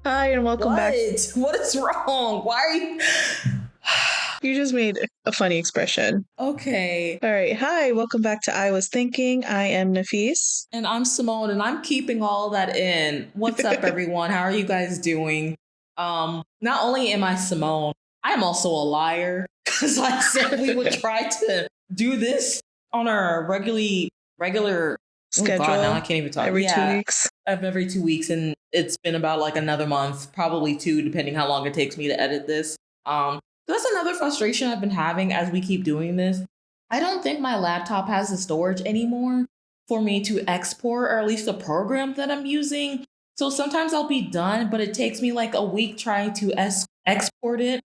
Hi, and welcome back. What is wrong? Why are you... You just made a funny expression. Okay. All right. Hi, welcome back to I Was Thinking. I am Nafees. And I'm Simone, and I'm keeping all that in. What's up, everyone? How are you guys doing? Not only am I Simone, I am also a liar, because I said we would try to do this on our regular schedule. Oh God, now I can't even talk. Every 2 weeks. Every 2 weeks, and it's been about like another month, probably 2, depending how long it takes me to edit this. That's another frustration I've been having as we keep doing this. I don't think my laptop has the storage anymore for me to export, or at least the program that I'm using. So sometimes I'll be done, but it takes me like a week trying to export it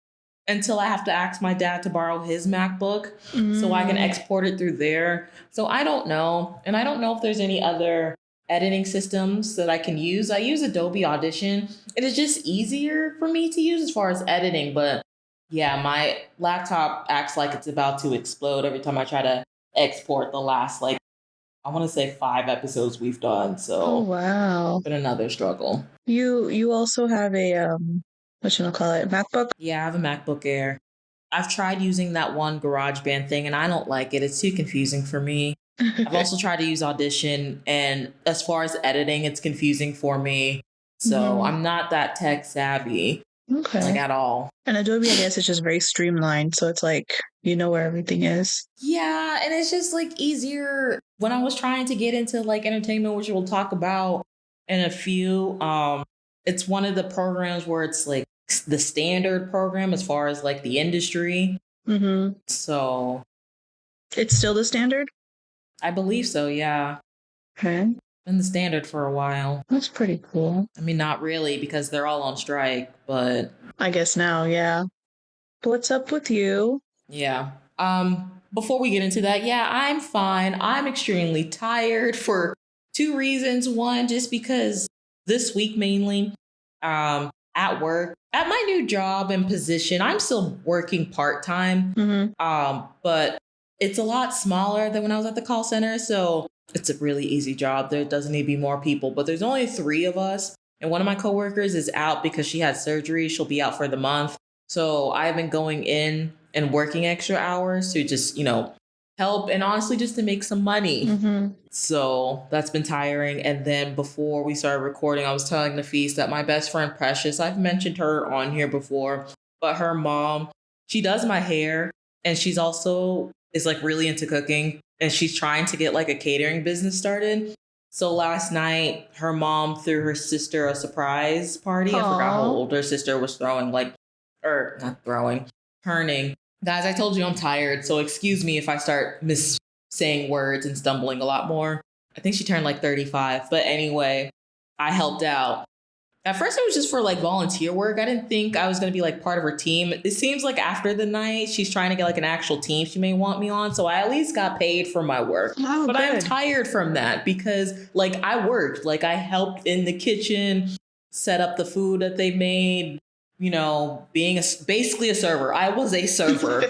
until I have to ask my dad to borrow his MacBook so I can export it through there. So I don't know. And I don't know if there's any other editing systems that I can use. I use Adobe Audition. It is just easier for me to use as far as editing, but yeah, my laptop acts like it's about to explode every time I try to export the last, like, I want to say 5 episodes we've done. So, wow, it's been another struggle. You also have a MacBook? Yeah, I have a MacBook Air. I've tried using that one GarageBand thing, and I don't like it. It's too confusing for me. I've also tried to use Audition, and as far as editing, it's confusing for me. So I'm not that tech savvy. Okay. Like, at all. And Adobe, I guess, is just very streamlined. So it's like, you know where everything is. Yeah, and it's just like easier. When I was trying to get into like entertainment, which we'll talk about in a few, it's one of the programs where it's like the standard program as far as like the industry. So it's still the standard? I believe so, yeah. Okay. Been the standard for a while. That's pretty cool. I mean, not really, because they're all on strike, but I guess now, yeah. But what's up with you? Yeah. Before we get into that, yeah, I'm fine. I'm extremely tired for 2 reasons. One, just because this week mainly, at work, at my new job and position, I'm still working part-time. But it's a lot smaller than when I was at the call center. So it's a really easy job. There doesn't need to be more people, but there's only 3 of us. And one of my coworkers is out because she had surgery. She'll be out for the month. So I've been going in and working extra hours to just, help, and honestly just to make some money. So that's been tiring. And then before we started recording, I was telling Nafees that my best friend Precious, I've mentioned her on here before, but her mom, she does my hair, and she's also is like really into cooking, and she's trying to get like a catering business started. So last night, her mom threw her sister a surprise party. Aww. I forgot how old her sister was throwing, turning. Guys, I told you I'm tired, so excuse me if I start saying words and stumbling a lot more. I think she turned like 35, but anyway, I helped out. At first, it was just for like volunteer work. I didn't think I was going to be like part of her team. It seems like after the night, she's trying to get like an actual team she may want me on. So I at least got paid for my work. Oh, but good. I'm tired from that because like I worked, like I helped in the kitchen, set up the food that they made, being basically a server. I was a server.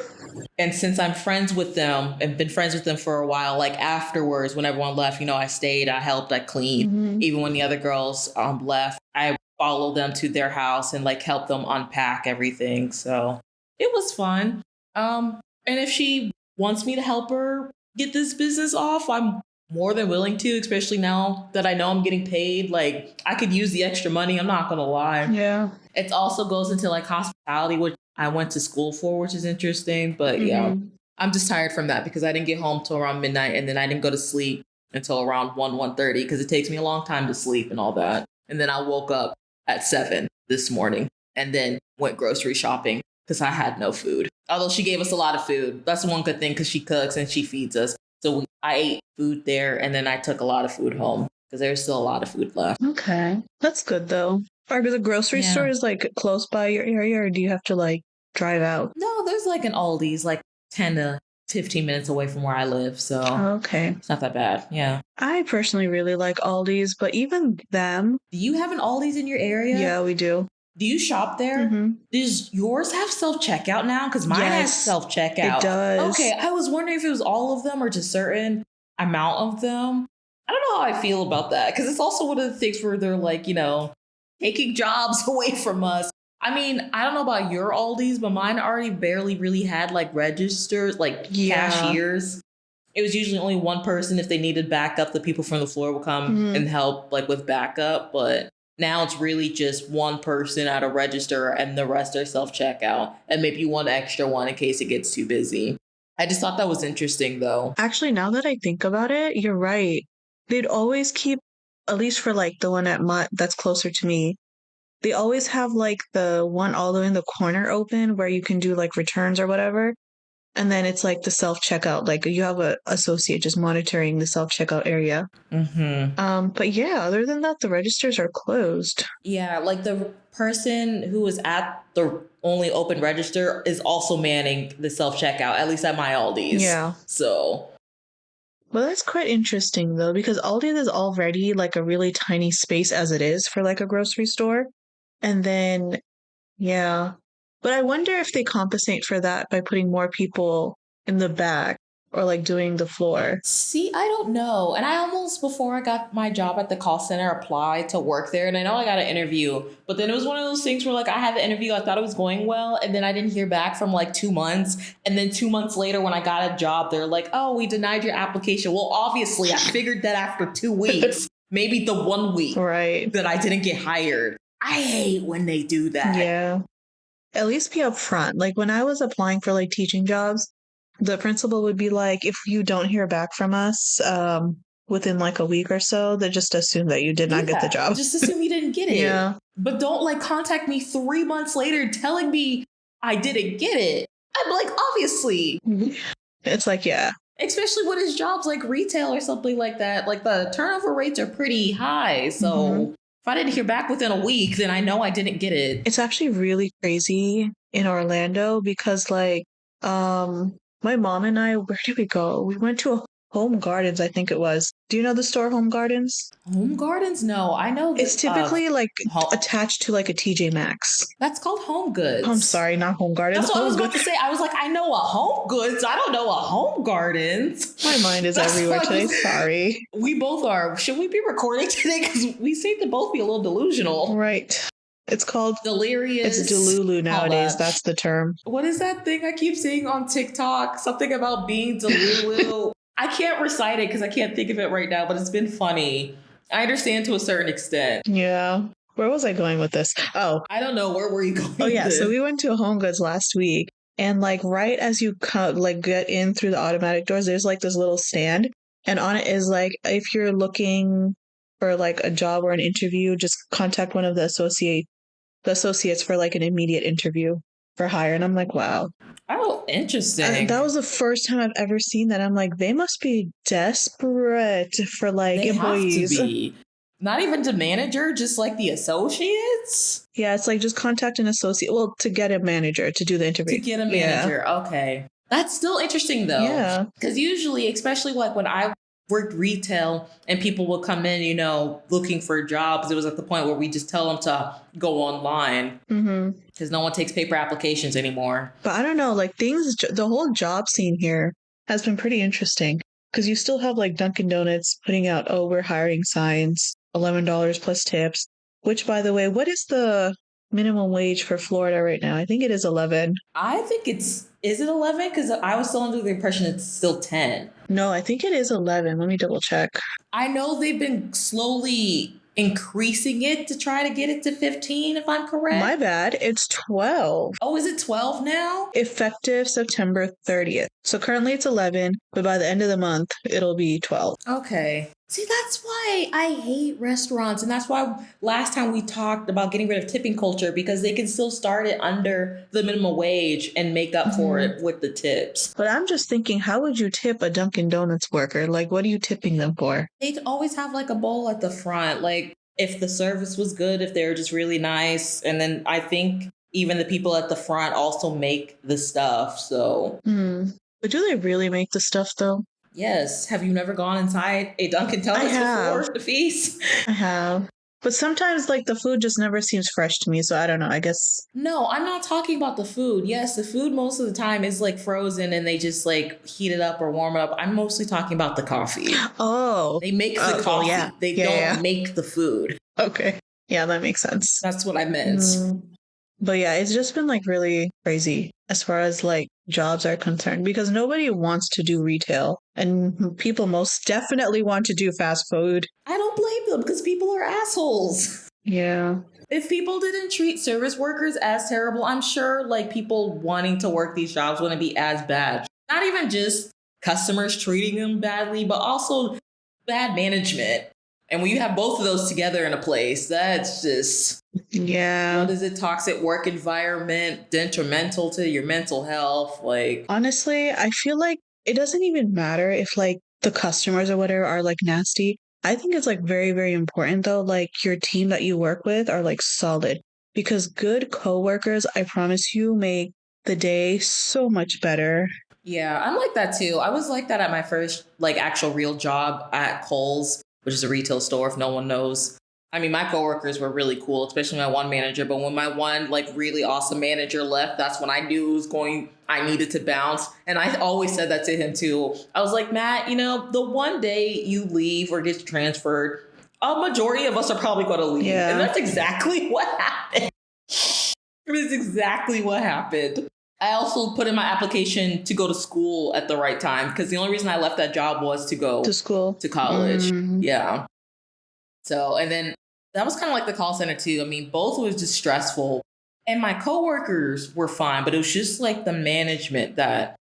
And since I'm friends with them and been friends with them for a while, like afterwards, when everyone left, I stayed, I helped, I cleaned. Even when the other girls left, I followed them to their house and like helped them unpack everything. So it was fun. And if she wants me to help her get this business off, I'm more than willing to, especially now that I know I'm getting paid. Like I could use the extra money. I'm not going to lie. Yeah. It also goes into like hospitality, which I went to school for, which is interesting. But yeah, I'm just tired from that because I didn't get home till around midnight, and then I didn't go to sleep until around 1:30 because it takes me a long time to sleep and all that. And then I woke up at 7 this morning and then went grocery shopping because I had no food. Although she gave us a lot of food. That's one good thing because she cooks and she feeds us. So I ate food there, and then I took a lot of food home because there's still a lot of food left. Okay. That's good though. Are the grocery stores like close by your area, or do you have to like drive out? No, there's like an Aldi's like 10 to 15 minutes away from where I live. So okay. It's not that bad. Yeah. I personally really like Aldi's, but even them. Do you have an Aldi's in your area? Yeah, we do. Do you shop there? Does yours have self-checkout now? Because mine has self-checkout. It does. Okay, I was wondering if it was all of them or just a certain amount of them. I don't know how I feel about that because it's also one of the things where they're like, taking jobs away from us. I mean, I don't know about your Aldi's, but mine already barely really had like registers, like cashiers. It was usually only one person. If they needed backup, the people from the floor would come and help like with backup. But now it's really just one person at a register and the rest are self-checkout and maybe one extra one in case it gets too busy. I just thought that was interesting though. Actually, now that I think about it, you're right. They'd always keep, at least for like the one that's closer to me, they always have like the one all the way in the corner open where you can do like returns or whatever. And then it's like the self-checkout, like you have a associate just monitoring the self-checkout area. But yeah, other than that, the registers are closed. Yeah, like the person who was at the only open register is also manning the self-checkout, at least at my Aldi's. Yeah. So. Well, that's quite interesting though, because Aldi's is already like a really tiny space as it is for like a grocery store. And then, yeah. But I wonder if they compensate for that by putting more people in the back or like doing the floor. See, I don't know. And I almost, before I got my job at the call center, applied to work there. And I know I got an interview, but then it was one of those things where like I had the interview, I thought it was going well. And then I didn't hear back from like 2 months. And then 2 months later, when I got a job, they're like, oh, we denied your application. Well, obviously I figured that after 2 weeks, maybe the 1 week that I didn't get hired. I hate when they do that. Yeah. At least be upfront. Like when I was applying for like teaching jobs, the principal would be like, if you don't hear back from us within like a week or so, then just assume that you did not get the job. Just assume you didn't get it. Yeah. But don't like contact me 3 months later telling me I didn't get it. I'm like, obviously. It's like, yeah. Especially when it's jobs like retail or something like that. Like the turnover rates are pretty high. So if I didn't hear back within a week, then I know I didn't get it. It's actually really crazy in Orlando because like my mom and I, where did we go? We went to a Home Gardens, I think it was. Do you know the store Home Gardens? Home Gardens? No, I know. It's typically like attached to like a TJ Maxx. That's called Home Goods. I'm sorry, not Home Gardens. That's what I was about to say. I was like, I know a Home Goods. I don't know a Home Gardens. My mind is everywhere today. Sorry. We both are. Should we be recording today? Because we seem to both be a little delusional. Right. It's called delirious. It's Delulu nowadays. That's the term. What is that thing I keep seeing on TikTok? Something about being Delulu. I can't recite it because I can't think of it right now, but it's been funny. I understand to a certain extent. Yeah. Where was I going with this? Oh. I don't know. Where were you going? Oh, yeah. So we went to Home Goods last week. And like right as you get in through the automatic doors, there's like this little stand. And on it is like, if you're looking for like a job or an interview, just contact one of the associates for like an immediate interview for hire. And I'm like, wow. Oh, interesting. That was the first time I've ever seen that. I'm like, they must be desperate for like employees. Have to be. Not even to manager, just like the associates? Yeah, it's like just contact an associate. Well, to get a manager to do the interview. To get a manager. Yeah. Okay. That's still interesting though. Yeah. Because usually, especially like when I worked retail and people would come in, you know, looking for jobs, it was at the point where we just tell them to go online because no one takes paper applications anymore. But I don't know, like the whole job scene here has been pretty interesting because you still have like Dunkin' Donuts putting out, oh, we're hiring signs, $11 plus tips, which by the way, what is the minimum wage for Florida right now? I think it is 11. I think is it 11? Because I was still under the impression it's still 10. No, I think it is 11. Let me double check. I know they've been slowly increasing it to try to get it to 15, if I'm correct. My bad. It's 12. Oh, is it 12 now? Effective September 30th. So currently it's 11, but by the end of the month, it'll be 12. Okay. See, that's why I hate restaurants. And that's why last time we talked about getting rid of tipping culture, because they can still start it under the minimum wage and make up for it with the tips. But I'm just thinking, how would you tip a Dunkin' Donuts worker? Like, what are you tipping them for? They'd always have like a bowl at the front. Like if the service was good, if they were just really nice. And then I think even the people at the front also make the stuff. So. But do they really make the stuff though? Yes. Have you never gone inside a Dunkin' Donuts before, Nafees? I have. But sometimes, like, the food just never seems fresh to me, so I don't know, I guess. No, I'm not talking about the food. Yes, the food most of the time is, like, frozen and they just, like, heat it up or warm it up. I'm mostly talking about the coffee. Oh. They make the coffee. Yeah. They don't make the food. Okay. Yeah, that makes sense. That's what I meant. But yeah, it's just been like really crazy as far as like jobs are concerned because nobody wants to do retail and people most definitely want to do fast food. I don't blame them because people are assholes. Yeah. If people didn't treat service workers as terrible, I'm sure like people wanting to work these jobs wouldn't be as bad. Not even just customers treating them badly, but also bad management. And when you have both of those together in a place, that's just, Yeah. what is it? Toxic work environment, detrimental to your mental health. Like, honestly, I feel like it doesn't even matter if like the customers or whatever are like nasty. I think it's like very, very important though, like your team that you work with are like solid because good coworkers, I promise you, make the day so much better. yeah, I'm like that too. I was like that at my first like actual real job at Kohl's, which is a retail store if no one knows. I mean, my coworkers were really cool, especially my one manager. But when my one like really awesome manager left, that's when I knew it was going, I needed to bounce. And I always said that to him too. I was like, Matt, you know, the one day you leave or get transferred, a majority of us are probably going to leave. Yeah. And that's exactly what happened. It is exactly what happened. I also put in my application to go to school at the right time because the only reason I left that job was to go To school. to college. Yeah. So, and then that was kind of like the call center too. I mean, both was just stressful. And my coworkers were fine, but it was just like the management that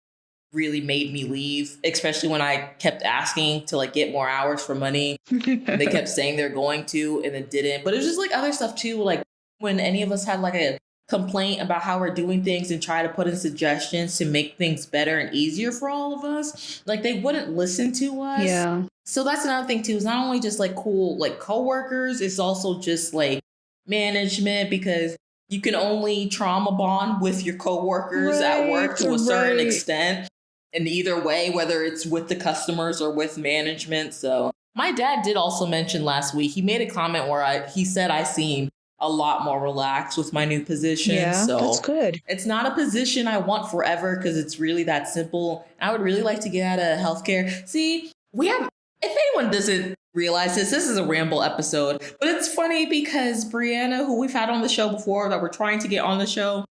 really made me leave, especially when I kept asking to like get more hours for money. And they kept saying they're going to and then didn't. But it was just like other stuff too. Like when any of us had like a complaint about how we're doing things and try to put in suggestions to make things better and easier for all of us, like they wouldn't listen to us. Yeah. So that's another thing too. It's not only just like cool like coworkers, it's also just like management because you can only trauma bond with your coworkers at work to a certain extent. And either way, whether it's with the customers or with management. So my dad did also mention last week, he made a comment where he said I seem a lot more relaxed with my new position. Yeah, so that's good. It's not a position I want forever because it's really that simple. I would really like to get out of healthcare. See, we have, if anyone doesn't realize this is a ramble episode, but it's funny because Brianna, who we've had on the show before that we're trying to get on the show,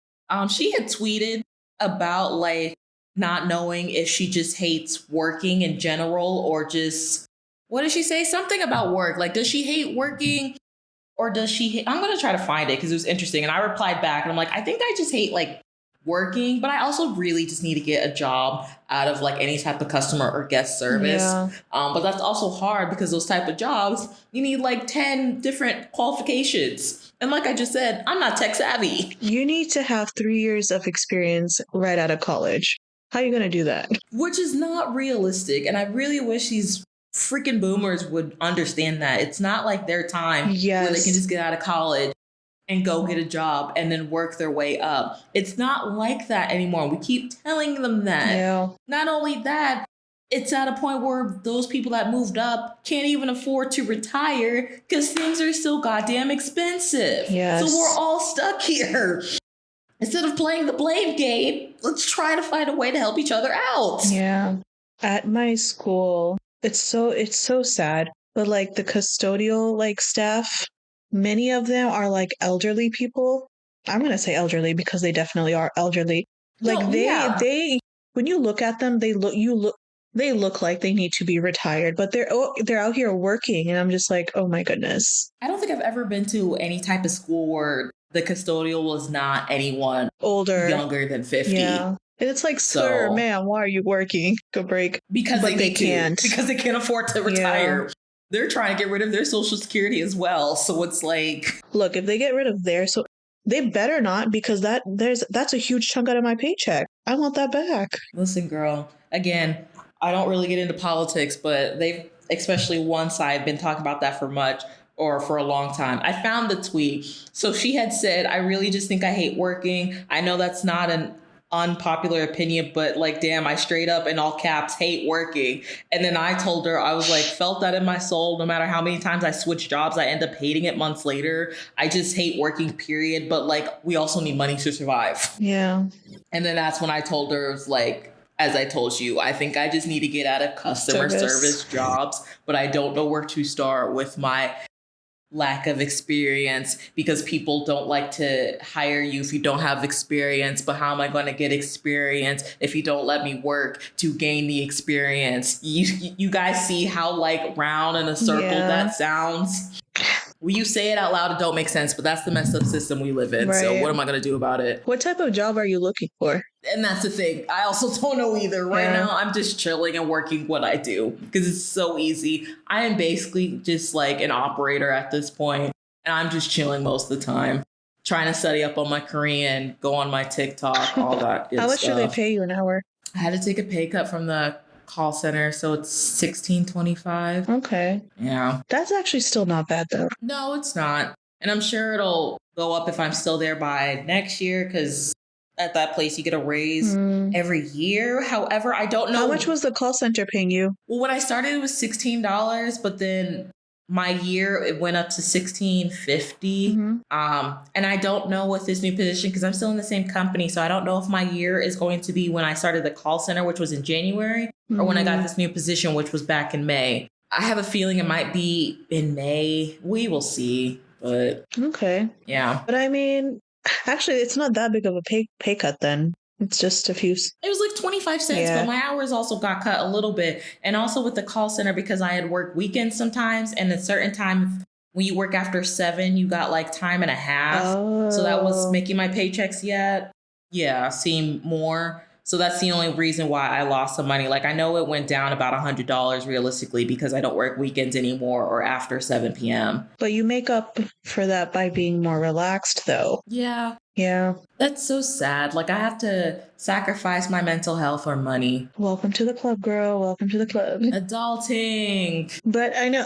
she had tweeted about like not knowing if she just hates working in general or just, what did she say? Something about work. Like, does she hate working? Or does she I'm going to try to find it because it was interesting. And I replied back and I'm like, I think I just hate like working, but I also really just need to get a job out of like any type of customer or guest service. Yeah. But that's also hard because those type of jobs, you need like 10 different qualifications. And like I just said, I'm not tech savvy. You need to have 3 years of experience right out of college. How are you going to do that? Which is not realistic. And I really wish these freaking boomers would understand that it's not like their time where they can just get out of college and go get a job and then work their way up. It's not like that anymore. We keep telling them that. Yeah. Not only that, it's at a point where those people that moved up can't even afford to retire because things are so goddamn expensive. Yes. So we're all stuck here. Instead of playing the blame game, let's try to find a way to help each other out. Yeah. At my school, it's so sad, but like the custodial like staff, many of them are like elderly people. I'm going to say elderly because they definitely are elderly. Like No, they when you look at them, they look like they need to be retired, but they're out here working and I'm just like, "Oh my goodness." I don't think I've ever been to any type of school where the custodial was not anyone Older, younger than 50. Yeah. And it's like, sir, ma'am, why are you working? Go break. Because they can't. Because they can't afford to retire. Yeah. They're trying to get rid of their Social Security as well. So it's like, look, if they get rid of they better not because that's a huge chunk out of my paycheck. I want that back. Listen, girl, again, I don't really get into politics, but they've, especially one side, been talking about that for a long time. I found the tweet. So she had said, I really just think I hate working. I know that's not an unpopular opinion, but like, damn, I straight up in all caps hate working. And then I told her, I was like, felt that in my soul. No matter how many times I switch jobs, I end up hating it months later. I just hate working, period. But like, we also need money to survive. Yeah. And then that's when I told her, it was like, as I told you, I think I just need to get out of customer service jobs, but I don't know where to start with my lack of experience because people don't like to hire you if you don't have experience. But how am I going to get experience if you don't let me work to gain the experience? You guys see how like round in a circle that sounds? When you say it out loud, it don't make sense, but that's the messed up system we live in. Right. So what am I going to do about it? What type of job are you looking for? And that's the thing. I also don't know either. Right now, I'm just chilling and working what I do because it's so easy. I am basically just like an operator at this point, and I'm just chilling most of the time, trying to study up on my Korean, go on my TikTok, all that good How much stuff. do they pay you an hour? I had to take a pay cut from the call center, so it's $16.25. Okay. Yeah. That's actually still not bad though. No, it's not. And I'm sure it'll go up if I'm still there by next year because at that place you get a raise every year. However, I don't know. How much was the call center paying you? Well, when I started it was $16, but then my year it went up to $16.50. And I don't know with this new position because I'm still in the same company. So I don't know if my year is going to be when I started the call center, which was in January, or when I got this new position, which was back in May. I have a feeling it might be in May. We will see. But okay. Yeah. But I mean, actually, it's not that big of a pay cut then. It's just a few. It was like 25 cents, but my hours also got cut a little bit. And also with the call center, because I had worked weekends sometimes, and at a certain time, when you work after 7, you got like time and a half. Oh. So that was making my paychecks seem more. So that's the only reason why I lost some money. Like I know it went down about $100 realistically because I don't work weekends anymore or after 7 p.m. But you make up for that by being more relaxed though. Yeah. Yeah. That's so sad. Like I have to sacrifice my mental health for money. Welcome to the club, girl. Welcome to the club. Adulting. But I know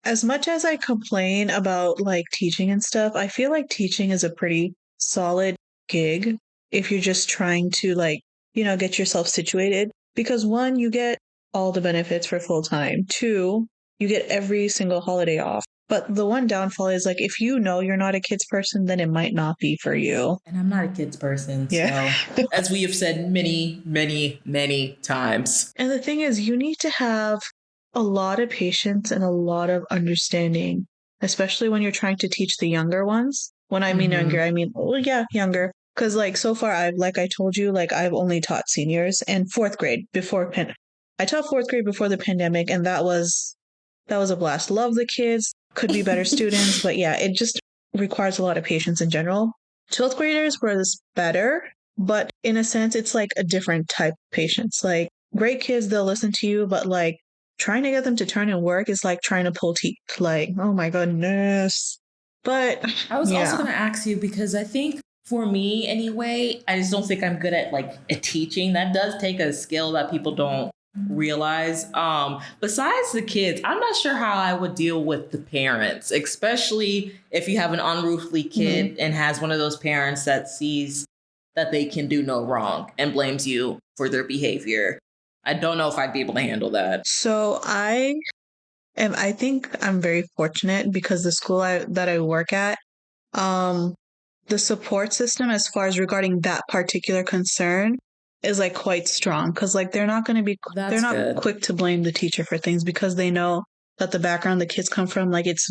as much as I complain about like teaching and stuff, I feel like teaching is a pretty solid gig if you're just trying to like, get yourself situated. Because 1, you get all the benefits for full time. 2, you get every single holiday off. But the one downfall is like, if you know you're not a kids person, then it might not be for you. And I'm not a kids person. Yeah. So, as we have said many, many, many times. And the thing is, you need to have a lot of patience and a lot of understanding, especially when you're trying to teach the younger ones. When I mean younger, I mean, younger. Because like so far, I told you, like I've only taught seniors and 4th grade before I taught 4th grade before the pandemic, and that was a blast. Love the kids. Could be better students, but yeah, it just requires a lot of patience in general. 12th graders was better, but in a sense, it's like a different type of patience. Like great kids, they'll listen to you, but like trying to get them to turn and work is like trying to pull teeth. Like, oh my goodness. But I was also going to ask you because I think for me anyway, I just don't think I'm good at like teaching. That does take a skill that people don't realize. Besides the kids, I'm not sure how I would deal with the parents, especially if you have an unruly kid and has one of those parents that sees that they can do no wrong and blames you for their behavior. I don't know if I'd be able to handle that. So I think I'm very fortunate because the school that I work at, the support system as far as regarding that particular concern is like quite strong because like they're not quick to blame the teacher for things because they know that the background the kids come from, like it's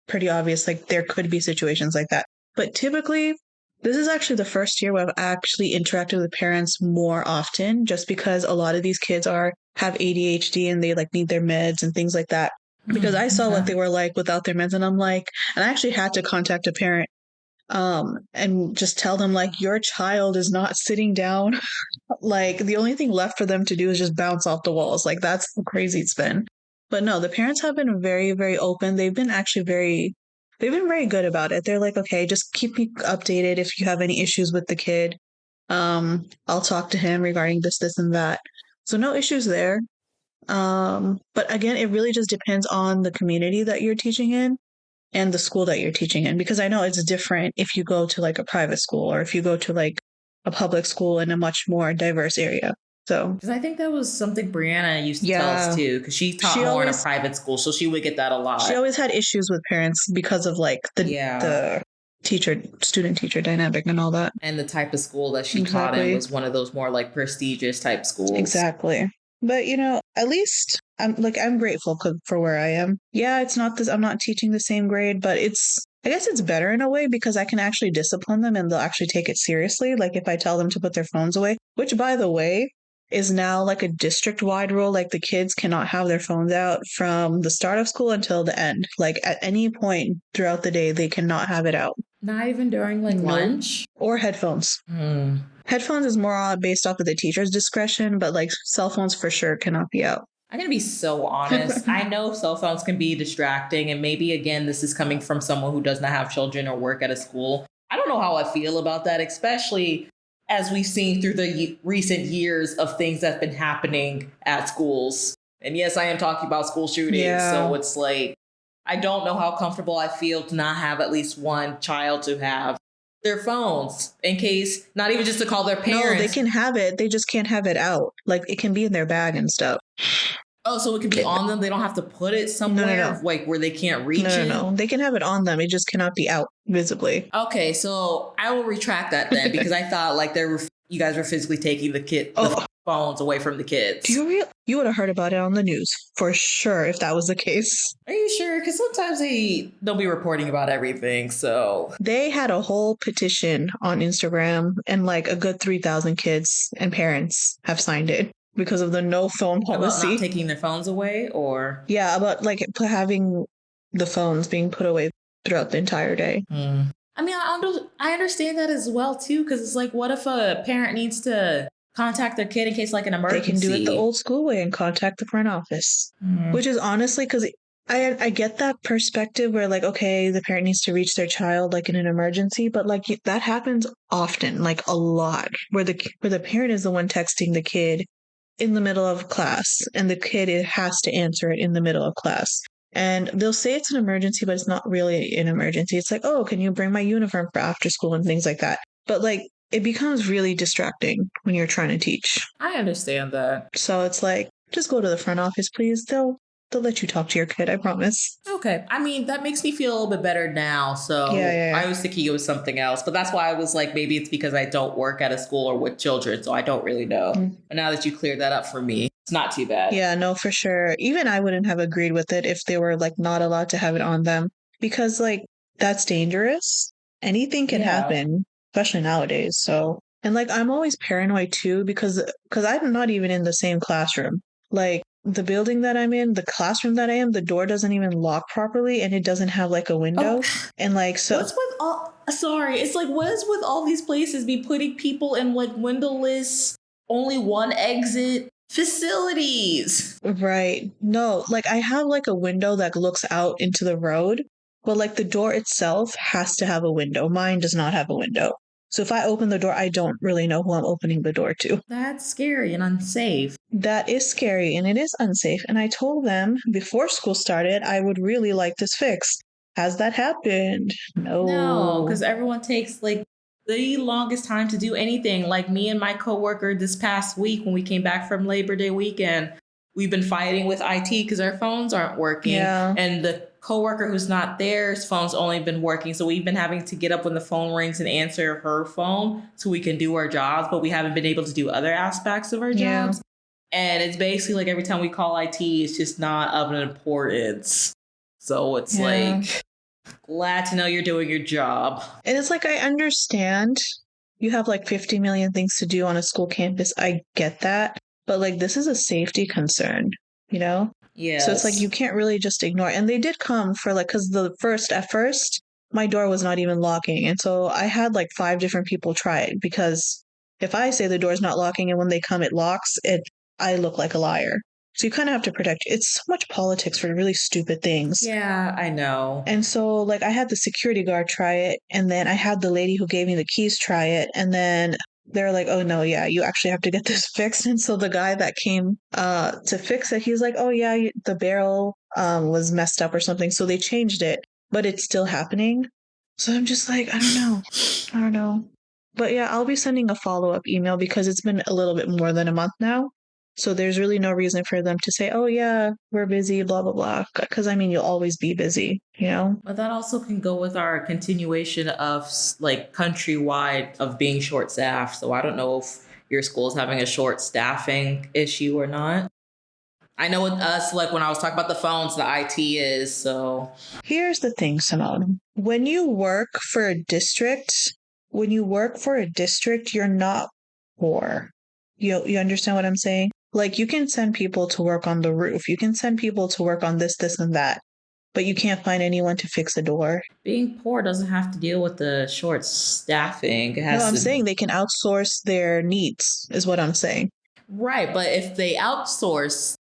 pretty obvious, like there could be situations like that. But typically, this is actually the first year where I've actually interacted with parents more often just because a lot of these kids have ADHD and they like need their meds and things like that. Because I saw what they were like without their meds, and I actually had to contact a parent and just tell them like your child is not sitting down. Like the only thing left for them to do is just bounce off the walls. Like that's how crazy it's been. But no, the parents have been very, very open. They've been very good about it. They're like, okay, just keep me updated if you have any issues with the kid. I'll talk to him regarding this, and that. So no issues there. But again, it really just depends on the community that you're teaching in and the school that you're teaching in, because I know it's different if you go to like a private school or if you go to like a public school in a much more diverse area. So, because I think that was something Brianna used to tell us too, because she taught more in a private school, so she would get that a lot. She always had issues with parents because of like the student teacher dynamic and all that. And the type of school that she taught in was one of those more like prestigious type schools. Exactly. But at least I'm grateful for where I am. Yeah, it's not this. I'm not teaching the same grade, but I guess it's better in a way because I can actually discipline them and they'll actually take it seriously. Like if I tell them to put their phones away, which by the way is now like a district wide rule. Like the kids cannot have their phones out from the start of school until the end. Like at any point throughout the day, they cannot have it out. Not even during like lunch? Or headphones. Headphones is more based off of the teacher's discretion, but like cell phones for sure cannot be out. I'm going to be so honest. I know cell phones can be distracting. And maybe, again, this is coming from someone who does not have children or work at a school. I don't know how I feel about that, especially as we've seen through the recent years of things that have been happening at schools. And yes, I am talking about school shootings. Yeah. So it's like, I don't know how comfortable I feel to not have at least one child to have their phones in case, not even just to call their parents. No, they can have it. They just can't have it out. Like it can be in their bag and stuff. Oh, so it can be on them? They don't have to put it somewhere no. Like where they can't reach it? No. They can have it on them. It just cannot be out visibly. Okay, so I will retract that then because I thought like you guys were physically taking the phones away from the kids. You would have heard about it on the news for sure if that was the case. Are you sure? Because sometimes they'll be reporting about everything. So they had a whole petition on Instagram and like a good 3,000 kids and parents have signed it because of the no phone policy. About not taking their phones away, or about like having the phones being put away throughout the entire day. I mean, I understand that as well too, because it's like, what if a parent needs to contact their kid in case like an emergency? They can do it the old school way and contact the front office, which is honestly because I get that perspective where like, okay, the parent needs to reach their child like in an emergency, but like that happens often, like a lot, where the parent is the one texting the kid in the middle of class and the kid has to answer it in the middle of class. And they'll say it's an emergency, but it's not really an emergency. It's like, oh, can you bring my uniform for after school and things like that. But like, it becomes really distracting when you're trying to teach. I understand that. So it's like, just go to the front office, please. They'll let you talk to your kid, I promise. Okay. I mean, that makes me feel a little bit better now. So yeah. I was thinking it was something else. But that's why I was like, maybe it's because I don't work at a school or with children. So I don't really know. But now that you cleared that up for me, it's not too bad. Yeah, no, for sure. Even I wouldn't have agreed with it if they were like not allowed to have it on them. Because like, that's dangerous. Anything can happen, especially nowadays. So, and like, I'm always paranoid too because I'm not even in the same classroom. Like, the building that I'm in, the classroom that I am, the door doesn't even lock properly and it doesn't have like a window. And like, so what's with it's like, what is with all these places be putting people in like windowless, only one exit facilities? Right. No, like I have like a window that looks out into the road, but like the door itself has to have a window. Mine does not have a window. So if I open the door, I don't really know who I'm opening the door to. That's scary and unsafe. That is scary and it is unsafe. And I told them before school started, I would really like this fixed. Has that happened? No, because everyone takes like the longest time to do anything. Like me and my coworker this past week when we came back from Labor Day weekend, we've been fighting with IT because our phones aren't working. Yeah. And the coworker who's not there, his phone's only been working. So we've been having to get up when the phone rings and answer her phone so we can do our jobs, but we haven't been able to do other aspects of our jobs. And it's basically like every time we call IT, it's just not of an importance. So it's like, glad to know you're doing your job. And it's like, I understand you have like 50 million things to do on a school campus. I get that. But like, this is a safety concern, you know? Yeah. So it's like, you can't really just ignore it. And they did come for like, because at first, my door was not even locking. And so I had like 5 different people try it because if I say the door's not locking and when they come, it locks, I look like a liar. So you kind of have to protect. It's so much politics for really stupid things. Yeah, I know. And so like I had the security guard try it. And then I had the lady who gave me the keys try it. And then they're like, oh, no, yeah, you actually have to get this fixed. And so the guy that came to fix it, he's like, oh, yeah, the barrel was messed up or something. So they changed it, but it's still happening. So I'm just like, I don't know. But yeah, I'll be sending a follow-up email because it's been a little bit more than a month now. So there's really no reason for them to say, oh, yeah, we're busy, blah, blah, blah. Because, I mean, you'll always be busy, you know? But that also can go with our continuation of, like, countrywide of being short-staffed. So I don't know if your school is having a short staffing issue or not. I know with us, like when I was talking about the phones, the IT is, so. Here's the thing, Simone. When you work for a district, you're not poor. You understand what I'm saying? Like you can send people to work on the roof. You can send people to work on this, and that, but you can't find anyone to fix a door. Being poor doesn't have to deal with the short staffing. It No, has I'm to. saying they can outsource their needs, is what I'm saying. Right, but if they outsource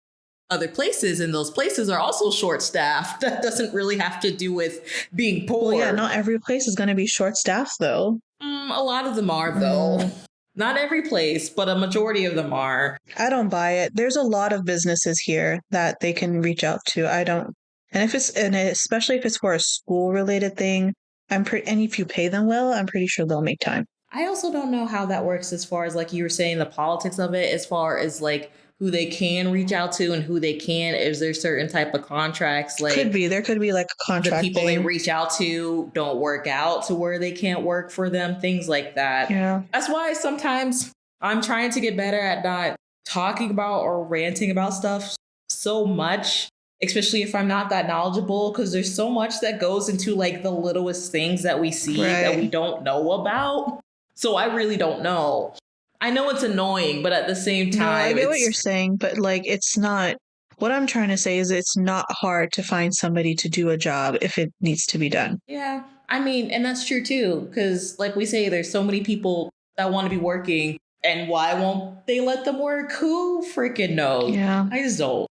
other places and those places are also short staffed, that doesn't really have to do with being poor. Well, yeah, not every place is going to be short staffed, though. A lot of them are, though. Not every place, but a majority of them are. I don't buy it. There's a lot of businesses here that they can reach out to. I don't. And especially if it's for a school related thing, and if you pay them well, I'm pretty sure they'll make time. I also don't know how that works as far as like you were saying, the politics of it, as far as like who they can reach out to and who they can. Is there certain type of contracts? Like there could be like a contract. The people thing. they reach out to don't work out to where they can't work for them, things like that. Yeah. That's why sometimes I'm trying to get better at not talking about or ranting about stuff so much, especially if I'm not that knowledgeable, because there's so much that goes into like the littlest things that we see that we don't know about. So I really don't know. I know it's annoying, but at the same time, I get what you're saying, but like it's not. What I'm trying to say is it's not hard to find somebody to do a job if it needs to be done. Yeah, I mean, and that's true too, because like we say, there's so many people that want to be working, and why won't they let them work? Who freaking knows? Yeah, I just don't.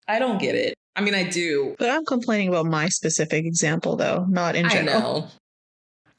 I don't get it. I mean, I do. But I'm complaining about my specific example, though, not in general.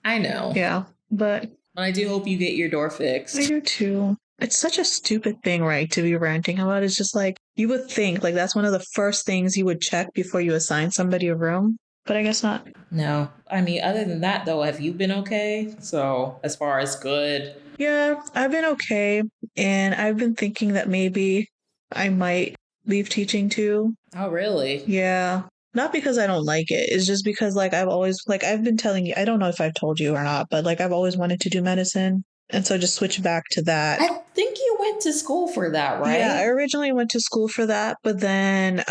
I know. Yeah, but I do hope you get your door fixed. I do too. It's such a stupid thing, right, to be ranting about. It's just like, you would think, like, that's one of the first things you would check before you assign somebody a room. But I guess not. No. I mean, other than that, though, have you been okay? So, as far as good? Yeah, I've been okay. And I've been thinking that maybe I might leave teaching too. Oh, really? Yeah. Not because I don't like it. It's just because, like, I've been telling you, I don't know if I've told you or not, but, like, I've always wanted to do medicine. And so just switch back to that. I think you went to school for that, right? Yeah, I originally went to school for that, but then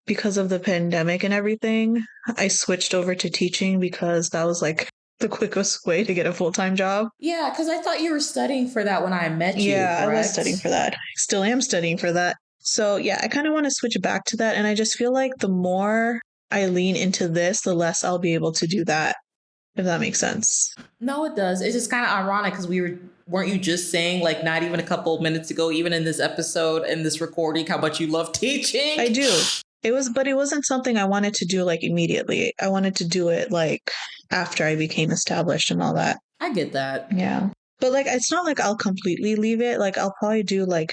because of the pandemic and everything, I switched over to teaching because that was like the quickest way to get a full-time job. Yeah, because I thought you were studying for that when I met you. Yeah, correct? I was studying for that. I still am studying for that. So yeah, I kind of want to switch back to that. And I just feel like the more I lean into this, the less I'll be able to do that. If that makes sense. No, it does. It's just kind of ironic because weren't you just saying like not even a couple of minutes ago, even in this episode, in this recording, how much you love teaching? I do. But it wasn't something I wanted to do like immediately. I wanted to do it like after I became established and all that. I get that. Yeah. But like, it's not like I'll completely leave it. Like I'll probably do like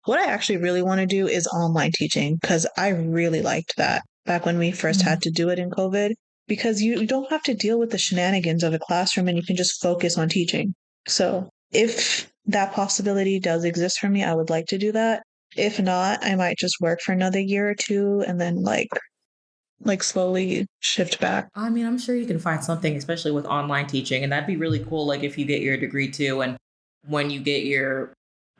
what I actually really want to do is online teaching because I really liked that back when we first had to do it in COVID. Because you don't have to deal with the shenanigans of a classroom and you can just focus on teaching. So if that possibility does exist for me, I would like to do that. If not, I might just work for another year or two and then like slowly shift back. I mean, I'm sure you can find something, especially with online teaching. And that'd be really cool. Like if you get your degree too, and when you get your,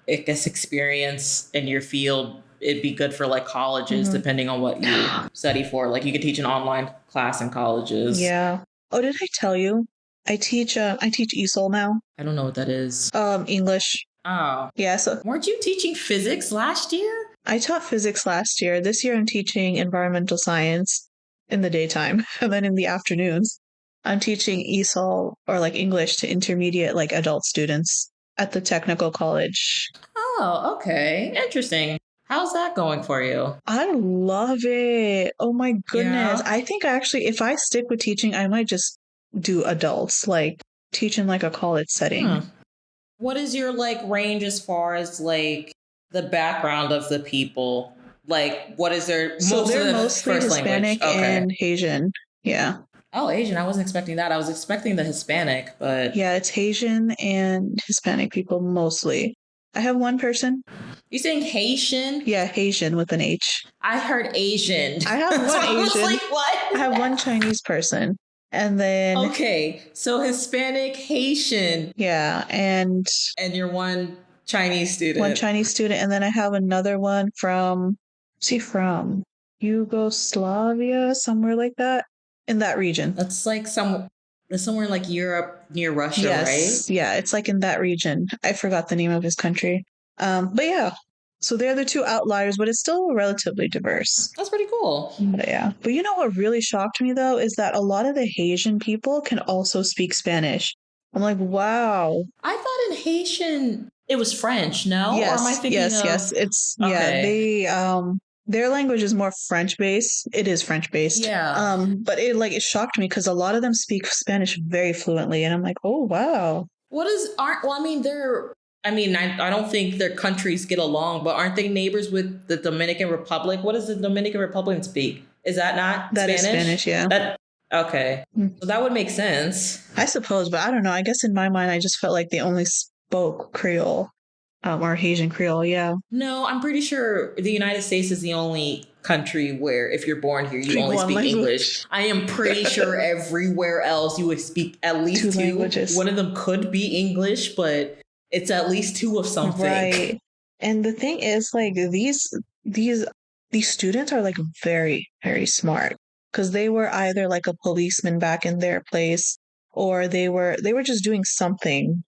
I guess, experience in your field, it'd be good for like colleges, depending on what you study for. Like you could teach an online class in colleges. Yeah. Oh, did I tell you? I teach ESOL now. I don't know what that is. English. Oh. Yeah, so weren't you teaching physics last year? I taught physics last year. This year I'm teaching environmental science in the daytime. And then in the afternoons, I'm teaching ESOL or like English to intermediate like adult students at the technical college. Oh, okay. Interesting. How's that going for you? I love it. Oh my goodness. Yeah. I think actually if I stick with teaching, I might just do adults, like teach in like a college setting. What is your like range as far as like the background of the people? Like what is their they're mostly Hispanic and Asian. Yeah. Oh, Asian. I wasn't expecting that. I was expecting the Hispanic, but yeah, it's Asian and Hispanic people mostly. I have one person. You saying Haitian? Yeah, Haitian with an H. I heard Asian. I have one so Asian. I was like, what? I have one Chinese person. And then okay, so Hispanic, Haitian. Yeah, and you're one Chinese student. One Chinese student, and then I have another one from Where's he from? Yugoslavia, somewhere like that, in that region. That's like somewhere like Europe near Russia, right? Yes, yeah, it's like in that region. I forgot the name of his country. But yeah, so they're the two outliers, but it's still relatively diverse. That's pretty cool. But yeah, but you know what really shocked me though is that a lot of the Haitian people can also speak Spanish. I'm like, wow. I thought in Haitian it was French, no? Or am I Yes, thinking yes, of yes. It's yeah, okay. their language is more French based. It is French based. Yeah. But it shocked me because a lot of them speak Spanish very fluently, and I'm like, oh wow. What is aren't well, I mean, I don't think their countries get along, but aren't they neighbors with the Dominican Republic? What does the Dominican Republic speak? Is that not That is Spanish? Spanish, yeah. That okay. Mm. So that would make sense. I suppose, but I don't know. I guess in my mind, I just felt like they only spoke Creole, or Haitian Creole. Yeah, No, I'm pretty sure the United States is the only country where if you're born here, you speak only one speak language. English. I am pretty sure everywhere else you would speak at least two languages. One of them could be English, but it's at least two of something. Right. And the thing is, like these students are like very, very smart because they were either like a policeman back in their place, or they were just doing something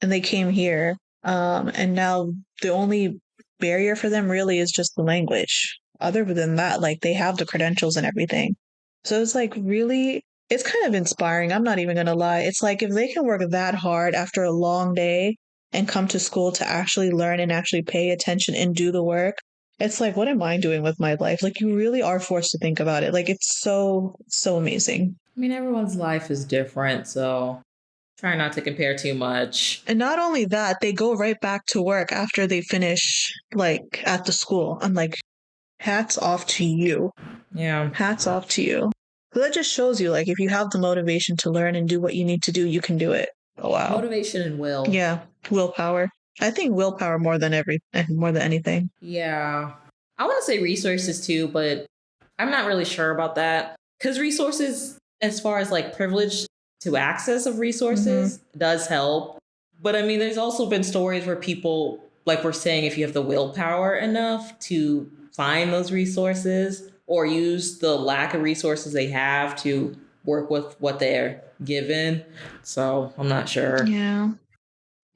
and they came here. And now the only barrier for them really is just the language. Other than that, like they have the credentials and everything. So it's like really, it's kind of inspiring. I'm not even gonna lie. It's like if they can work that hard after a long day and come to school to actually learn and actually pay attention and do the work, it's like, what am I doing with my life? Like you really are forced to think about it. Like it's so, so amazing. I mean, everyone's life is different, so try not to compare too much. And not only that, they go right back to work after they finish like at the school. I'm like, hats off to you. Yeah. Hats off to you. So that just shows you, like, if you have the motivation to learn and do what you need to do, you can do it. Oh wow. Motivation and will. Yeah, willpower. I think willpower more than anything. Yeah. I want to say resources too, but I'm not really sure about that. Because resources, as far as like privilege to access of resources, does help. But I mean, there's also been stories where people, like we're saying, if you have the willpower enough to find those resources or use the lack of resources they have to work with what they're given. So I'm not sure. Yeah.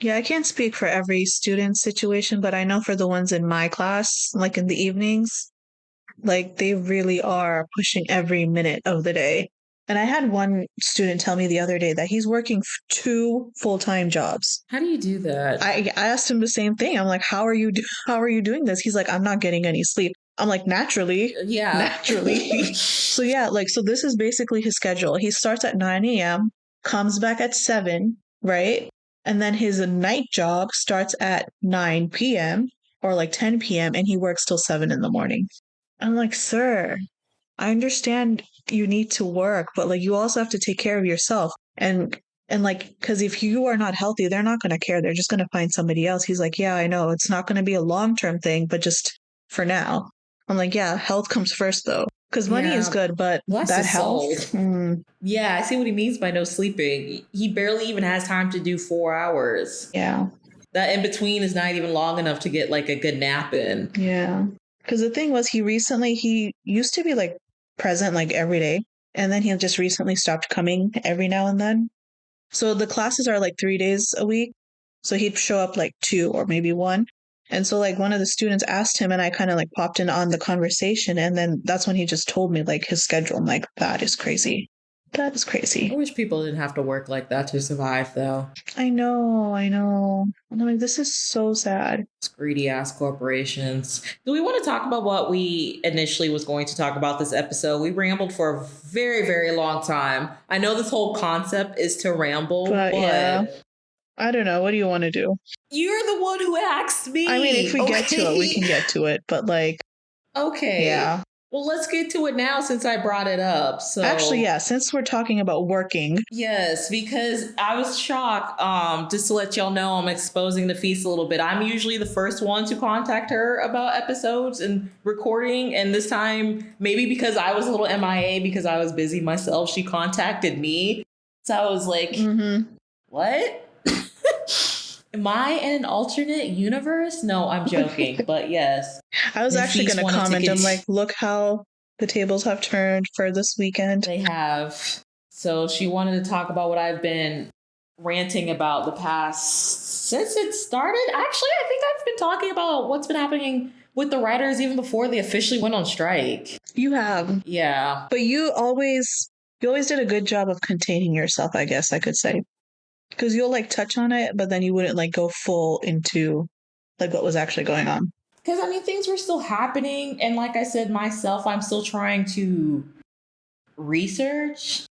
Yeah, I can't speak for every student situation, but I know for the ones in my class, like in the evenings, like they really are pushing every minute of the day. And I had one student tell me the other day that he's working 2 full-time jobs. How do you do that? I asked him the same thing. I'm like, how are you doing this? He's like, I'm not getting any sleep. I'm like, naturally. Yeah. Naturally. So yeah, like, so this is basically his schedule. He starts at 9 a.m., comes back at 7, right? And then his night job starts at 9 p.m. or like 10 p.m. and he works till 7 in the morning. I'm like, sir, I understand you need to work, but like you also have to take care of yourself. And like, because if you are not healthy, they're not going to care. They're just going to find somebody else. He's like, yeah, I know. It's not going to be a long-term thing, but just for now. I'm like, yeah, health comes first though. Because money is good, but that health. Yeah, I see what he means by no sleeping. He barely even has time to do 4 hours. Yeah. That in between is not even long enough to get like a good nap in. Yeah. Because the thing was, he used to be like present like every day. And then he just recently stopped coming every now and then. So the classes are like 3 days a week. So he'd show up like 2 or maybe 1. And so like one of the students asked him and I kind of like popped in on the conversation. And then that's when he just told me like his schedule. I'm like, that is crazy. That is crazy. I wish people didn't have to work like that to survive though. I know. And I'm like, this is so sad. It's greedy ass corporations. Do we want to talk about what we initially was going to talk about this episode? We rambled for a very, very long time. I know this whole concept is to ramble, but yeah. I don't know. What do you want to do? You're the one who asked me. I mean, if we get to it, we can get to it. But like, okay. Yeah. Well, let's get to it now since I brought it up. So actually, yeah, since we're talking about working. Yes, because I was shocked. Just to let y'all know, I'm exposing Nafees a little bit. I'm usually the first one to contact her about episodes and recording. And this time, maybe because I was a little MIA because I was busy myself, she contacted me. So I was like, what? Am I in an alternate universe? No, I'm joking. But yes, I was actually Nafees going to wanted to comment. I'm like, get. look how the tables have turned for this weekend. They have. So she wanted to talk about what I've been ranting about the past since it started. Actually, I think I've been talking about what's been happening with the writers even before they officially went on strike. You have. Yeah. But you always did a good job of containing yourself, I guess I could say. Because you'll like touch on it, but then you wouldn't like go full into like what was actually going on. Because I mean, things were still happening. And like I said myself, I'm still trying to research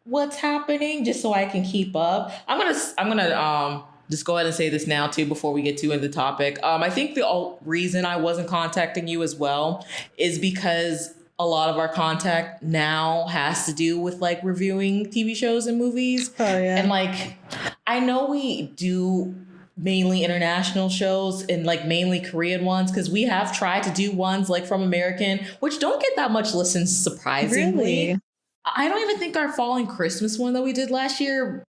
what's happening just so I can keep up. I'm gonna just go ahead and say this now too before we get too into the topic. I think the reason I wasn't contacting you as well is because a lot of our contact now has to do with like reviewing TV shows and movies. Oh yeah. And like I know we do mainly international shows and like mainly Korean ones because we have tried to do ones like from American, which don't get that much listens surprisingly. Really? I don't even think our Falling Christmas one that we did last year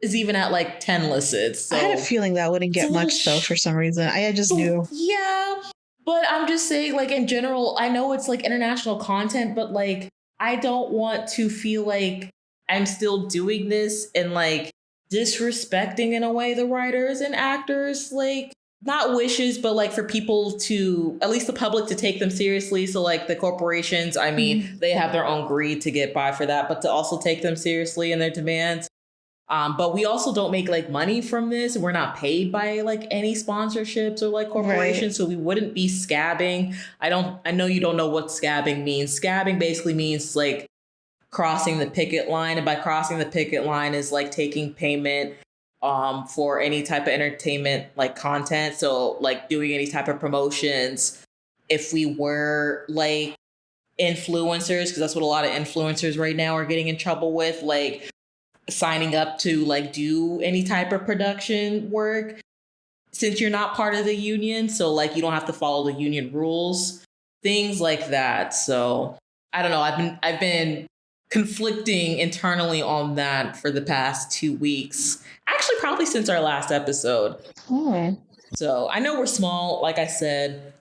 is even at like 10 listens. So I had a feeling that wouldn't get much though for some reason. I just knew. Yeah. But I'm just saying, like, in general, I know it's like international content, but like, I don't want to feel like I'm still doing this and like disrespecting in a way the writers and actors, like, not wishes, but like for people to, at least the public, to take them seriously. So like the corporations, I mean, they have their own greed to get by for that, but to also take them seriously in their demands. But we also don't make like money from this. We're not paid by like any sponsorships or like corporations, so we wouldn't be scabbing. I know you don't know what scabbing means. Scabbing basically means like crossing the picket line, and by crossing the picket line is like taking payment for any type of entertainment like content. So like doing any type of promotions. If we were like influencers, because that's what a lot of influencers right now are getting in trouble with, like signing up to like do any type of production work since you're not part of the union, so like you don't have to follow the union rules, things like that. So I don't know, I've been conflicting internally on that for the past 2 weeks, actually probably since our last episode. So I know we're small, like I said.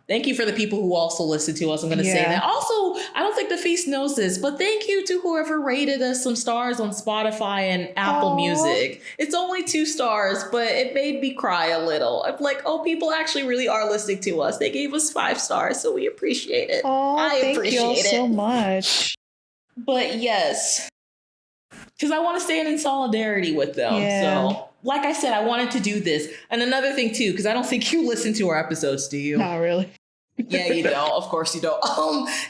Thank you for the people who also listen to us. I'm going to say that. Also, I don't think Nafees knows this, but thank you to whoever rated us some stars on Spotify and Apple Music. It's only 2 stars, but it made me cry a little. I'm like, oh, people actually really are listening to us. They gave us 5 stars, so we appreciate it. I appreciate thank you it so much. But yes, because I want to stand in solidarity with them. Yeah. So, like I said, I wanted to do this. And another thing, too, because I don't think you listen to our episodes, do you? Not really. Yeah, you don't. Of course you don't.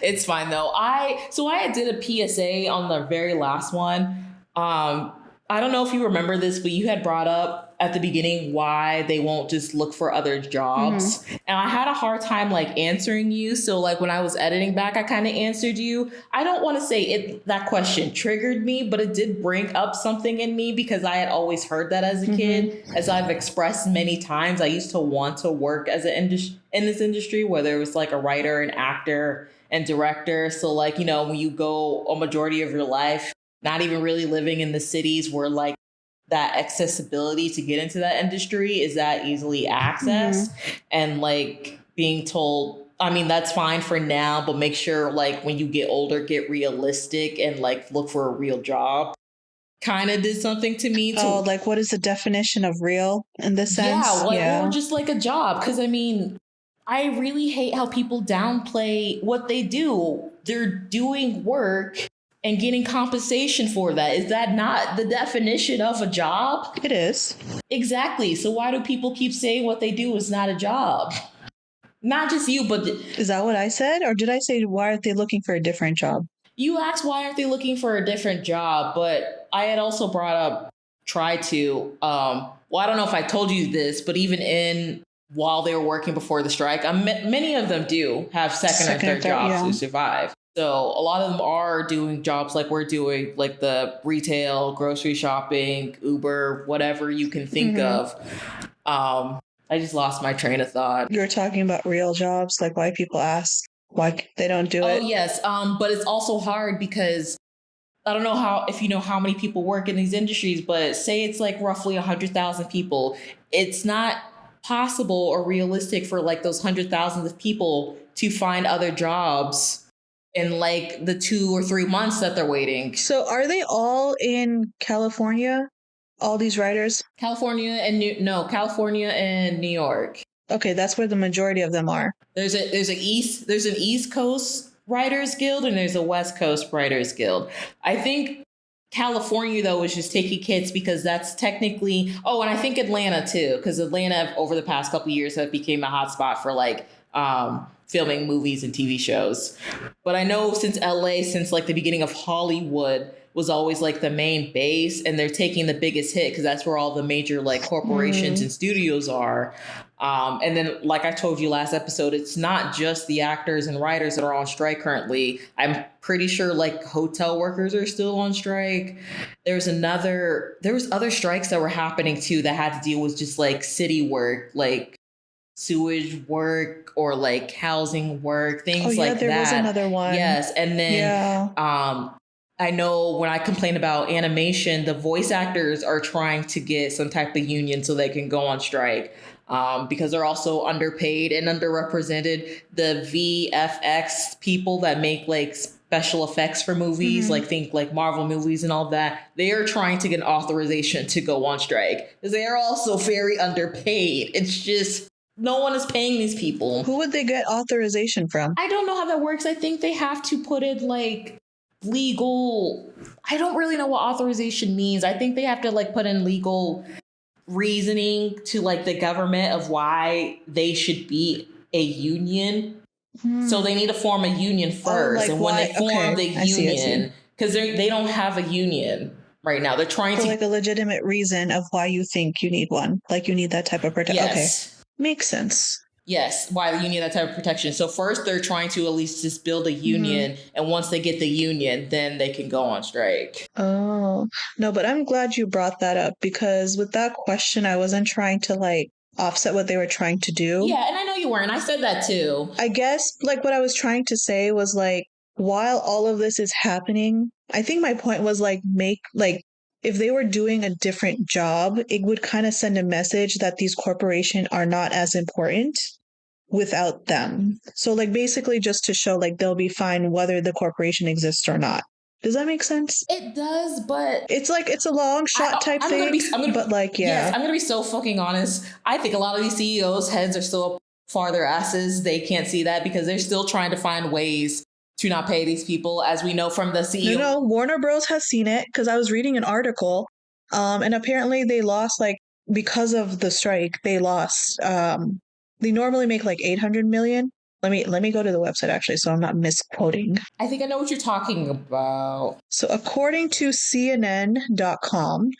It's fine, though. I did a PSA on the very last one. I don't know if you remember this, but you had brought up at the beginning why they won't just look for other jobs. Mm-hmm. And I had a hard time like answering you. So like when I was editing back, I kind of answered you. I don't want to say that question triggered me, but it did bring up something in me because I had always heard that as a kid. As I've expressed many times, I used to want to work as in this industry, whether it was like a writer, an actor, and director. So like, you know, when you go a majority of your life not even really living in the cities where like that accessibility to get into that industry is that easily accessed, and like being told, I mean, that's fine for now, but make sure like when you get older, get realistic and like look for a real job, kind of did something to me too. Oh, like what is the definition of real in this sense? Or just like a job. Because I mean, I really hate how people downplay what they do. They're doing work and getting compensation for that. Is that not the definition of a job? It is. Exactly. So why do people keep saying what they do is not a job? Not just you, but... Is that what I said? Or did I say, why aren't they looking for a different job? You asked why aren't they looking for a different job, but I had also brought up, I don't know if I told you this, but even while they were working before the strike, many of them do have second or third jobs to survive. So a lot of them are doing jobs like we're doing, like the retail, grocery shopping, Uber, whatever you can think of. I just lost my train of thought. You were talking about real jobs, like why people ask why they don't do it. Oh, yes. But it's also hard because I don't know if you know how many people work in these industries, but say it's like roughly 100,000 people. it's not possible or realistic for like those hundred thousands of people to find other jobs in like the 2 or 3 months that they're waiting. So are they all in California? All these writers? California and California and New York. Okay, that's where the majority of them are. There's an East Coast Writers Guild and there's a West Coast Writers Guild. I think California, though, is just taking kids because that's technically... Oh, and I think Atlanta, too, because Atlanta, over the past couple of years, have become a hotspot for, like, filming movies and TV shows. But I know since LA, since, like, the beginning of Hollywood, was always, like, the main base, and they're taking the biggest hit because that's where all the major, like, corporations and studios are. And then, like I told you last episode, it's not just the actors and writers that are on strike currently. I'm pretty sure like hotel workers are still on strike. There was other strikes that were happening too that had to deal with just like city work, like sewage work or like housing work, things like that. There was another one. Yes. And then, I know when I complain about animation, the voice actors are trying to get some type of union so they can go on strike. Because they're also underpaid and underrepresented. The VFX people that make like special effects for movies, like think like Marvel movies and all that, they are trying to get an authorization to go on strike because they are also very underpaid. It's just no one is paying these people. Who would they get authorization from? I don't know how that works. I think they have to put in like legal. I don't really know what authorization means. I think they have to like put in legal reasoning to like the government of why they should be a union. So they need to form a union first. And when they form the union, because they don't have a union right now. They're trying to like a legitimate reason of why you think you need one. Like you need that type of protection. Yes. Okay. Makes sense. Yes, why you need that type of protection. So first they're trying to at least just build a union. And once they get the union, then they can go on strike. Oh, no, but I'm glad you brought that up because with that question, I wasn't trying to like offset what they were trying to do. Yeah, and I know you weren't. I said that too. I guess like what I was trying to say was like, while all of this is happening, I think my point was like, if they were doing a different job, it would kind of send a message that these corporations are not as important without them. So like basically just to show like they'll be fine whether the corporation exists or not. Does that make sense? It does, but it's like it's a long shot type thing. But like, yeah. Yes, I'm gonna be so fucking honest. I think a lot of these CEOs' heads are still up farther asses. They can't see that because they're still trying to find ways to not pay these people, as we know from the CEO. No, Warner Bros. Has seen it because I was reading an article, and apparently they lost like because of the strike. They lost. They normally make like 800 million. Let me go to the website actually, so I'm not misquoting. I think I know what you're talking about. So according to CNN.com,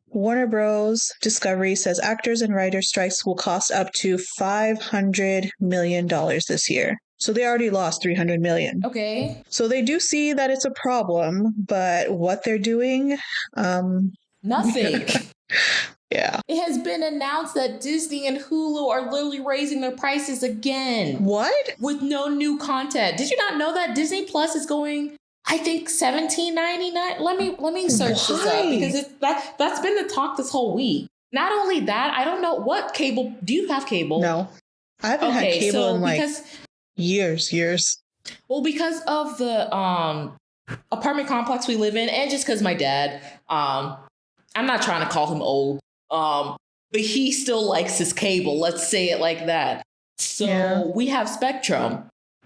Warner Bros. Discovery says actors and writers strikes will cost up to $500 million this year. So they already lost 300 million. Okay. So they do see that it's a problem, but what they're doing, nothing. Yeah. It has been announced that Disney and Hulu are literally raising their prices again. What? With no new content. Did you not know that Disney Plus is going, I think, $17.99? Let me search this up because that's been the talk this whole week. Not only that, I don't know what cable. Do you have cable? No. I haven't had cable in like years. Well, because of the apartment complex we live in, and just because my dad, I'm not trying to call him old, but he still likes his cable. Let's say it like that. So we have Spectrum.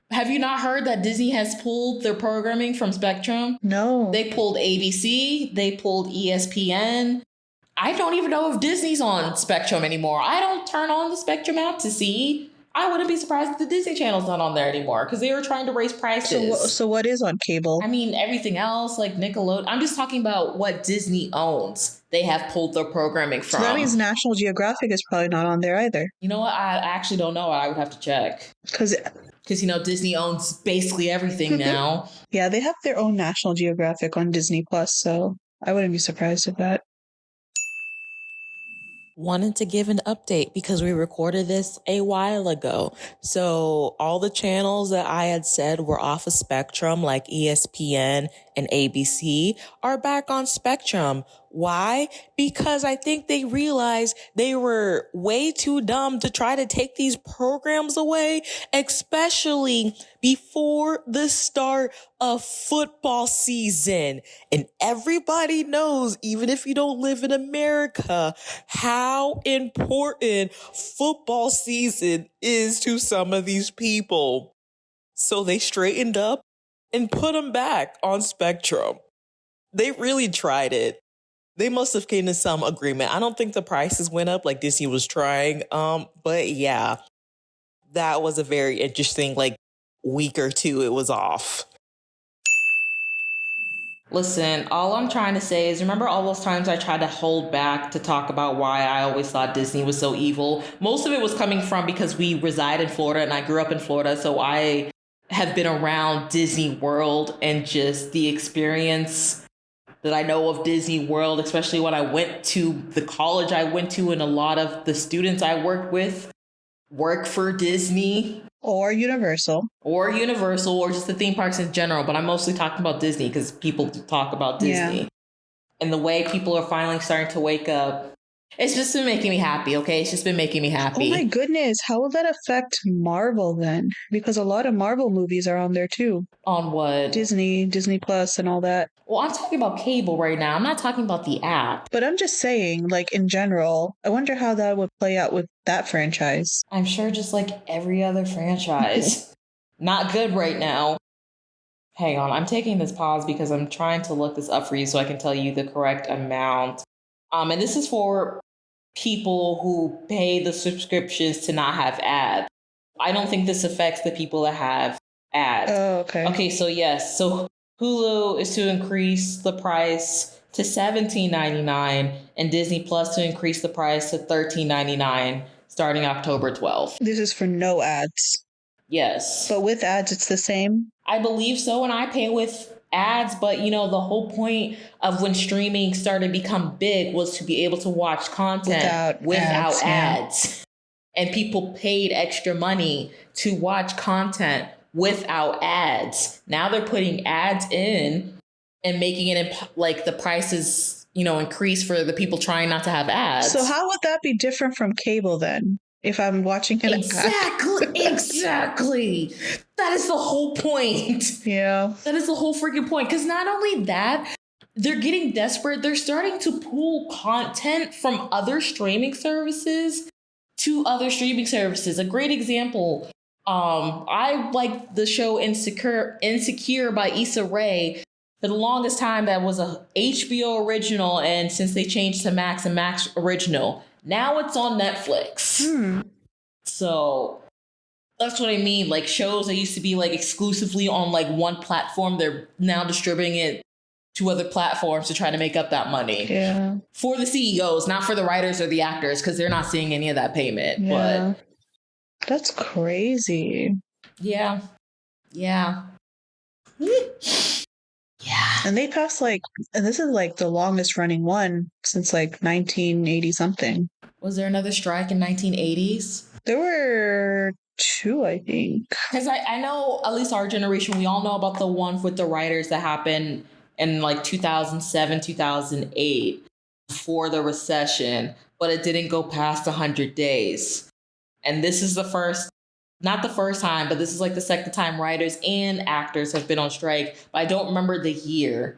Have you not heard that Disney has pulled their programming from Spectrum? No. They pulled ABC. They pulled ESPN. I don't even know if Disney's on Spectrum anymore. I don't turn on the Spectrum app to see. I wouldn't be surprised if the Disney Channel's not on there anymore because they were trying to raise prices. So what is on cable? I mean, everything else like Nickelodeon. I'm just talking about what Disney owns. They have pulled their programming from. So that means National Geographic is probably not on there either. You know what? I actually don't know. I would have to check. Because, Disney owns basically everything now. Yeah, they have their own National Geographic on Disney Plus, so I wouldn't be surprised if that. Wanted to give an update because we recorded this a while ago. So all the channels that I had said were off of Spectrum, like ESPN and ABC are back on Spectrum. Why? Because I think they realized they were way too dumb to try to take these programs away, especially before the start of football season. And everybody knows, even if you don't live in America, how important football season is to some of these people. So they straightened up and put them back on Spectrum. They really tried it. They must have came to some agreement. I don't think the prices went up like Disney was trying. But yeah, that was a very interesting week or two. It was off. Listen, all I'm trying to say is remember all those times I tried to hold back to talk about why I always thought Disney was so evil? Most of it was coming from because we reside in Florida and I grew up in Florida. So I have been around Disney World and just the experience that I know of Disney World, especially when I went to the college I went to and a lot of the students I worked with work for Disney. Or Universal. Or just the theme parks in general. But I'm mostly talking about Disney because people talk about Disney. Yeah. And the way people are finally starting to wake up. It's just been making me happy, okay? It's just been making me happy. Oh my goodness. How will that affect Marvel then? Because a lot of Marvel movies are on there too. On what? Disney Plus and all that. Well, I'm talking about cable right now. I'm not talking about the app. But I'm just saying, in general, I wonder how that would play out with that franchise. I'm sure just like every other franchise. Not good right now. Hang on. I'm taking this pause because I'm trying to look this up for you so I can tell you the correct amount. And this is for people who pay the subscriptions to not have ads. I don't think this affects the people that have ads. Oh, okay. Okay, so yes. So Hulu is to increase the price to $17.99 and Disney Plus to increase the price to $13.99 starting October 12th. This is for no ads. Yes. But with ads, it's the same? I believe so, and I pay with ads, but the whole point of when streaming started to become big was to be able to watch content without ads. Yeah. And people paid extra money to watch content without ads. Now they're putting ads in and making it the prices, increase for the people trying not to have ads. So how would that be different from cable then? If I'm watching an Exactly. That is the whole point. Yeah. That is the whole freaking point. Because not only that, they're getting desperate. They're starting to pull content from other streaming services to other streaming services. A great example, I like the show Insecure by Issa Rae. For the longest time, that was a HBO original. And since they changed to Max and Max original, now it's on Netflix. So that's what I mean. Shows that used to be exclusively on one platform, they're now distributing it to other platforms to try to make up that money. Yeah. For the CEOs, not for the writers or the actors, because they're not seeing any of that payment. Yeah. But that's crazy. Yeah. Yeah. Yeah. And they passed and this is the longest running one since 1980 something. Was there another strike in 1980s? There were two, I think. Because I know, at least our generation, we all know about the one with the writers that happened in 2007, 2008 before the recession, but it didn't go past 100 days. And this is not the first time, but this is the second time writers and actors have been on strike. But I don't remember the year.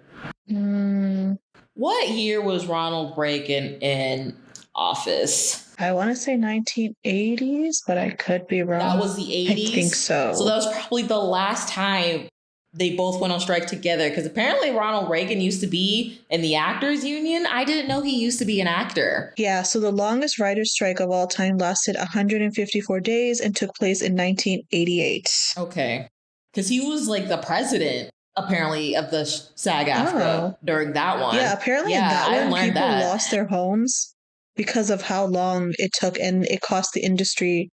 What year was Ronald Reagan in office? I want to say 1980s, but I could be wrong. That was the 80s? I think so. So that was probably the last time they both went on strike together, because apparently Ronald Reagan used to be in the actors union. I didn't know he used to be an actor. Yeah, so the longest writer's strike of all time lasted 154 days and took place in 1988. Okay. Because he was the president, apparently, of the SAG-AFTRA during that one. Yeah, apparently in that one, people lost their homes because of how long it took, and it cost the industry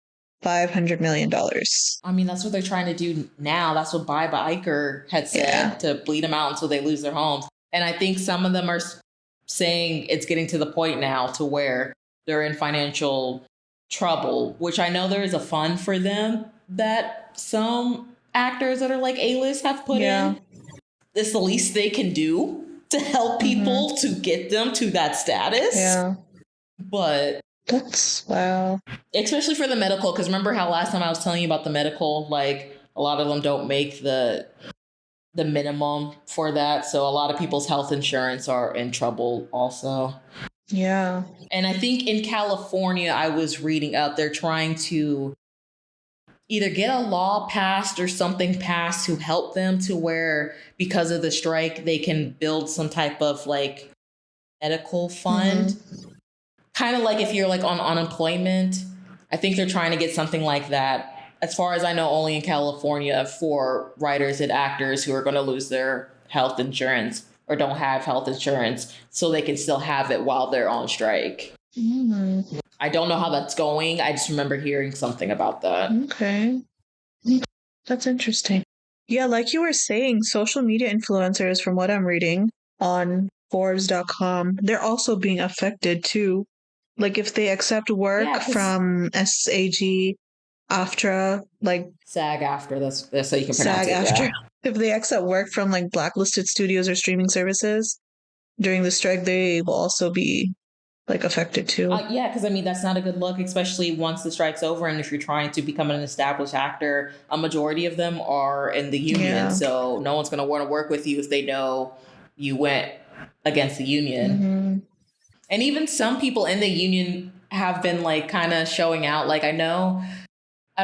$500 million. I mean, that's what they're trying to do now. That's what Bob Iger had said, to bleed them out until they lose their homes. And I think some of them are saying it's getting to the point now to where they're in financial trouble, which I know there is a fund for them that some actors that are A-list have put in. it's the least they can do to help people to get them to that status. Yeah. But That's wow. Especially for the medical, because remember how last time I was telling you about the medical, like a lot of them don't make the minimum for that. So a lot of people's health insurance are in trouble also. Yeah. And I think in California, I was reading up, they're trying to either get a law passed or something passed to help them to where, because of the strike, they can build some type of like medical fund. Kind of like if you're like on unemployment. I think they're trying to get something like that. As far as I know, only in California for writers and actors who are going to lose their health insurance or don't have health insurance, so they can still have it while they're on strike. I don't know how that's going. I just remember hearing something about that. Okay. That's interesting. Yeah, like you were saying, social media influencers, from what I'm reading on Forbes.com, they're also being affected too. Like if they accept work from SAG-AFTRA, like SAG-AFTRA, that's how you can pronounce SAG-AFTRA. it. If they accept work from like blacklisted studios or streaming services during the strike, they will also be like affected too. Yeah, because I mean, that's not a good look, especially once the strike's over. And if you're trying to become an established actor, a majority of them are in the union. Yeah. So no one's going to want to work with you if they know you went against the union. And even some people in the union have been like kind of showing out. Like I don't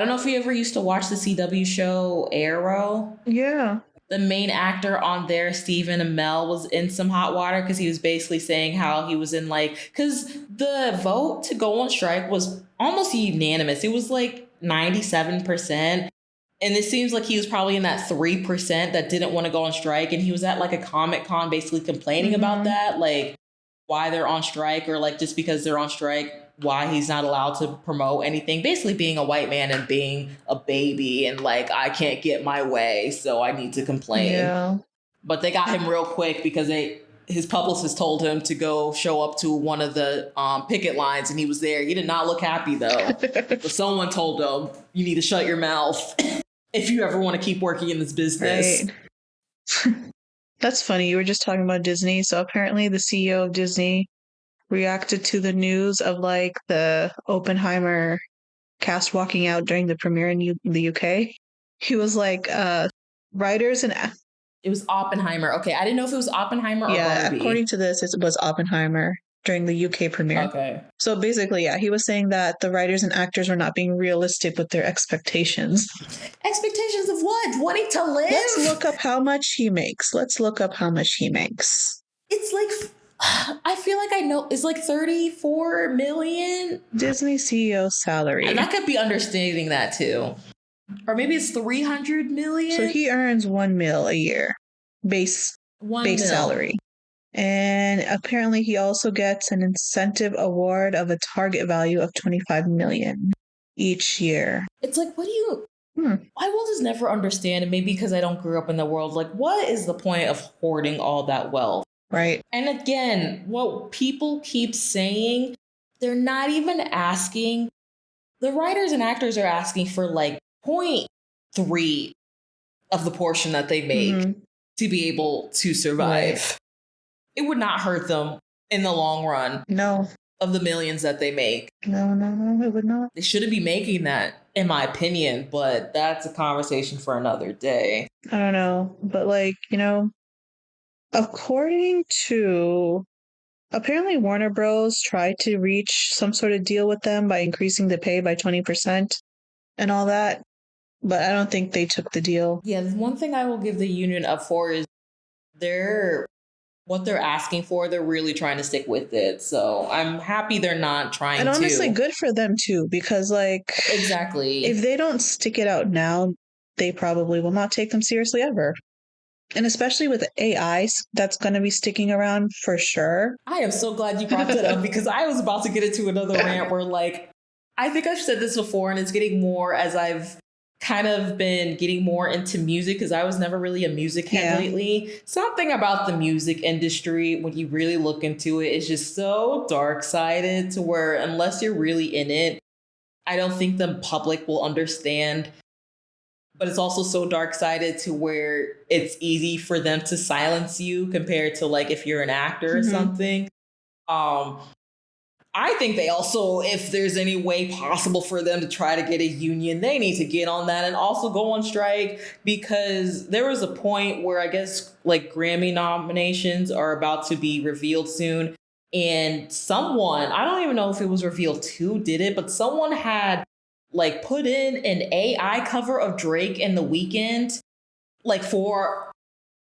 know if you ever used to watch the CW show Arrow. Yeah. The main actor on there, Stephen Amell, was in some hot water because he was basically saying how he was in because the vote to go on strike was almost unanimous. It was like 97%. And it seems like he was probably in that 3% that didn't want to go on strike. And he was at like a Comic-Con basically complaining about that, like why they're on strike, or like just because they're on strike, why he's not allowed to promote anything, basically being a white man and being a baby and like, I can't get my way, so I need to complain. Yeah. But they got him real quick because his publicist told him to go show up to one of the picket lines, and he was there. He did not look happy though. But someone told him, you need to shut your mouth if you ever want to keep working in this business. Right. That's funny. You were just talking about Disney. So apparently the CEO of Disney reacted to the news of like the Oppenheimer cast walking out during the premiere in the UK. He was like, writers and... It was Oppenheimer. Okay, I didn't know if it was Oppenheimer or Barbie. According to this, it was Oppenheimer during the UK premiere. Okay. So basically, he was saying that the writers and actors were not being realistic with their expectations. Expectations of what? Wanting to live? Let's look up how much he makes. It's like, I feel like I know, it's like 34 million. Disney CEO salary. And I could be understanding that too. Or maybe it's 300 million. So he earns $1 million a year base salary. And apparently he also gets an incentive award of a target value of $25 million each year. It's like, what do you... I will just never understand, and maybe because I don't grow up in the world, like, what is the point of hoarding all that wealth? Right. And again, what people keep saying, they're not even asking. The writers and actors are asking for like 0.3 of the portion that they make to be able to survive. Right. It would not hurt them in the long run. No. Of the millions that they make. No, it would not. They shouldn't be making that, in my opinion, but that's a conversation for another day. I don't know. But like, according to... Apparently Warner Bros. Tried to reach some sort of deal with them by increasing the pay by 20% and all that. But I don't think they took the deal. Yeah, one thing I will give the union up for is what they're asking for, they're really trying to stick with it. So I'm happy they're not trying to. And honestly, good for them too, because like... Exactly. If they don't stick it out now, they probably will not take them seriously ever. And especially with AI, that's going to be sticking around for sure. I am so glad you brought that up because I was about to get into another rant where like, I think I've said this before and it's getting more as I've kind of been getting more into music because I was never really a music head lately. Something about the music industry, when you really look into it, is just so dark-sided to where unless you're really in it, I don't think the public will understand but it's also so dark-sided to where it's easy for them to silence you compared to like if you're an actor or something. I think they also, if there's any way possible for them to try to get a union, they need to get on that and also go on strike, because there was a point where I guess like Grammy nominations are about to be revealed soon. And someone, I don't even know if it was revealed who did it, but someone had like put in an AI cover of Drake and The Weeknd, like for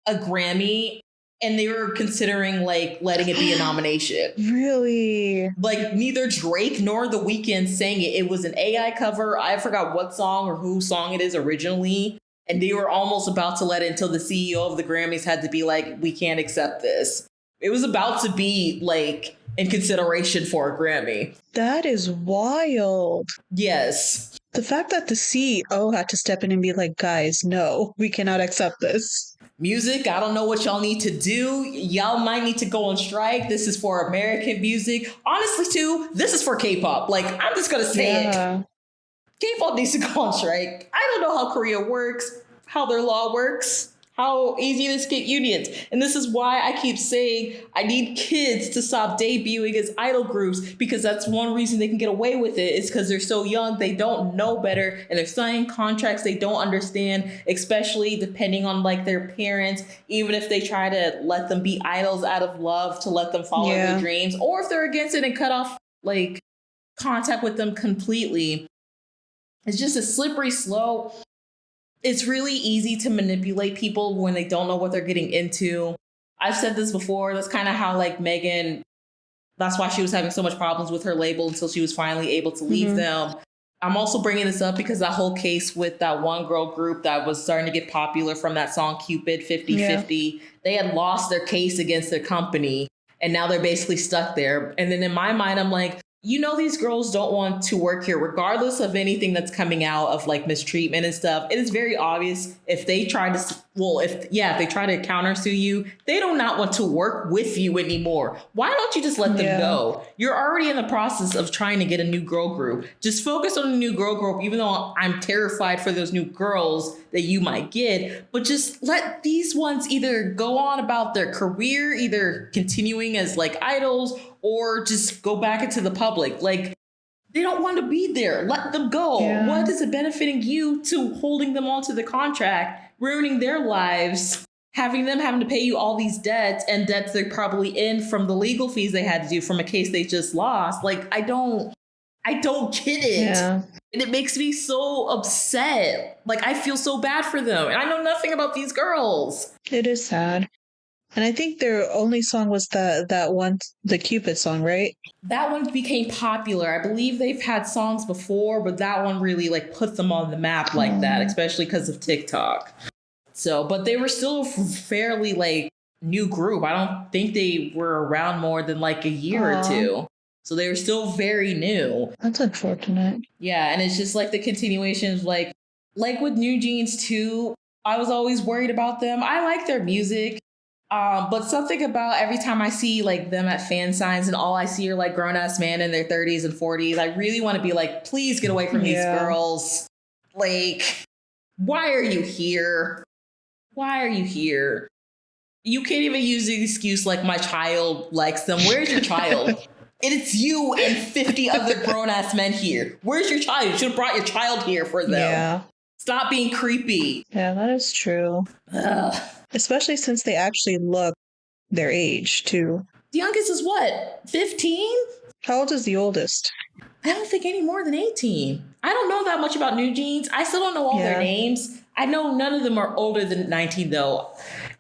a Grammy, and they were considering like letting it be a nomination. Really? Like neither Drake nor The Weeknd sang it. It was an AI cover. I forgot what song or whose song it is originally. And they were almost about to let it until the CEO of the Grammys had to be like, we can't accept this. It was about to be like in consideration for a Grammy. That is wild. Yes. The fact that the CEO had to step in and be like, guys, no, we cannot accept this. Music, I don't know what y'all need to do. Y'all might need to go on strike. This is for American music. Honestly, too, this is for K-pop. Like, I'm just going to say it. K-pop needs to go on strike. I don't know how Korea works, how their law works, how easy it is to get unions. And this is why I keep saying I need kids to stop debuting as idol groups, because that's one reason they can get away with it, is because they're so young, they don't know better, and they're signing contracts they don't understand, especially depending on like their parents, even if they try to let them be idols out of love to let them follow their dreams, or if they're against it and cut off like contact with them completely. It's just a slippery slope. It's really easy to manipulate people when they don't know what they're getting into. I've said this before. That's kind of how like Megan, that's why she was having so much problems with her label until she was finally able to leave them. I'm also bringing this up because that whole case with that one girl group that was starting to get popular from that song Cupid 50/50, they had lost their case against their company and now they're basically stuck there. And then in my mind, I'm like, you know, these girls don't want to work here, regardless of anything that's coming out of like mistreatment and stuff. It is very obvious if they try to, if they try to countersue you, they do not want to work with you anymore. Why don't you just let them go? You're already in the process of trying to get a new girl group. Just focus on a new girl group, even though I'm terrified for those new girls that you might get. But just let these ones either go on about their career, either continuing as like idols, or just go back into the public. Like, they don't want to be there. Let them go. What is it benefiting you to holding them onto the contract, ruining their lives, having to pay you all these debts and debts they're probably in from the legal fees they had to do from a case they just lost? Like, I don't get it. And it makes me so upset. Like, I feel so bad for them. And I know nothing about these girls. It is sad. And I think their only song was that one, the Cupid song, right? That one became popular. I believe they've had songs before, but that one really like put them on the map like that, especially because of TikTok. So, but they were still a fairly like new group. I don't think they were around more than like a year or two. So they were still very new. That's unfortunate. Yeah, and it's just like the continuation of like with New Jeans too. I was always worried about them. I like their music. But something about every time I see like them at fan signs and all I see are like grown ass men in their 30s and 40s, I really want to be like, please get away from these girls. Like, why are you here? Why are you here? You can't even use the excuse like my child likes them. Where's your child? It's you and 50 other grown ass men here. Where's your child? You should have brought your child here for them. Yeah. Stop being creepy. Yeah, that is true. Ugh. Especially since they actually look their age, too. The youngest is what? 15? How old is the oldest? I don't think any more than 18. I don't know that much about New Jeans. I still don't know all their names. I know none of them are older than 19, though.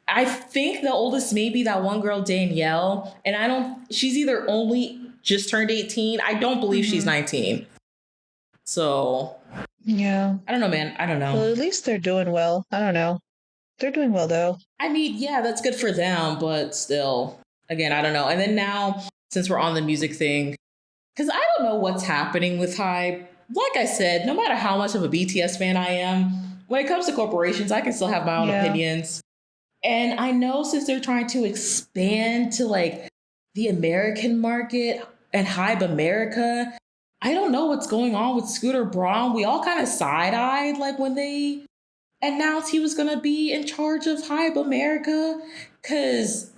I think the oldest may be that one girl, Danielle. And she's either only just turned 18. I don't believe she's 19. So, yeah. I don't know, man. I don't know. Well, at least they're doing well. I don't know. They're doing well, though. I mean, yeah, that's good for them, but still, again, I don't know. And then now, since we're on the music thing, because I don't know what's happening with Hype. Like I said, no matter how much of a BTS fan I am, when it comes to corporations, I can still have my own opinions. And I know since they're trying to expand to like the American market and Hype America, I don't know what's going on with Scooter Braun. We all kind of side-eyed like when they announced he was going to be in charge of Hype America. Because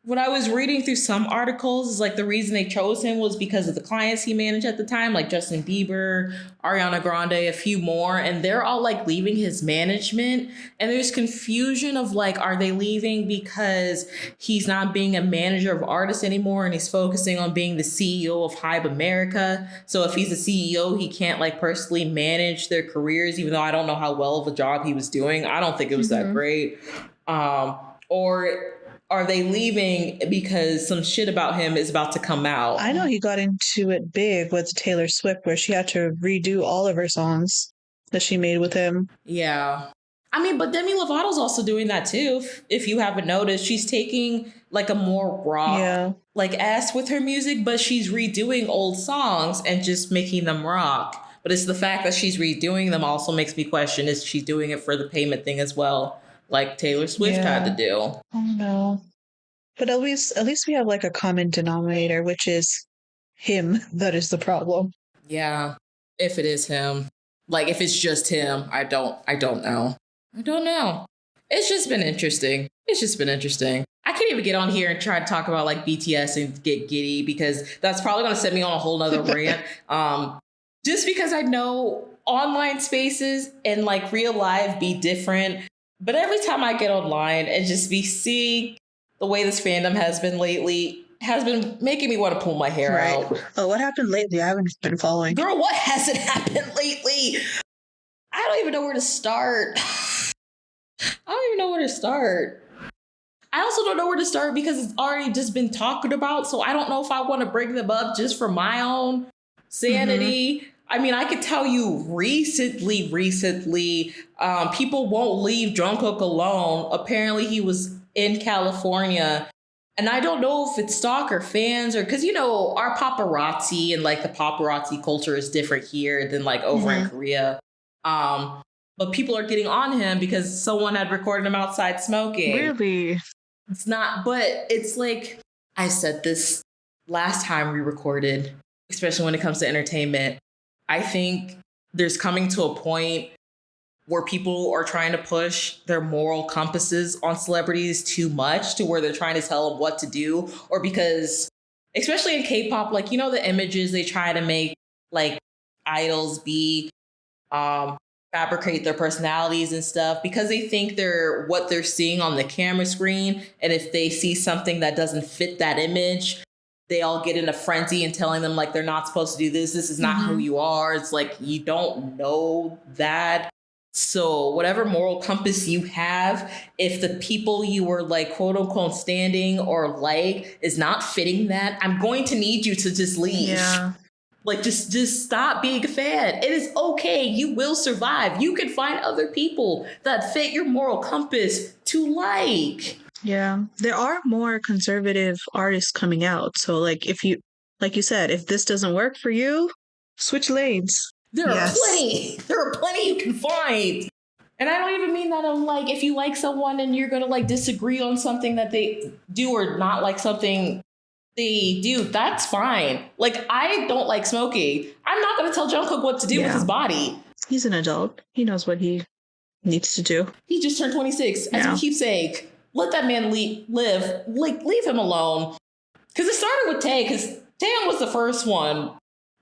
when I was reading through some articles, it's like the reason they chose him was because of the clients he managed at the time, like Justin Bieber, Ariana Grande, a few more, and they're all like leaving his management. And there's confusion of like, are they leaving because he's not being a manager of artists anymore and he's focusing on being the CEO of Hype America? So if he's the CEO, he can't like personally manage their careers, even though I don't know how well of a job he was doing. I don't think it was that great. Or are they leaving because some shit about him is about to come out? I know he got into it big with Taylor Swift, where she had to redo all of her songs that she made with him. Yeah. I mean, but Demi Lovato's also doing that too. If you haven't noticed, she's taking like a more rock, like ass with her music, but she's redoing old songs and just making them rock. But it's the fact that she's redoing them also makes me question, is she doing it for the payment thing as well? Like Taylor Swift had to do. Oh no. But at least we have like a common denominator, which is him. That is the problem. Yeah. If it is him. Like if it's just him, I don't know. I don't know. It's just been interesting. I can't even get on here and try to talk about like BTS and get giddy, because that's probably gonna set me on a whole nother rant. Just because I know online spaces and like real life be different. But every time I get online and just be seeing the way this fandom has been lately has been making me want to pull my hair out. Oh, what happened lately? I haven't been following. Girl, what hasn't happened lately? I don't even know where to start. I also don't know where to start because it's already just been talked about. So I don't know if I want to bring them up just for my own sanity. I mean, I could tell you recently, people won't leave Jungkook alone. Apparently he was in California. And I don't know if it's stalker fans or because, you know, our paparazzi and like the paparazzi culture is different here than like over in Korea. But people are getting on him because someone had recorded him outside smoking. Really? It's not, but it's like I said this last time we recorded, especially when it comes to entertainment. I think there's coming to a point where people are trying to push their moral compasses on celebrities too much to where they're trying to tell them what to do, or because, especially in K-pop, like, you know, the images they try to make like idols be, fabricate their personalities and stuff because they think they're what they're seeing on the camera screen. And if they see something that doesn't fit that image, they all get in a frenzy and telling them like they're not supposed to do this. This is not who you are. It's like, you don't know that. So whatever moral compass you have, if the people you were like quote unquote standing or like is not fitting that, I'm going to need you to just leave. Yeah. Like just stop being a fan. It is okay. You will survive. You can find other people that fit your moral compass to like. Yeah, there are more conservative artists coming out. So like like you said, if this doesn't work for you, switch lanes. There are plenty. There are plenty you can find. And I don't even mean that I'm like, if you like someone and you're going to like disagree on something that they do or not like something they do, that's fine. Like, I don't like smoking. I'm not going to tell Jungkook what to do with his body. He's an adult. He knows what he needs to do. He just turned 26, as we keep saying. Let that man live. Like, leave him alone. Because it started with Tae, because Taeyong was the first one.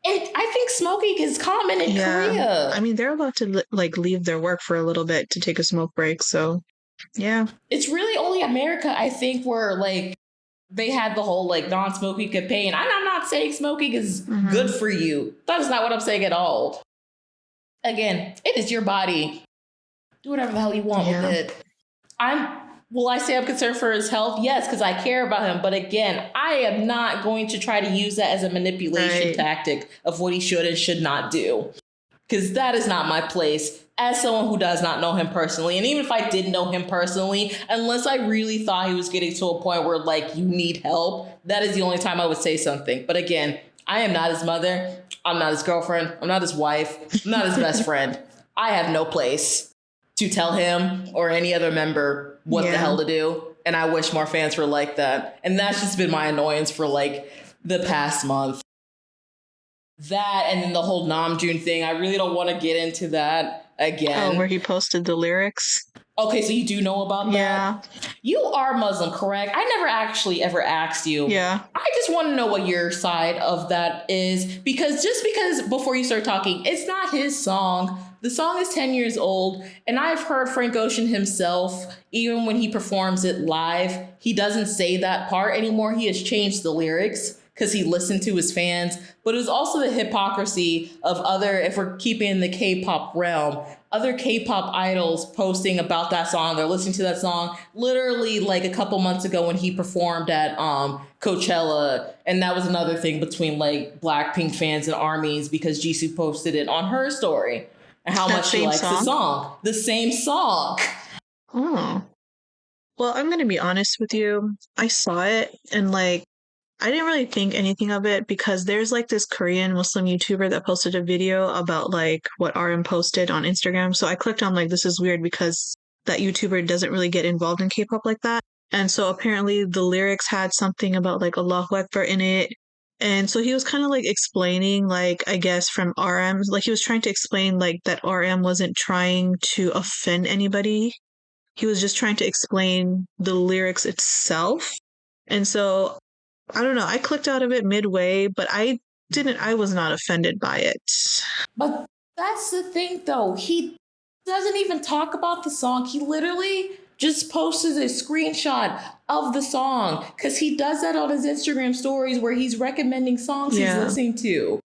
And I think smoking is common in Korea. I mean, they're about to like leave their work for a little bit to take a smoke break. So, yeah. It's really only America, I think, where like they had the whole like non-smoking campaign. I'm not saying smoking is good for you. That is not what I'm saying at all. Again, it is your body. Do whatever the hell you want with it. Will I say I'm concerned for his health? Yes, because I care about him. But again, I am not going to try to use that as a manipulation tactic of what he should and should not do. Because that is not my place as someone who does not know him personally. And even if I did know him personally, unless I really thought he was getting to a point where like you need help, that is the only time I would say something. But again, I am not his mother. I'm not his girlfriend. I'm not his wife. I'm not his best friend. I have no place to tell him or any other member what the hell to do. And I wish more fans were like that. And that's just been my annoyance for like the past month. That and then the whole Namjoon thing, I really don't want to get into that again. Oh, where he posted the lyrics. Okay, so you do know about that? Yeah. You are Muslim, correct? I never actually ever asked you. Yeah. I just want to know what your side of that is, because before you start talking, it's not his song. The song is 10 years old, and I've heard Frank Ocean himself, even when he performs it live, he doesn't say that part anymore. He has changed the lyrics because he listened to his fans. But it was also the hypocrisy of other, if we're keeping in the K-pop realm, other K-pop idols posting about that song. They're listening to that song literally like a couple months ago when he performed at Coachella. And that was another thing between like Blackpink fans and ARMYs, because Jisoo posted it on her story and how much she likes the song. The same song. Oh. Well, I'm going to be honest with you. I saw it and like, I didn't really think anything of it because there's like this Korean Muslim YouTuber that posted a video about like what RM posted on Instagram. So I clicked on like, this is weird because that YouTuber doesn't really get involved in K-pop like that. And so apparently the lyrics had something about like Allahu Akbar in it. And so he was kind of like explaining like, I guess from RM, like he was trying to explain like that RM wasn't trying to offend anybody. He was just trying to explain the lyrics itself. And so I don't know. I clicked out of it midway, but I was not offended by it. But that's the thing, though. He doesn't even talk about the song. He literally just posted a screenshot of the song because he does that on his Instagram stories where he's recommending songs he's listening to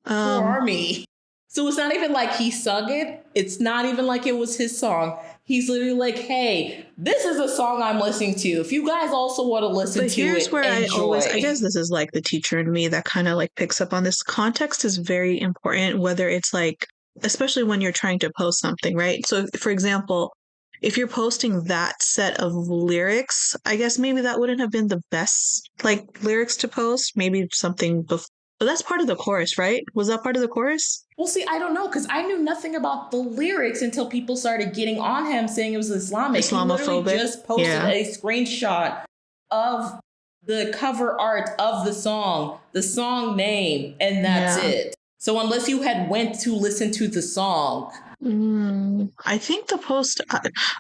for ARMY. So it's not even like he sung it. It's not even like it was his song. He's literally like, hey, this is a song I'm listening to. If you guys also want to listen to it, here's where enjoy. I guess this is like the teacher in me that kind of like picks up on this. Context is very important, whether it's like, especially when you're trying to post something, right? So for example, if you're posting that set of lyrics, I guess maybe that wouldn't have been the best like lyrics to post. Maybe something before. But that's part of the chorus, right? Was that part of the chorus? Well, see, I don't know, because I knew nothing about the lyrics until people started getting on him saying it was Islamic. Islamophobic. He literally just posted a screenshot of the cover art of the song name, and that's it. So unless you had went to listen to the song. I think the post...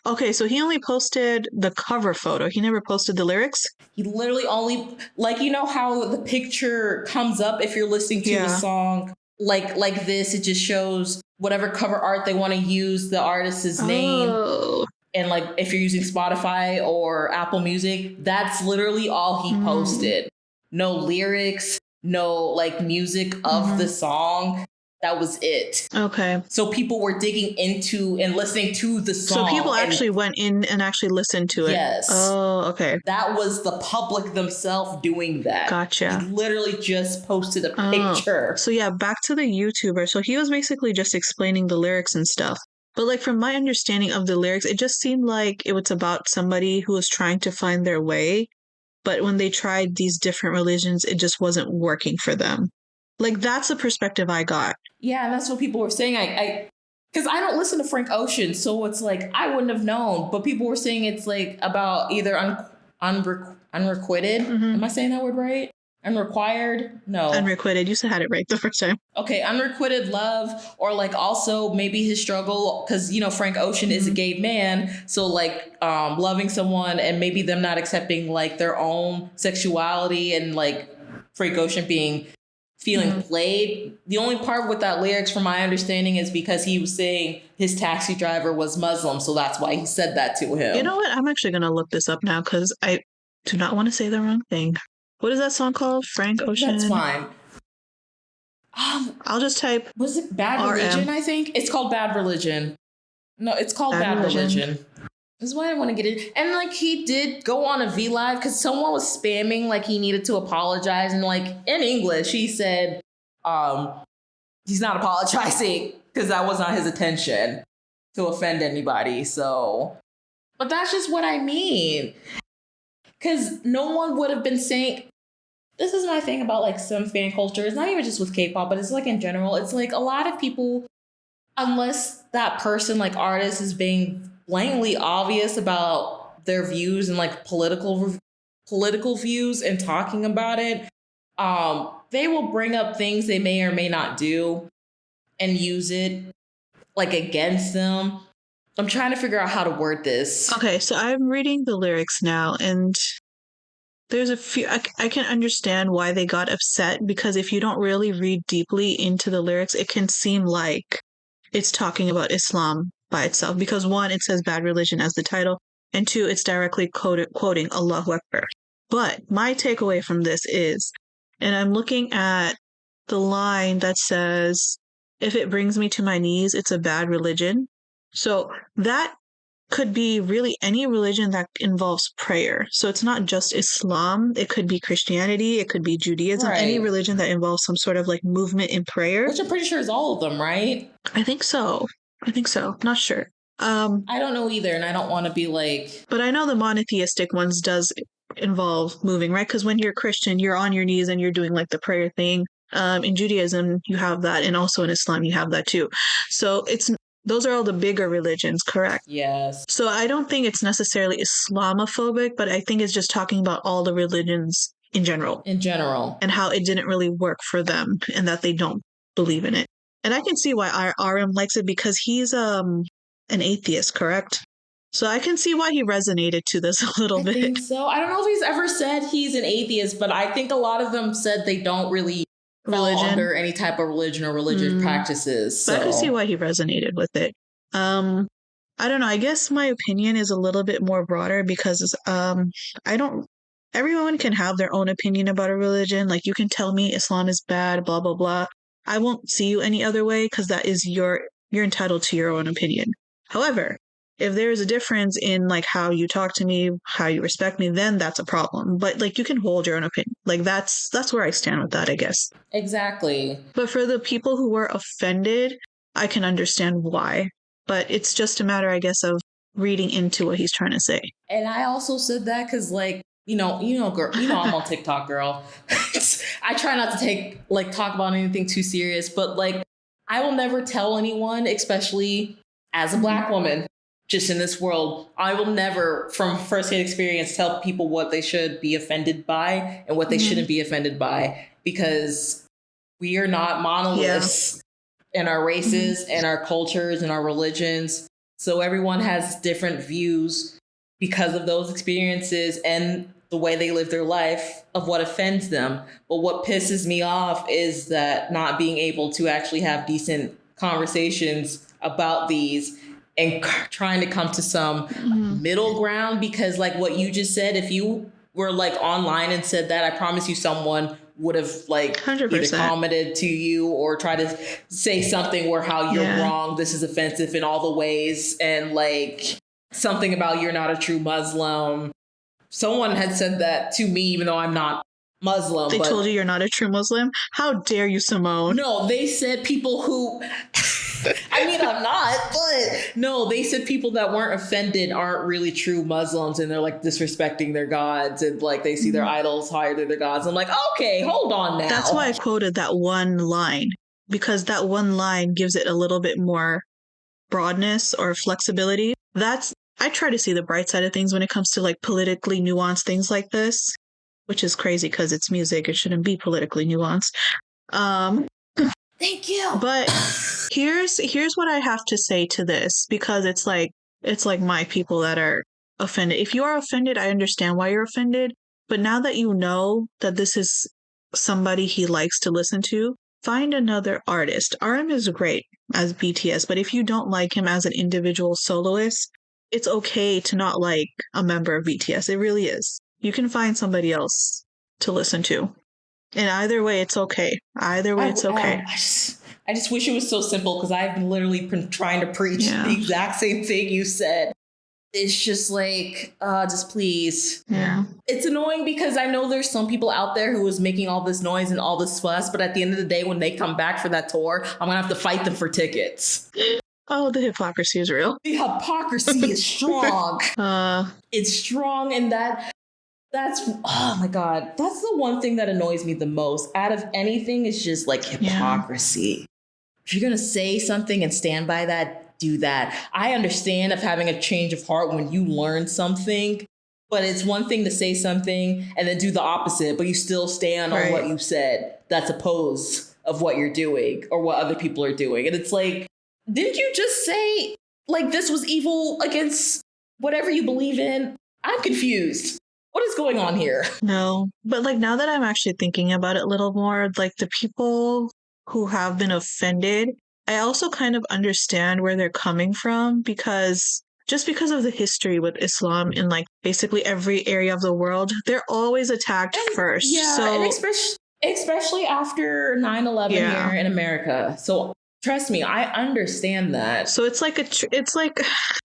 okay, so he only posted the cover photo. He never posted the lyrics? He literally only... Like, you know how the picture comes up if you're listening to the song? Like this, it just shows whatever cover art they want to use, the artist's name. And like if you're using Spotify or Apple Music, that's literally all he posted. No lyrics, no like music of the song. That was it. Okay. So people were digging into and listening to the song. So people actually went in and actually listened to it. Yes. Oh, okay. That was the public themselves doing that. Gotcha. He literally just posted a picture. So yeah, back to the YouTuber. So he was basically just explaining the lyrics and stuff. But like from my understanding of the lyrics, it just seemed like it was about somebody who was trying to find their way. But when they tried these different religions, it just wasn't working for them. Like, that's the perspective I got. Yeah, and that's what people were saying. Because I don't listen to Frank Ocean, so it's like, I wouldn't have known. But people were saying it's like about either unrequited. Am I saying that word right? Unrequired? No. Unrequited. You had it right the first time. Okay, unrequited love, or like also maybe his struggle, because, you know, Frank Ocean is a gay man. So like loving someone and maybe them not accepting like their own sexuality, and like Frank Ocean feeling played. The only part with that lyrics, from my understanding, is because he was saying his taxi driver was Muslim. So that's why he said that to him. You know what? I'm actually going to look this up now because I do not want to say the wrong thing. What is that song called? Frank Ocean? That's fine. I'll just type. Was it Bad Religion, I think? It's called Bad Religion. No, it's called Bad Religion. This is why I want to get it. And like he did go on a V Live because someone was spamming like he needed to apologize. And like in English, he said he's not apologizing because that was not his intention to offend anybody. So, but that's just what I mean. Because no one would have been saying, this is my thing about like some fan culture. It's not even just with K-pop, but it's like in general. It's like a lot of people, unless that person, like artist, is being blatantly obvious about their views and like political views and talking about it, they will bring up things they may or may not do and use it like against them. I'm trying to figure out how to word this. Okay, so I'm reading the lyrics now, and there's a few. I can understand why they got upset, because if you don't really read deeply into the lyrics, it can seem like it's talking about Islam by itself. Because one, it says bad religion as the title, and two, it's directly quoting Allahu Akbar. But my takeaway from this is, and I'm looking at the line that says, if it brings me to my knees, it's a bad religion. So that could be really any religion that involves prayer. So it's not just Islam. It could be Christianity. It could be Judaism. Right. Any religion that involves some sort of like movement in prayer. Which I'm pretty sure is all of them, right? I think so. Not sure. I don't know either, and I don't want to be like... But I know the monotheistic ones does involve moving, right? Because when you're Christian, you're on your knees and you're doing like the prayer thing. In Judaism, you have that, and also in Islam, you have that too. So those are all the bigger religions, correct? Yes. So I don't think it's necessarily Islamophobic, but I think it's just talking about all the religions in general. And how it didn't really work for them, and that they don't believe in it. And I can see why RM likes it, because he's an atheist, correct? So I can see why he resonated to this a little bit. I think so. I don't know if he's ever said he's an atheist, but I think a lot of them said they don't really fall under any type of religion or religious practices. So. But I can see why he resonated with it. I don't know. I guess my opinion is a little bit more broader, because everyone can have their own opinion about a religion. Like, you can tell me Islam is bad, blah, blah, blah. I won't see you any other way, because that is you're entitled to your own opinion. However, if there is a difference in like how you talk to me, how you respect me, then that's a problem. But like, you can hold your own opinion. Like, that's where I stand with that, I guess. Exactly. But for the people who were offended, I can understand why. But it's just a matter, I guess, of reading into what he's trying to say. And I also said that because, like, girl, I'm on TikTok, girl. I try not to talk about anything too serious, but like, I will never tell anyone, especially as a Black woman, just in this world, I will never, from firsthand experience, tell people what they should be offended by and what they shouldn't be offended by, because we are not monoliths in our races and our cultures and our religions. So everyone has different views because of those experiences and the way they live their life of what offends them. But what pisses me off is that not being able to actually have decent conversations about these and trying to come to some middle ground, because like what you just said, if you were like online and said that, I promise you someone would have like 100%. either commented to you or try to say something where how you're wrong, this is offensive in all the ways, and like something about you're not a true Muslim. Someone had said that to me, even though I'm not Muslim. They told you you're not a true Muslim? How dare you, Simone? No, they said people who... I mean, I'm not, but no, they said people that weren't offended aren't really true Muslims, and they're like disrespecting their gods, and like they see their idols higher than their gods. I'm like, okay, hold on now. That's why I quoted that one line, because that one line gives it a little bit more broadness or flexibility. I try to see the bright side of things when it comes to like politically nuanced things like this, which is crazy because it's music. It shouldn't be politically nuanced. Thank you. But here's what I have to say to this, because it's like my people that are offended. If you are offended, I understand why you're offended. But now that you know that this is somebody he likes to listen to, find another artist. RM is great as BTS, but if you don't like him as an individual soloist, it's okay to not like a member of BTS. It really is. You can find somebody else to listen to. And either way, it's okay. It's okay. I just wish it was so simple, because I've literally been trying to preach the exact same thing you said. It's just like, just please. Yeah. It's annoying because I know there's some people out there who is making all this noise and all this fuss, but at the end of the day, when they come back for that tour, I'm going to have to fight them for tickets. Oh, the hypocrisy is real. The hypocrisy is strong. It's strong, and that's, oh my God, that's the one thing that annoys me the most out of anything, is just like hypocrisy. Yeah. If you're going to say something and stand by that, do that. I understand of having a change of heart when you learn something, but it's one thing to say something and then do the opposite, but you still stand on what you said that's opposed of what you're doing or what other people are doing. And it's like, didn't you just say like this was evil against whatever you believe in? I'm confused. What is going on here? No, but like now that I'm actually thinking about it a little more, like the people who have been offended, I also kind of understand where they're coming from because just because of the history with Islam in like basically every area of the world, they're always attacked first. Yeah, So, and especially after 9/11 yeah. here in America. So trust me, I understand that. So it's like it's like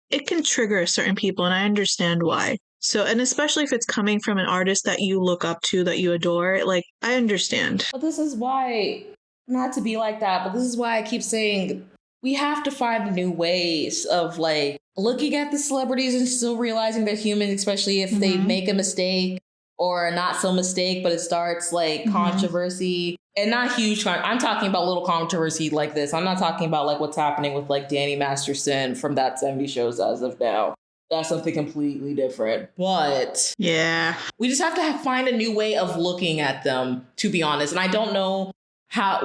it can trigger certain people, and I understand why. So, and especially if it's coming from an artist that you look up to, that you adore, like I understand. But this is why, not to be like that, but this is why I keep saying we have to find new ways of like looking at the celebrities and still realizing they're human, especially if they make a mistake or a not so mistake, but it starts like controversy and not huge. I'm talking about little controversy like this. I'm not talking about like what's happening with like Danny Masterson from that 70 shows as of now. That's something completely different. But yeah, we just have to find a new way of looking at them, to be honest. And I don't know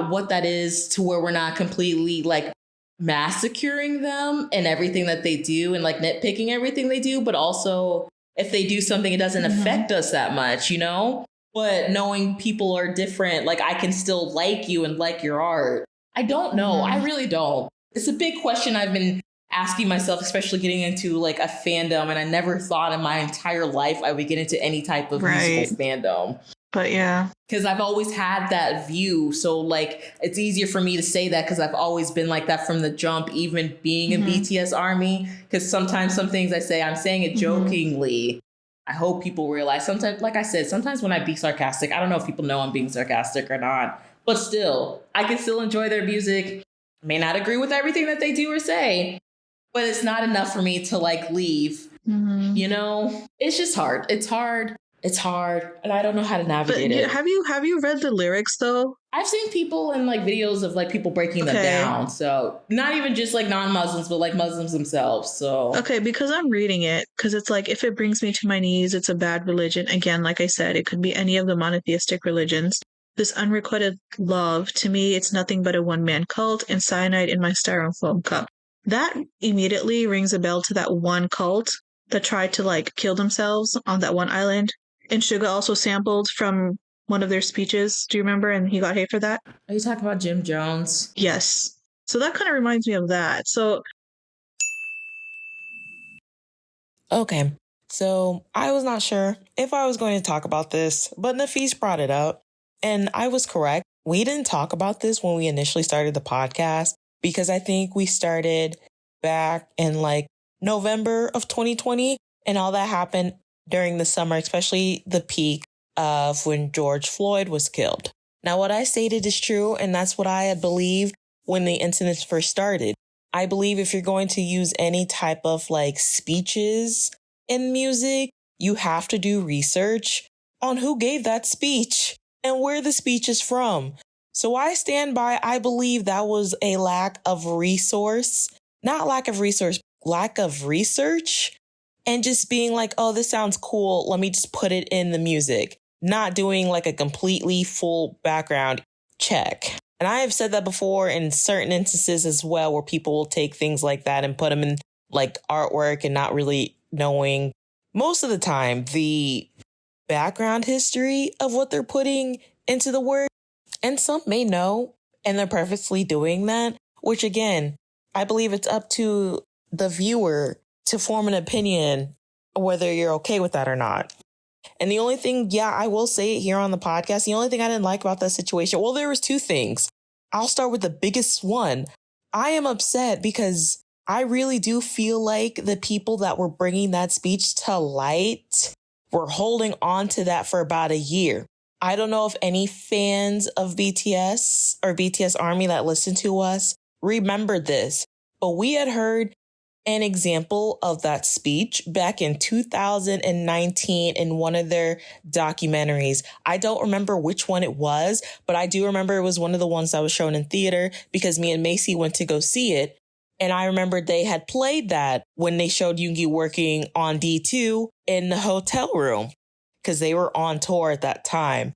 what that is to where we're not completely like massacring them and everything that they do and like nitpicking everything they do, but also if they do something, it doesn't affect us that much, you know? But knowing people are different, like I can still like you and like your art. I don't know. I really don't. It's a big question I've been asking myself, especially getting into like a fandom. And I never thought in my entire life I would get into any type of musical fandom. But yeah. Because I've always had that view. So like it's easier for me to say that because I've always been like that from the jump, even being in BTS Army. Because sometimes some things I say, I'm saying it jokingly. I hope people realize sometimes, like I said, sometimes when I be sarcastic, I don't know if people know I'm being sarcastic or not. But still, I can still enjoy their music. May not agree with everything that they do or say. But it's not enough for me to like leave. You know, it's just hard. It's hard. It's hard, and I don't know how to navigate it. Have you read the lyrics though? I've seen people in like videos of like people breaking them down. So not even just like non-Muslims, but like Muslims themselves. So okay, because I'm reading it, because it's like if it brings me to my knees, it's a bad religion. Again, like I said, it could be any of the monotheistic religions. This unrequited love, to me, it's nothing but a one-man cult and cyanide in my styrofoam cup. That immediately rings a bell to that one cult that tried to like kill themselves on that one island. And Suga also sampled from one of their speeches. Do you remember? And he got hate for that. Are you talking about Jim Jones? Yes. So that kind of reminds me of that. So. Okay. So I was not sure if I was going to talk about this, but Nafees brought it up. And I was correct. We didn't talk about this when we initially started the podcast because I think we started back in like November of 2020 and all that happened during the summer, especially the peak of when George Floyd was killed. Now, what I stated is true, and that's what I had believed when the incidents first started. I believe if you're going to use any type of like speeches in music, you have to do research on who gave that speech and where the speech is from. So I stand by, I believe that was a lack of resource, not lack of resource, lack of research. And just being like, oh, this sounds cool. Let me just put it in the music. Not doing like a completely full background check. And I have said that before in certain instances as well, where people will take things like that and put them in like artwork and not really knowing most of the time the background history of what they're putting into the work. And some may know, and they're purposely doing that, which again, I believe it's up to the viewer to form an opinion whether you're okay with that or not. And the only thing, I will say it here on the podcast, the only thing I didn't like about that situation, well, there was two things. I'll start with the biggest one. I am upset because I really do feel like the people that were bringing that speech to light were holding on to that for about a year. I don't know if any fans of BTS or BTS Army that listen to us remembered this, but we had heard an example of that speech back in 2019 in one of their documentaries. I don't remember which one it was, but I do remember it was one of the ones that was shown in theater because me and Macy went to go see it. And I remember they had played that when they showed Yoongi working on D2 in the hotel room because they were on tour at that time.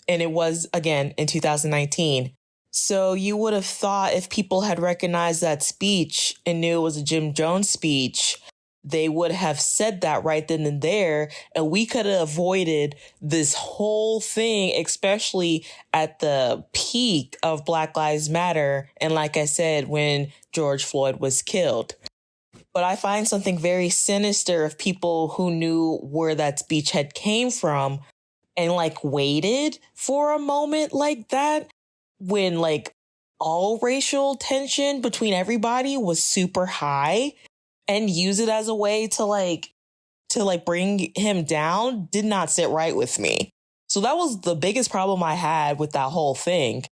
And it was, again, in 2019. So you would have thought if people had recognized that speech and knew it was a Jim Jones speech, they would have said that right then and there, and we could have avoided this whole thing, especially at the peak of Black Lives Matter. And like I said, when George Floyd was killed. But I find something very sinister of people who knew where that speech had came from and like waited for a moment like that when like all racial tension between everybody was super high and use it as a way to bring him down did not sit right with me. So that was the biggest problem I had with that whole thing.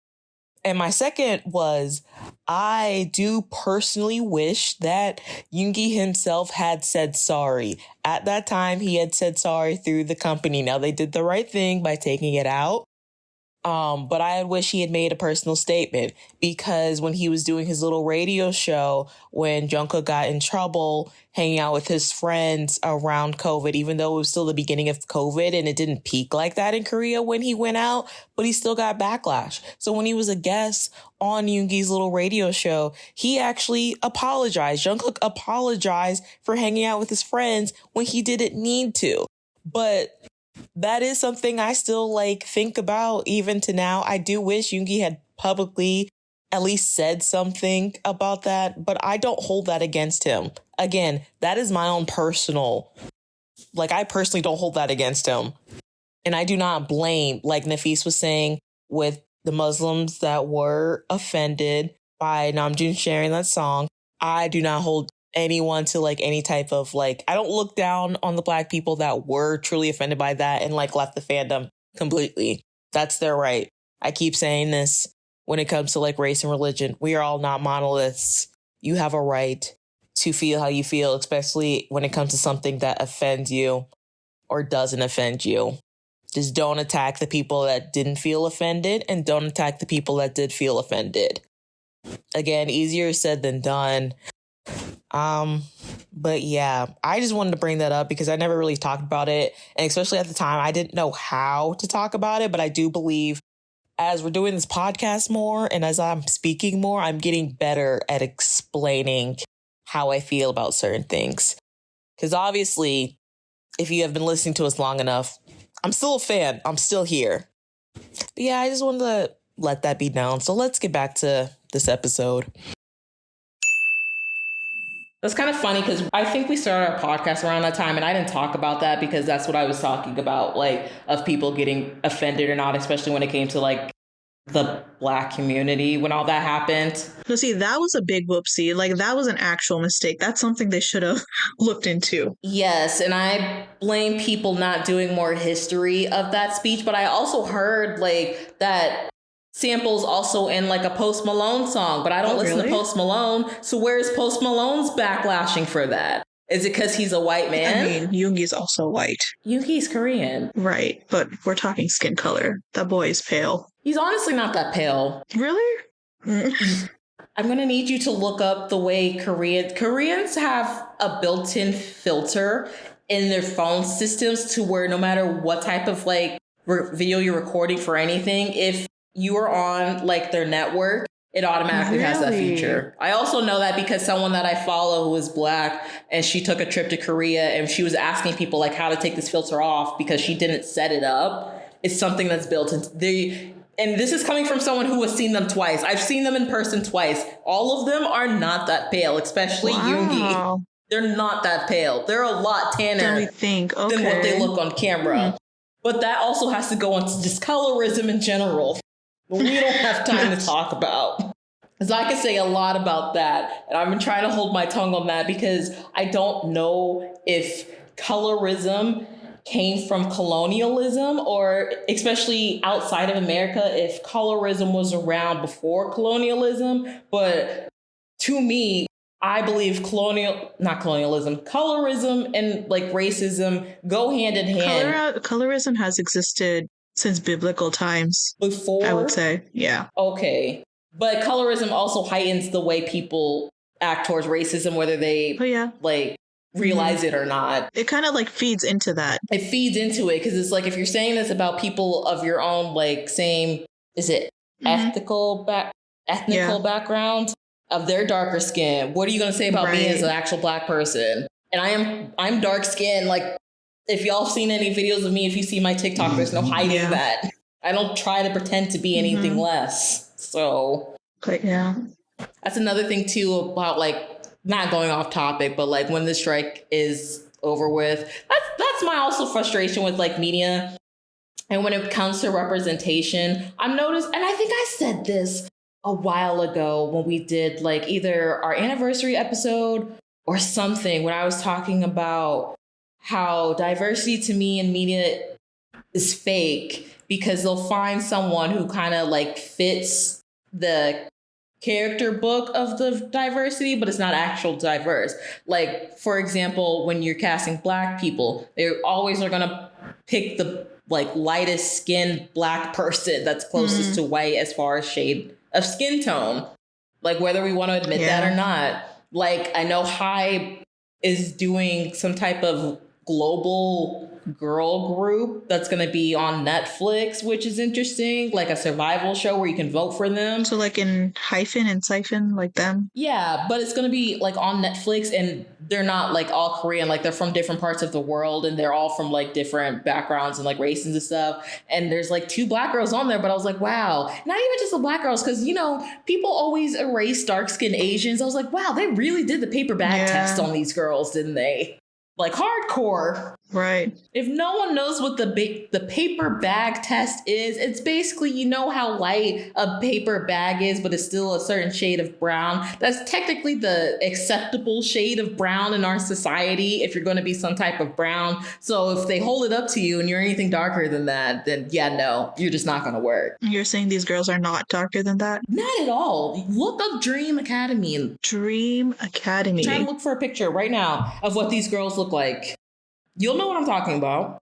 And my second was, I do personally wish that Yoongi himself had said sorry. At that time, he had said sorry through the company. Now, they did the right thing by taking it out. But I wish he had made a personal statement, because when he was doing his little radio show, when Jungkook got in trouble hanging out with his friends around COVID, even though it was still the beginning of COVID and it didn't peak like that in Korea when he went out, but he still got backlash. So when he was a guest on Yoongi's little radio show, he actually apologized. Jungkook apologized for hanging out with his friends when he didn't need to. But that is something I still think about even to now. I do wish Yoongi had publicly at least said something about that, but I don't hold that against him. Again, that is my own personal, I personally don't hold that against him. And I do not blame, like Nafees was saying, with the Muslims that were offended by Namjoon sharing that song. I do not hold anyone to any type of I don't look down on the Black people that were truly offended by that and left the fandom completely. That's their right. I keep saying this when it comes to race and religion. We are all not monoliths. You have a right to feel how you feel, especially when it comes to something that offends you or doesn't offend you. Just don't attack the people that didn't feel offended, and don't attack the people that did feel offended. Again, easier said than done. But yeah, I just wanted to bring that up because I never really talked about it. And especially at the time, I didn't know how to talk about it. But I do believe as we're doing this podcast more and as I'm speaking more, I'm getting better at explaining how I feel about certain things. Because obviously, if you have been listening to us long enough, I'm still a fan. I'm still here. But yeah, I just wanted to let that be known. So let's get back to this episode. That's kind of funny because I think we started our podcast around that time, and I didn't talk about that because that's what I was talking about, of people getting offended or not, especially when it came to the Black community when all that happened. No, see, that was a big whoopsie. That was an actual mistake. That's something they should have looked into. Yes, and I blame people not doing more history of that speech, but I also heard that samples also in a Post Malone song, but I don't listen to Post Malone. So where's Post Malone's backlashing for that? Is it because he's a white man? I mean, Yoongi's also white. Yoongi's Korean. Right, but we're talking skin color. That boy is pale. He's honestly not that pale. Really? I'm going to need you to look up the way Koreans have a built-in filter in their phone systems to where no matter what type of video you're recording for anything, if you are on their network, it automatically has that feature. I also know that because someone that I follow who is Black, and she took a trip to Korea and she was asking people how to take this filter off because she didn't set it up. It's something that's built into and this is coming from someone who has seen them twice. I've seen them in person twice. All of them are not that pale, especially Yoongi. They're not that pale. They're a lot tanner than what they look on camera. But that also has to go into just colorism in general. But we don't have time to talk about. Because I could say a lot about that. And I've been trying to hold my tongue on that because I don't know if colorism came from colonialism, or especially outside of America, if colorism was around before colonialism. But to me, I believe colorism and racism go hand in hand. Colorism has existed since biblical times. Before? I would say, yeah. Okay. But colorism also heightens the way people act towards racism, whether they realize it or not. It kind of feeds into that. It feeds into it because it's if you're saying this about people of your own same, is it ethnical background of their darker skin. What are you going to say about me as an actual Black person? And I'm dark skinned. Like, if y'all seen any videos of me, if you see my TikTok, there's no hiding that. I don't try to pretend to be anything less. So, but yeah, that's another thing too about, like, not going off topic, but like when the strike is over with, that's my also frustration with like media. And when it comes to representation, I've noticed, and I think I said this a while ago when we did like either our anniversary episode or something, when I was talking about how diversity to me in media is fake because they'll find someone who kind of like fits the character book of the diversity, but it's not actual diverse. Like, for example, when you're casting Black people, they always are going to pick the like lightest skinned Black person that's closest to white as far as shade of skin tone. Like, whether we want to admit that or not. Like, I know Hybe is doing some type of global girl group that's going to be on Netflix, which is interesting, like a survival show where you can vote for them. So like in Hyphen and Siphon, like them? Yeah, but it's going to be like on Netflix, and they're not like all Korean, like they're from different parts of the world, and they're all from like different backgrounds and like races and stuff. And there's like 2 Black girls on there, but I was like, wow, not even just the Black girls, because, you know, people always erase dark-skinned Asians. I was like, wow, they really did the paper bag test on these girls, didn't they? Like hardcore. Right. If no one knows what the paper bag test is, it's basically, you know how light a paper bag is, but it's still a certain shade of brown. That's technically the acceptable shade of brown in our society if you're going to be some type of brown. So if they hold it up to you and you're anything darker than that, then yeah, no, you're just not going to work. You're saying these girls are not darker than that? Not at all. Look up Dream Academy. Dream Academy. Try to look for a picture right now of what these girls look like. You'll know what I'm talking about.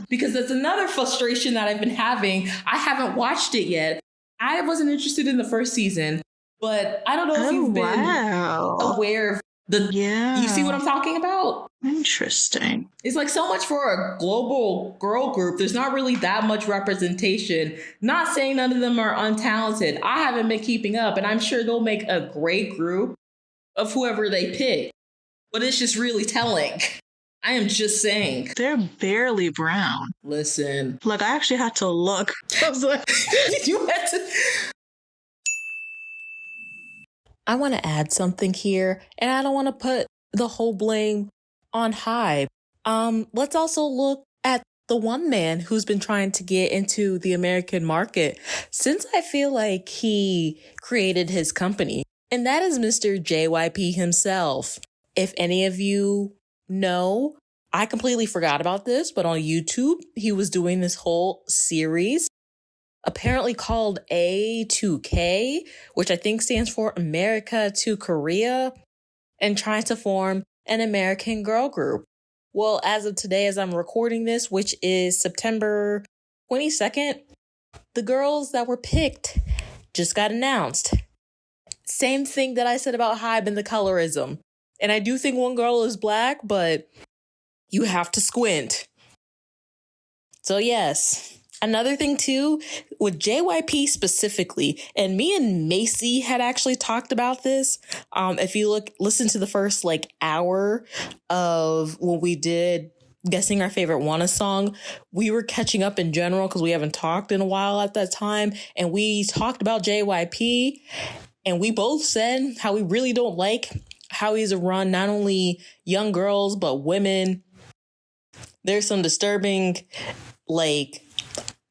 Because that's another frustration that I've been having. I haven't watched it yet. I wasn't interested in the first season, but I don't know if you've been aware of the... Yeah. You see what I'm talking about? Interesting. It's like so much for a global girl group. There's not really that much representation. Not saying none of them are untalented. I haven't been keeping up, and I'm sure they'll make a great group of whoever they pick. But it's just really telling. I am just saying. They're barely brown. Listen. Like, I actually had to look. I was like, you had to... I want to add something here, and I don't want to put the whole blame on Hybe. Let's also look at the one man who's been trying to get into the American market since I feel like he created his company, and that is Mr. JYP himself. If any of you know, I completely forgot about this, but on YouTube, he was doing this whole series apparently called A2K, which I think stands for America to Korea, and trying to form an American girl group. Well, as of today, as I'm recording this, which is September 22nd, the girls that were picked just got announced. Same thing that I said about Hybe and the colorism. And I do think one girl is Black, but you have to squint. So yes. Another thing too, with JYP specifically, and me and Macy had actually talked about this. If you listen to the first like hour of when we did guessing our favorite Wanna song, we were catching up in general because we haven't talked in a while at that time. And we talked about JYP, and we both said how we really don't like how he's run not only young girls, but women. There's some disturbing, like,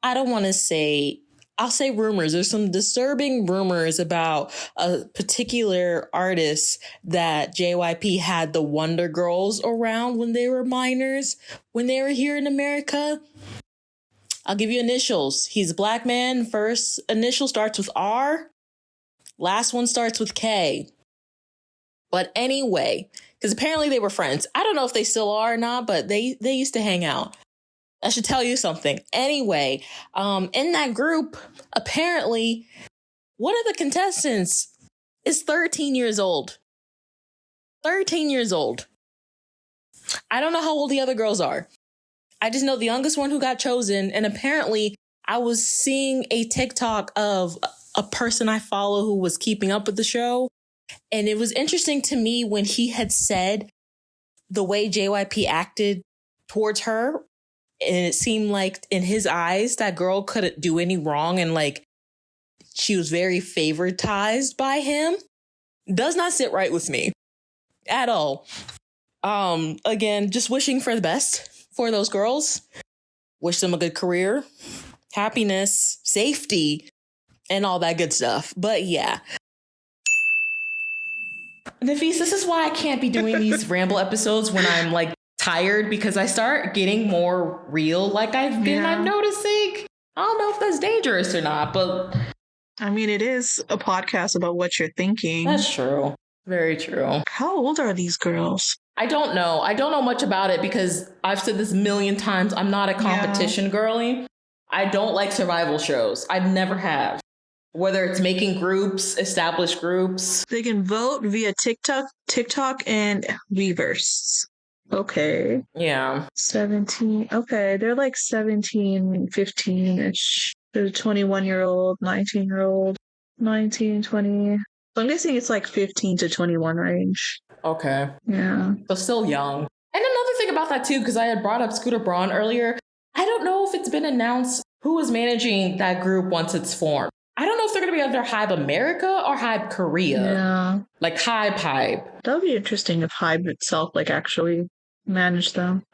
I don't want to say, I'll say rumors. There's some disturbing rumors about a particular artist that JYP had the Wonder Girls around when they were minors, when they were here in America. I'll give you initials. He's a Black man. First initial starts with R. Last one starts with K. But anyway, because apparently they were friends. I don't know if they still are or not, but they used to hang out. I should tell you something. Anyway, in that group, apparently, one of the contestants is 13 years old. 13 years old. I don't know how old the other girls are. I just know the youngest one who got chosen, and apparently, I was seeing a TikTok of a person I follow who was keeping up with the show. And it was interesting to me when he had said the way JYP acted towards her. And it seemed like in his eyes, that girl couldn't do any wrong. And like, she was very favoritized by him. Does not sit right with me at all. Again, just wishing for the best for those girls. Wish them a good career, happiness, safety, and all that good stuff. But yeah. Nafees, this is why I can't be doing these ramble episodes when I'm like tired, because I start getting more real like I've been. I'm noticing. I don't know if that's dangerous or not, but I mean, it is a podcast about what you're thinking. That's true. Very true. How old are these girls? I don't know. I don't know much about it because I've said this a million times. I'm not a competition girly. I don't like survival shows. I never have. Whether it's making groups, established groups. They can vote via TikTok and Weverse. Okay. Yeah. 17. Okay, they're like 17, 15-ish. There's a 21-year-old, 19-year-old, 19, 20. So I'm guessing it's like 15 to 21 range. Okay. Yeah. So still young. And another thing about that too, because I had brought up Scooter Braun earlier, I don't know if it's been announced who is managing that group once it's formed. I don't know if they're going to be under Hybe America or Hybe Korea. Yeah. Like Hybe. That would be interesting if Hybe itself like actually managed them.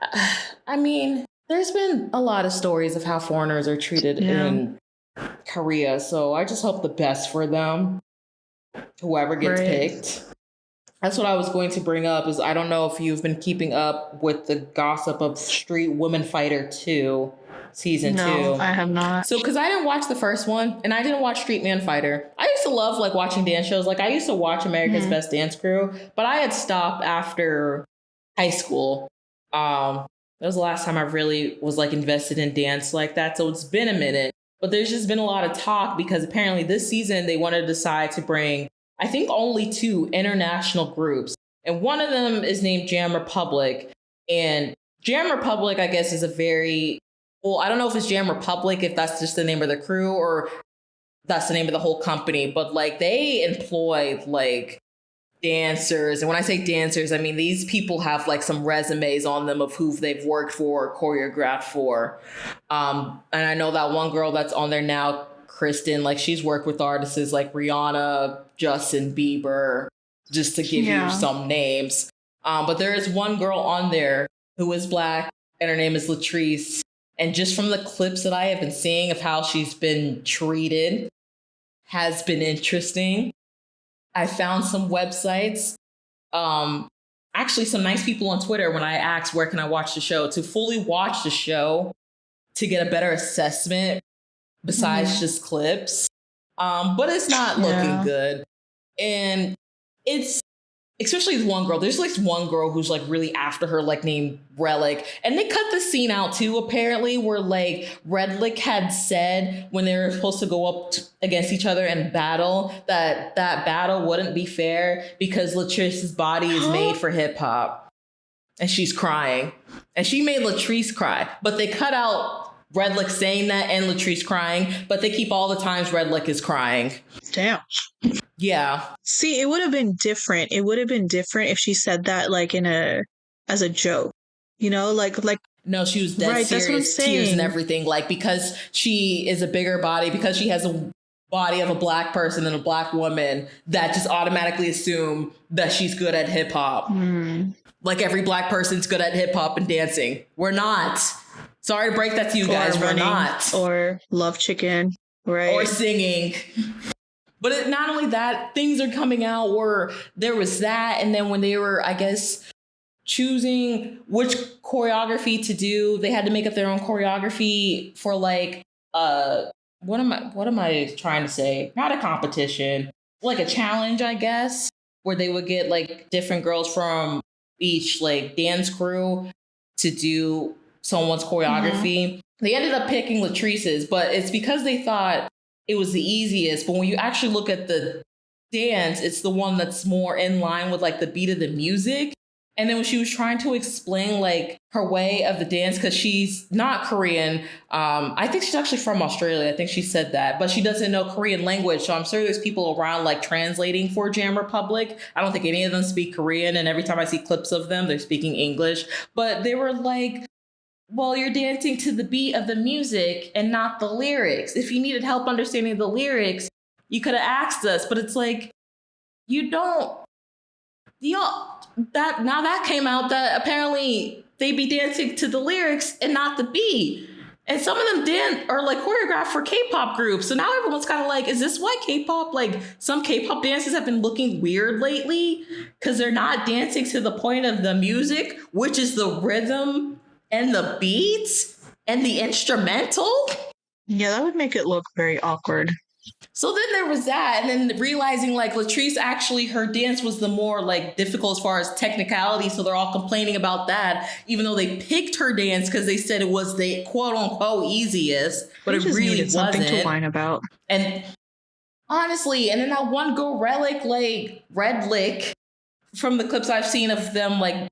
I mean, there's been a lot of stories of how foreigners are treated in Korea, so I just hope the best for them. Whoever gets picked. That's what I was going to bring up, is I don't know if you've been keeping up with the gossip of Street Woman Fighter 2 season 2. No, I have not. So, because I didn't watch the first one, and I didn't watch Street Man Fighter. I used to love like watching dance shows. Like I used to watch America's Best Dance Crew, but I had stopped after high school. That was the last time I really was like invested in dance like that. So it's been a minute, but there's just been a lot of talk because apparently this season they want to decide to bring, I think, only 2 international groups. And one of them is named Jam Republic. And Jam Republic, I guess, is a very, well, I don't know if it's Jam Republic, if that's just the name of the crew or that's the name of the whole company. But like they employ like dancers. And when I say dancers, I mean, these people have like some resumes on them of who they've worked for or choreographed for. And I know that one girl that's on there now, Kristen, like she's worked with artists like Rihanna, Justin Bieber, just to give you some names. But there is one girl on there who is Black and her name is Latrice. And just from the clips that I have been seeing of how she's been treated has been interesting. I found some websites, actually some nice people on Twitter when I asked where can I watch the show, to fully watch the show to get a better assessment besides just clips. But it's not looking good. And it's, especially this one girl, there's like one girl who's like really after her, like named Relic. And they cut the scene out too, apparently, where like Relic had said when they were supposed to go up against each other and battle, that battle wouldn't be fair because Latrice's body is made for hip hop. And she's crying. And she made Latrice cry. But they cut out Redlick saying that and Latrice crying, but they keep all the times Redlick is crying. Damn. Yeah. See, it would have been different. It would have been different if she said that like as a joke. You know, like no, she was dead serious, tears and everything. Like because she is a bigger body, because she has a body of a Black person and a Black woman, that just automatically assume that she's good at hip hop. Like every Black person's good at hip hop and dancing. We're not. Sorry to break that to you guys. We're not. Or Love Chicken, right? Or singing. But not only that, things are coming out where there was that. And then when they were, I guess, choosing which choreography to do, they had to make up their own choreography for like, what am I trying to say? Not a competition, like a challenge, I guess, where they would get like different girls from each like dance crew to do someone's choreography. They ended up picking Latrice's, but it's because they thought it was the easiest. But when you actually look at the dance, it's the one that's more in line with like the beat of the music. And then when she was trying to explain like her way of the dance, because she's not Korean, I think she's actually from Australia. I think she said that, but she doesn't know Korean language. So I'm sure there's people around like translating for Jam Republic. I don't think any of them speak Korean. And every time I see clips of them, they're speaking English. But they were like, well, you're dancing to the beat of the music and not the lyrics. If you needed help understanding the lyrics, you could have asked us. But it's like, you don't. That came out that apparently they be dancing to the lyrics and not the beat. And some of them didn't are like choreographed for K-pop groups. So now everyone's kind of like, is this why K-pop, like some K-pop dances have been looking weird lately? Because they're not dancing to the point of the music, which is the rhythm and the beats and the instrumental. Yeah, that would make it look very awkward. So then there was that, and then realizing like Latrice actually her dance was the more like difficult as far as technicality, so they're all complaining about that, even though they picked her dance because they said it was the quote unquote easiest, but it really wasn't. Something to whine about. And honestly, and then that one girl Relic like Red Lick from the clips I've seen of them like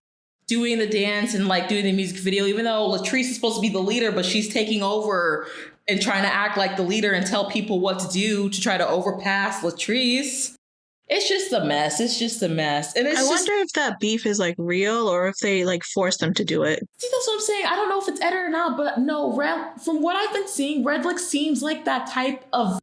doing the dance and like doing the music video, even though Latrice is supposed to be the leader, but she's taking over and trying to act like the leader and tell people what to do to try to overpass Latrice. It's just a mess. It's just a mess. And I wonder if that beef is like real or if they like force them to do it. See, that's what I'm saying. I don't know if it's edited or not, but no, from what I've been seeing, Redlick seems like that type of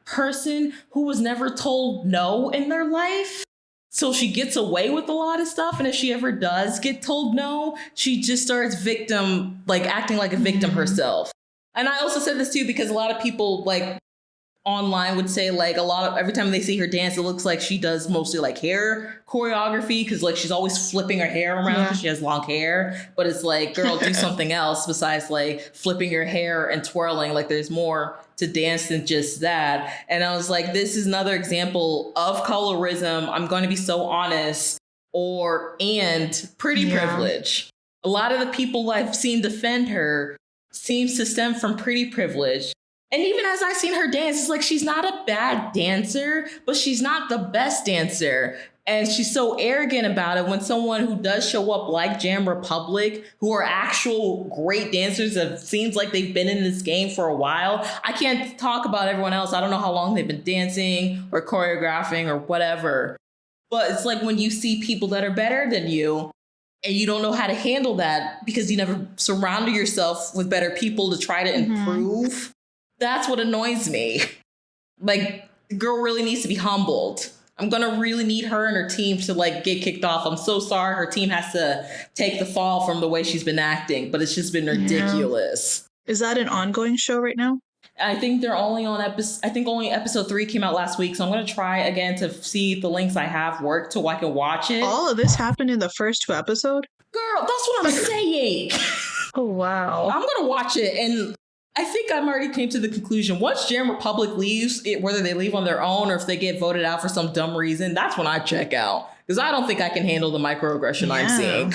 person who was never told no in their life. So she gets away with a lot of stuff. And if she ever does get told no, she just starts acting like a victim herself. And I also said this too, because a lot of people like online would say like every time they see her dance, it looks like she does mostly like hair choreography because like she's always flipping her hair around because she has long hair. But it's like, girl, do something else besides like flipping your hair and twirling. Like there's more to dance than just that. And I was like, this is another example of colorism. I'm going to be so honest, and pretty privilege. A lot of the people I've seen defend her seems to stem from pretty privilege. And even as I've seen her dance, it's like she's not a bad dancer, but she's not the best dancer. And she's so arrogant about it when someone who does show up like Jam Republic, who are actual great dancers, that seems like they've been in this game for a while. I can't talk about everyone else. I don't know how long they've been dancing or choreographing or whatever. But it's like when you see people that are better than you, and you don't know how to handle that because you never surrounded yourself with better people to try to improve. That's what annoys me. Like, the girl really needs to be humbled. I'm going to really need her and her team to like get kicked off. I'm so sorry. Her team has to take the fall from the way she's been acting, but it's just been ridiculous. Is that an ongoing show right now? I think they're only on only episode 3 came out last week. So I'm going to try again to see if the links I have work so I can watch it. All of this happened in the first 2 episodes? Girl, that's what I'm saying. Oh, wow. I'm going to watch it. And I think I'm already came to the conclusion. Once Jam Republic leaves, whether they leave on their own or if they get voted out for some dumb reason, that's when I check out. Because I don't think I can handle the microaggression I'm seeing.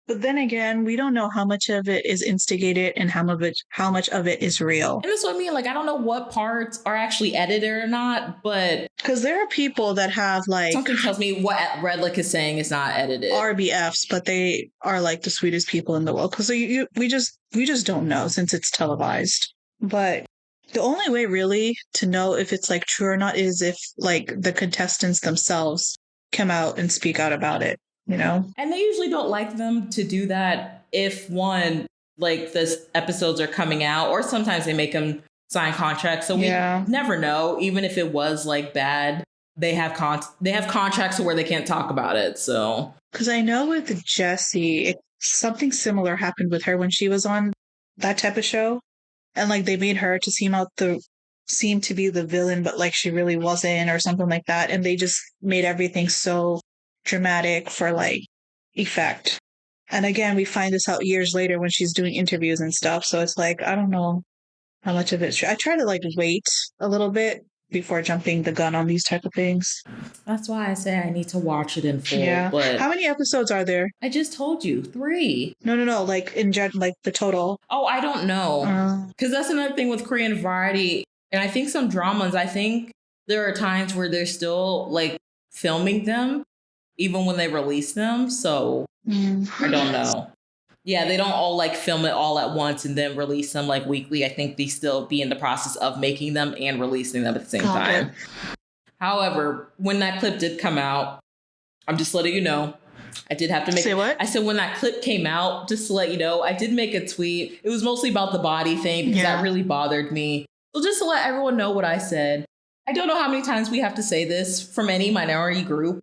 But then again, we don't know how much of it is instigated and how much of it is real. And that's what I mean. Like, I don't know what parts are actually edited or not, but because there are people that have like something tells me what Redlick is saying is not edited. RBFs, but they are like the sweetest people in the world. Because we just don't know since it's televised. But the only way really to know if it's like true or not is if like the contestants themselves come out and speak out about it. You know, and they usually don't like them to do that if one like the episodes are coming out, or sometimes they make them sign contracts. So we never know. Even if it was like bad, they have contracts to where they can't talk about it. So because I know with Jessie, something similar happened with her when she was on that type of show, and like they made her to seem to be the villain, but like she really wasn't, or something like that, and they just made everything so dramatic for like effect. And again, we find this out years later when she's doing interviews and stuff. So it's like, I don't know how much of it's true. I try to like wait a little bit before jumping the gun on these type of things. That's why I say I need to watch it in full. Yeah. But how many episodes are there? I just told you 3. No. Like like the total. Oh, I don't know. Because that's another thing with Korean variety. And I think some dramas, I think there are times where they're still like filming them even when they release them. So I don't know. Yeah, they don't all like film it all at once and then release them like weekly. I think they still be in the process of making them and releasing them at the same time. However, when that clip did come out, I'm just letting you know, I did have to make... Say what? I said when that clip came out, just to let you know, I did make a tweet. It was mostly about the body thing because that really bothered me. So just to let everyone know what I said, I don't know how many times we have to say this from any minority group,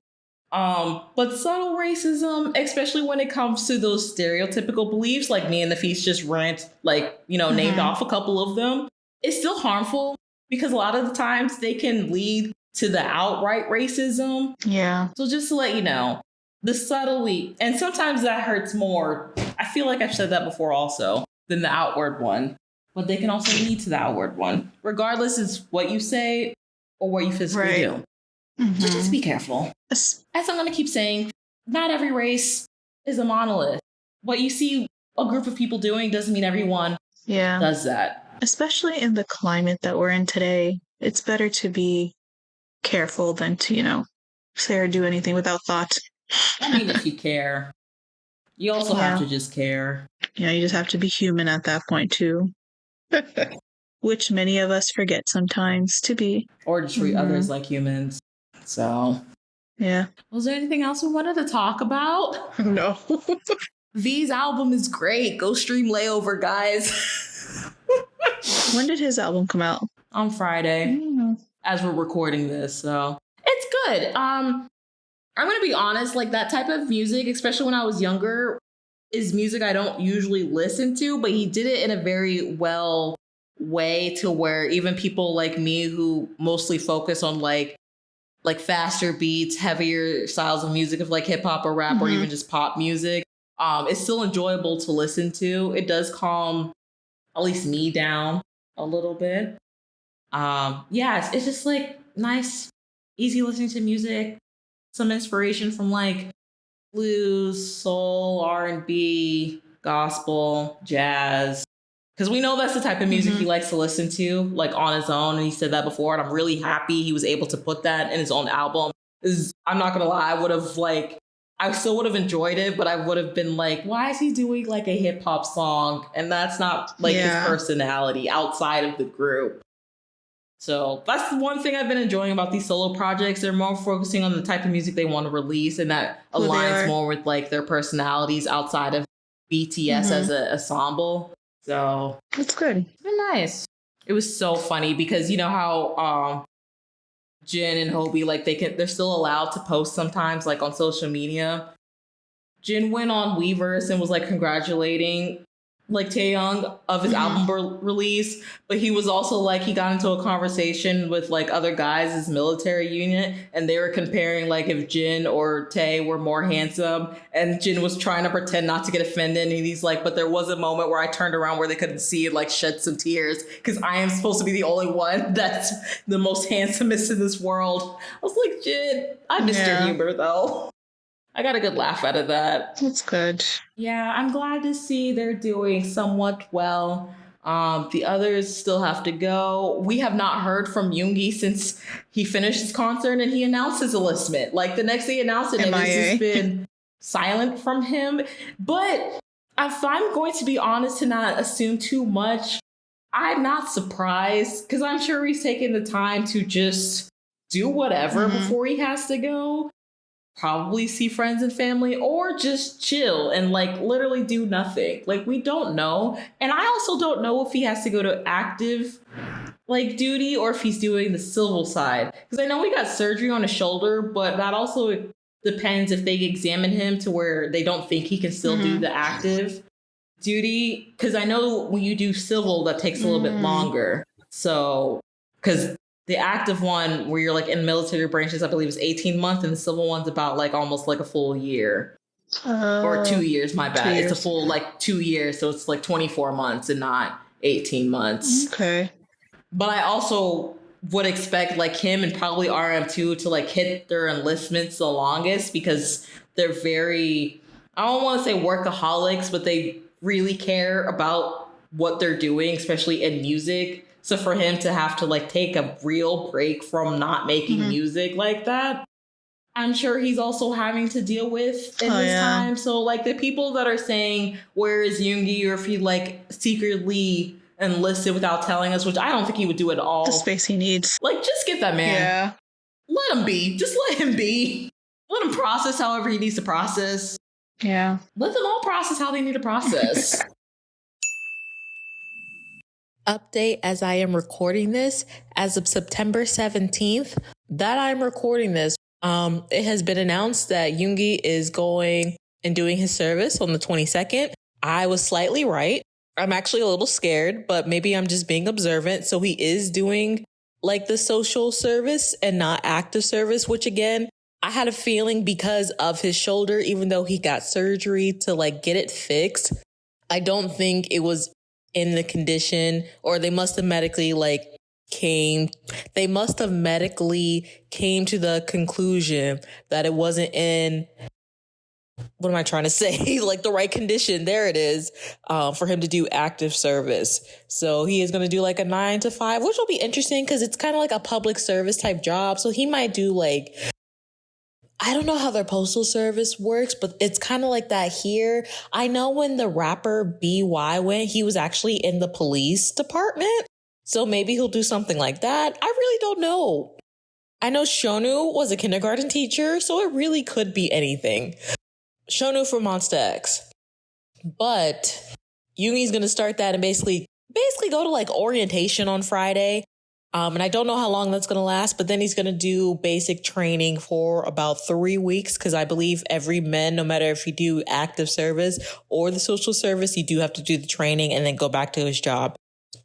but subtle racism, especially when it comes to those stereotypical beliefs, like me and Nafees just named off a couple of them, is still harmful because a lot of the times they can lead to the outright racism. Yeah. So just to let you know, the subtly, and sometimes that hurts more. I feel like I've said that before also, than the outward one, but they can also lead to the outward one. Regardless, it's what you say or what you physically do. So just be careful. As I'm going to keep saying, not every race is a monolith. What you see a group of people doing doesn't mean everyone does that. Especially in the climate that we're in today, it's better to be careful than to, say or do anything without thought. I mean, if you care, you also have to just care. Yeah, you just have to be human at that point too. Which many of us forget sometimes to be. Or to treat others like humans. So, yeah. Was there anything else we wanted to talk about? No. V's album is great. Go stream Layover, guys. When did his album come out? On Friday, as we're recording this. So it's good. I'm going to be honest, like that type of music, especially when I was younger, is music I don't usually listen to, but he did it in a very well way to where even people like me who mostly focus on like faster beats, heavier styles of music of like hip hop or rap or even just pop music, it's still enjoyable to listen to. It does calm at least me down a little bit. It's just like nice, easy listening to music. Some inspiration from like blues, soul, R&B, gospel, jazz. Because we know that's the type of music he likes to listen to, like on his own. And he said that before. And I'm really happy he was able to put that in his own album. I'm not going to lie. I still would have enjoyed it, but I would have been like, why is he doing like a hip hop song? And that's not like his personality outside of the group. So that's the one thing I've been enjoying about these solo projects. They're more focusing on the type of music they want to release, and that aligns more with like their personalities outside of BTS as an ensemble. So that's good. It's been nice. It was so funny because you know how Jin and Hobie, like they're still allowed to post sometimes like on social media. Jin went on Weverse and was like congratulating like Taeyong of his album release, but he was also like, he got into a conversation with like other guys, his military unit, and they were comparing like if Jin or Tae were more handsome, and Jin was trying to pretend not to get offended, and he's like, but there was a moment where I turned around where they couldn't see it, like shed some tears because I am supposed to be the only one that's the most handsomest in this world. I was like, Jin, I missed your humor though. I got a good laugh out of that. That's good. Yeah, I'm glad to see they're doing somewhat well. The others still have to go. We have not heard from Yoongi since he finished his concert and he announced his enlistment. Like the next day he announced it, and it's just been silent from him. But if I'm going to be honest and not assume too much, I'm not surprised because I'm sure he's taking the time to just do whatever before he has to go. Probably see friends and family or just chill and like literally do nothing. Like we don't know. And I also don't know if he has to go to active like duty or if he's doing the civil side. Because I know he got surgery on his shoulder, but that also depends if they examine him to where they don't think he can still do the active duty. Because I know when you do civil, that takes a little bit longer. So, because the active one where you're like in military branches, I believe is 18 months, and the civil one's about like almost like a full year. Or 2 years, my bad. It's a full like 2 years, so it's like 24 months and not 18 months. Okay. But I also would expect like him and probably RM2 to like hit their enlistments the longest because they're very, I don't want to say workaholics, but they really care about what they're doing, especially in music. So for him to have to like take a real break from not making music like that, I'm sure he's also having to deal with in this time. So like the people that are saying, where is Yoongi, or if he like secretly enlisted without telling us, which I don't think he would do at all. The space he needs. Like, just give that man. Yeah. Let him be. Just let him be. Let him process however he needs to process. Yeah. Let them all process how they need to process. Update as I am recording this, as of September 17th, that I'm recording this, it has been announced that Yoongi is going and doing his service on the 22nd. I was slightly right. I'm actually a little scared, but maybe I'm just being observant. So he is doing like the social service and not active service, which again, I had a feeling because of his shoulder, even though he got surgery to like get it fixed, I don't think it was in the condition, or they must have medically came to the conclusion that it wasn't in, what am I trying to say? Like the right condition. There it is, for him to do active service. So he is going to do like a 9 to 5, which will be interesting because it's kind of like a public service type job. So he might do like, I don't know how their postal service works, but it's kind of like that here. I know when the rapper BY went, he was actually in the police department. So maybe he'll do something like that. I really don't know. I know Shonu was a kindergarten teacher, so it really could be anything. Shonu from Monsta X. But Yoongi's going to start that and basically go to like orientation on Friday. And I don't know how long that's going to last, but then he's going to do basic training for about 3 weeks. Cause I believe every man, no matter if you do active service or the social service, you do have to do the training and then go back to his job.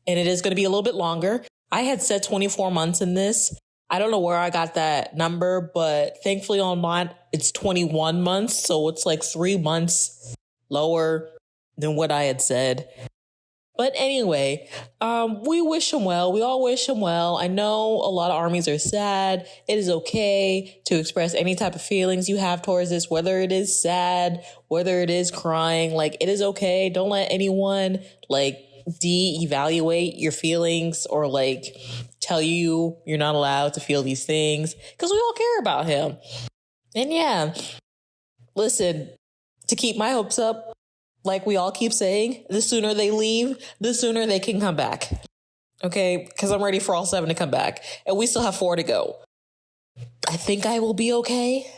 And it is going to be a little bit longer. I had said 24 months in this. I don't know where I got that number, but thankfully on mine, it's 21 months. So it's like 3 months lower than what I had said. But anyway, we wish him well. We all wish him well. I know a lot of armies are sad. It is okay to express any type of feelings you have towards this, whether it is sad, whether it is crying. Like, it is okay. Don't let anyone like de-evaluate your feelings or like tell you you're not allowed to feel these things, because we all care about him. And yeah, listen, to keep my hopes up, like we all keep saying, the sooner they leave, the sooner they can come back. Okay? Because I'm ready for all 7 to come back. And we still have 4 to go. I think I will be okay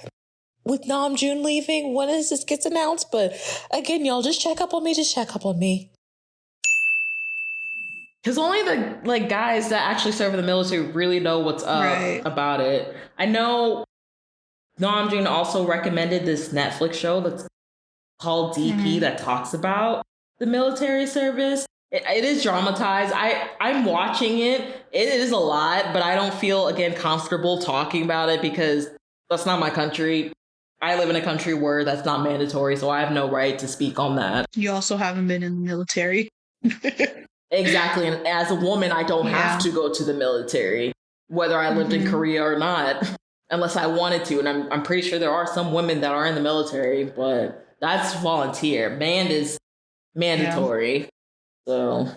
with Namjoon leaving when this gets announced. But again, y'all, just check up on me. Just check up on me. Because only the like guys that actually serve in the military really know what's up about it. I know Namjoon also recommended this Netflix show that's called DP that talks about the military service. It is dramatized. I'm watching it. It is a lot, but I don't feel, again, comfortable talking about it because that's not my country. I live in a country where that's not mandatory, so I have no right to speak on that. You also haven't been in the military. Exactly. And as a woman, I don't have to go to the military, whether I lived in Korea or not, unless I wanted to. And I'm pretty sure there are some women that are in the military, but that's volunteer. Band is mandatory. Yeah. So,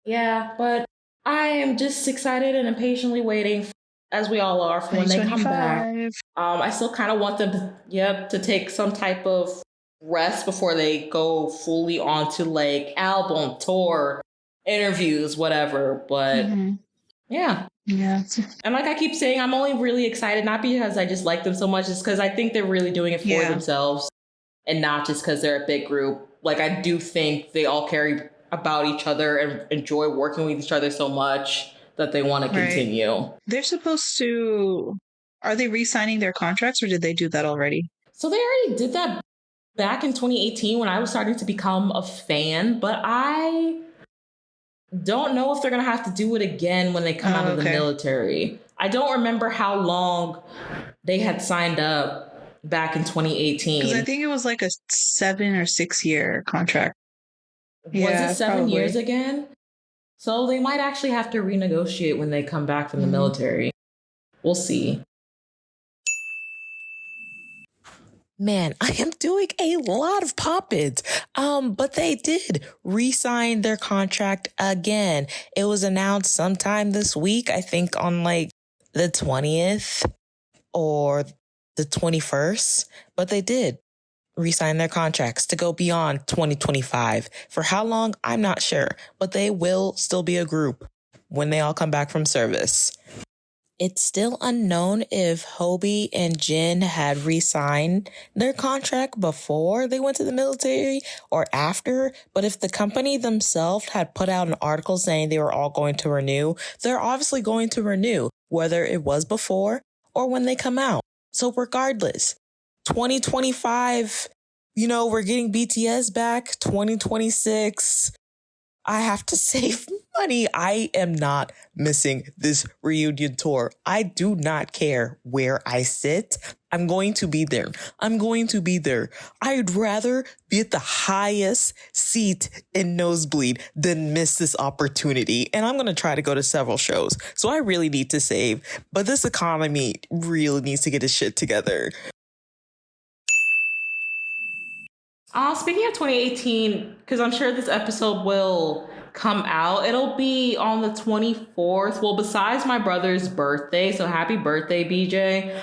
yeah, but I am just excited and impatiently waiting, as we all are, for when they come back. I still kind of want them to take some type of rest before they go fully onto like album, tour, interviews, whatever. But yeah. And like I keep saying, I'm only really excited, not because I just like them so much, it's because I think they're really doing it for themselves. And not just because they're a big group. Like, I do think they all care about each other and enjoy working with each other so much that they want to continue. They're supposed to... Are they re-signing their contracts, or did they do that already? So they already did that back in 2018 when I was starting to become a fan. But I don't know if they're going to have to do it again when they come out of the military. I don't remember how long they had signed up back in 2018. Because I think it was like a 7 or 6 year contract. Was it 7 years again? So they might actually have to renegotiate when they come back from the military. We'll see. Man, I am doing a lot of pop-ins. But they did re-sign their contract again. It was announced sometime this week, I think on like the 20th or the 21st, but they did re-sign their contracts to go beyond 2025. For how long, I'm not sure, but they will still be a group when they all come back from service. It's still unknown if Hobie and Jin had re-signed their contract before they went to the military or after, but if the company themselves had put out an article saying they were all going to renew, they're obviously going to renew, whether it was before or when they come out. So regardless, 2025, we're getting BTS back. 2026, I have to save money. I am not missing this reunion tour. I do not care where I sit. I'm going to be there. I'd rather be at the highest seat in nosebleed than miss this opportunity. And I'm going to try to go to several shows. So I really need to save. But this economy really needs to get its shit together. Speaking of 2018, because I'm sure this episode will come out, it'll be on the 24th. Well, besides my brother's birthday, so happy birthday, BJ.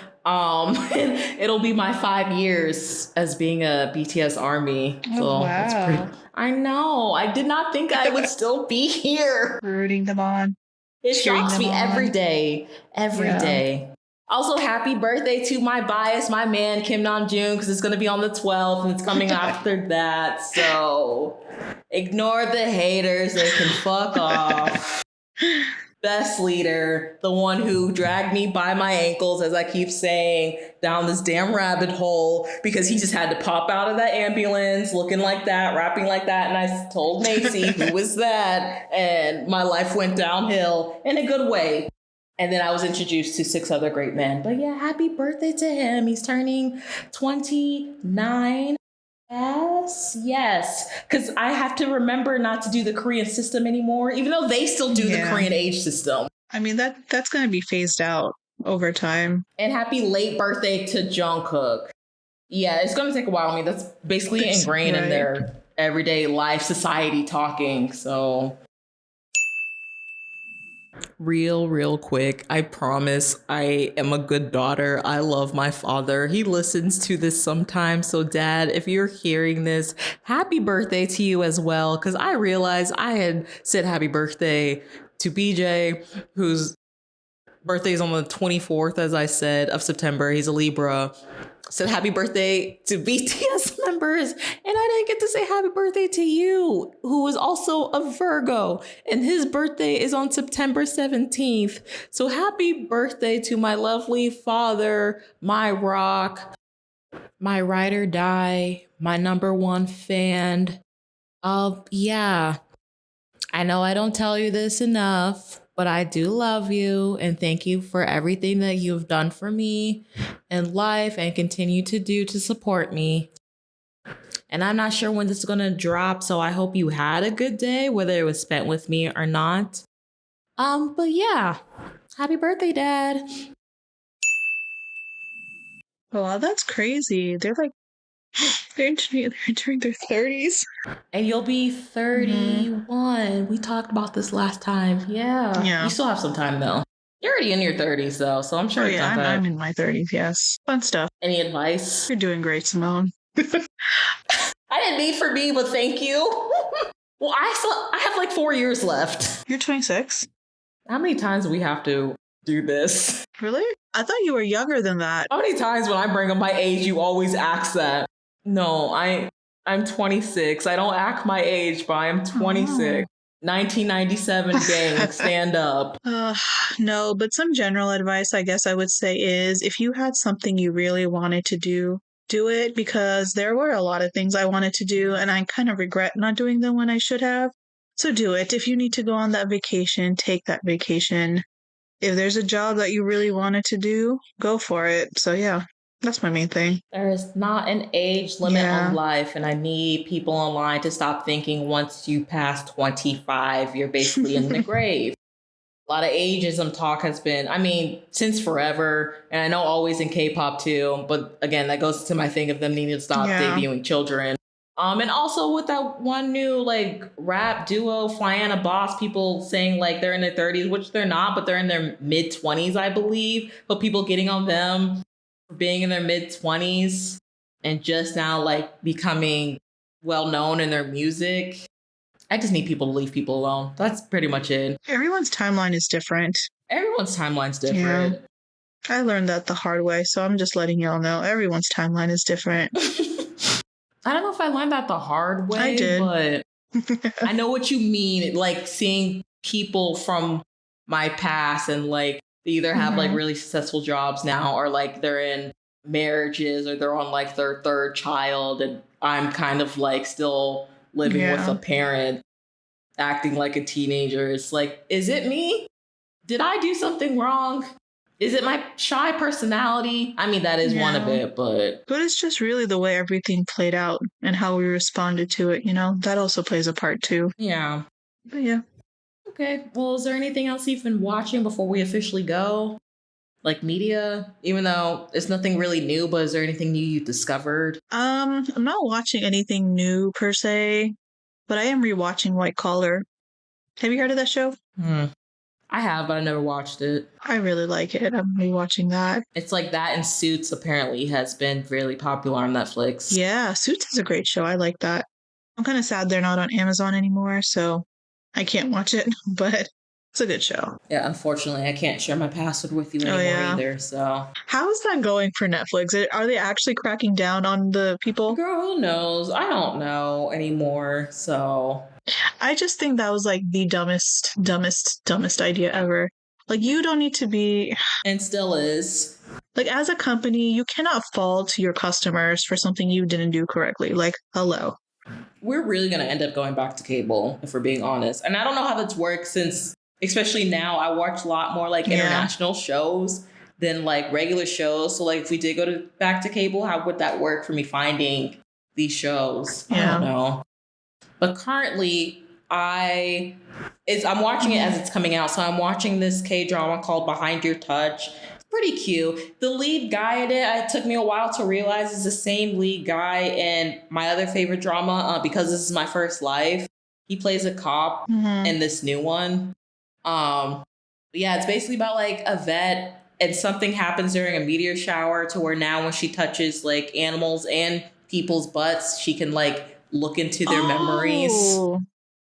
It'll be my 5 years as being a BTS ARMY. So that's pretty. I know. I did not think I would still be here. Rooting them on. It shocks me every day. Every day. Also, happy birthday to my bias, my man, Kim Namjoon, because it's going to be on the 12th and it's coming after that. So ignore the haters. They can fuck off. Best leader, the one who dragged me by my ankles, as I keep saying, down this damn rabbit hole because he just had to pop out of that ambulance looking like that, rapping like that. And I told Macy, who was that? And my life went downhill in a good way. And then I was introduced to 6 other great men. But yeah, happy birthday to him. He's turning 29. Yes. Because I have to remember not to do the Korean system anymore, even though they still do the Korean age system. I mean, that's going to be phased out over time. And happy late birthday to Jungkook. Yeah, it's going to take a while. I mean, that's basically ingrained in their everyday life, society talking. So... Real quick, I promise I am a good daughter. I love my father. He listens to this sometimes. So Dad, if you're hearing this, happy birthday to you as well. Because I realized I had said happy birthday to BJ, whose birthday is on the 24th, as I said, of September. He's a Libra. Said happy birthday to BTS members, and I didn't get to say happy birthday to you, who is also a Virgo, and his birthday is on September 17th. So happy birthday to my lovely father, my rock, my ride or die, my number one fan. Yeah, I know I don't tell you this enough, but I do love you and thank you for everything that you've done for me in life and continue to do to support me. And I'm not sure when this is going to drop, so I hope you had a good day, whether it was spent with me or not. But yeah, happy birthday, Dad. Wow, that's crazy. They're entering their 30s. And you'll be 31. Mm-hmm. We talked about this last time. Yeah. You still have some time, though. You're already in your 30s, though, so I'm sure it's not bad. I'm in my 30s, yes. Fun stuff. Any advice? You're doing great, Simone. I didn't mean for me, but thank you. Well, I have like 4 years left. You're 26? How many times do we have to do this? Really? I thought you were younger than that. How many times when I bring up my age, you always ask that? No, I'm 26. I don't act my age, but I'm 26. 1997 gang, stand up. No, but some general advice I guess I would say is if you had something you really wanted to do it, because there were a lot of things I wanted to do and I kind of regret not doing them when I should have. So do it. If you need to go on that vacation, take that vacation. If there's a job that you really wanted to do, go for it. So yeah. That's my main thing. There is not an age limit on life, and I need people online to stop thinking once you pass 25, you're basically in the grave. A lot of ageism talk has been, since forever, and I know always in K-pop too, but again, that goes to my thing of them needing to stop debuting children. And also with that one new rap duo, Flyana Boss, people saying they're in their 30s, which they're not, but they're in their mid-20s, I believe, but people getting on them. for being in their mid-20s and just now like becoming well known in their music. I just need people to leave people alone. That's pretty much it. Everyone's timeline is different. Everyone's timeline's different. Yeah. I learned that the hard way, so I'm just letting y'all know everyone's timeline is different. I don't know if I learned that the hard way, I did. But I know what you mean. Like seeing people from my past and like they either have like really successful jobs now or like they're in marriages or they're on like their third child and I'm kind of like still living with a parent acting like a teenager. It's like, is it me? Did I do something wrong? Is it my shy personality? I mean, that is one of it, but it's just really the way everything played out and how we responded to it, you know? That also plays a part too. Yeah. But yeah. Okay. Well, is there anything else you've been watching before we officially go? Like media? Even though it's nothing really new, but is there anything new you discovered? I'm not watching anything new per se, but I am rewatching White Collar. Have you heard of that show? I have, but I never watched it. I really like it. I'm rewatching that. It's like that and Suits apparently has been really popular on Netflix. Yeah, Suits is a great show. I like that. I'm kind of sad they're not on Amazon anymore, so I can't watch it, but it's a good show. Yeah, unfortunately, I can't share my password with you anymore either, so. How is that going for Netflix? Are they actually cracking down on the people? Girl, who knows? I don't know anymore, so. I just think that was like the dumbest idea ever. Like, you don't need to be... And still is. Like, as a company, you cannot fault your customers for something you didn't do correctly. Like, hello. We're really going to end up going back to cable, if we're being honest. And I don't know how that's worked since, especially now, I watch a lot more like international shows than like regular shows. So like if we did go back to cable, how would that work for me finding these shows? I don't know. But currently, I'm watching it as it's coming out. So I'm watching this K-drama called Behind Your Touch. It's pretty cute. The lead guy in it took me a while to realize is the same lead guy in my other favorite drama, Because This Is My First Life. He plays a cop in this new one. Yeah, it's basically about like a vet and something happens during a meteor shower to where now when she touches like animals and people's butts, she can like look into their memories.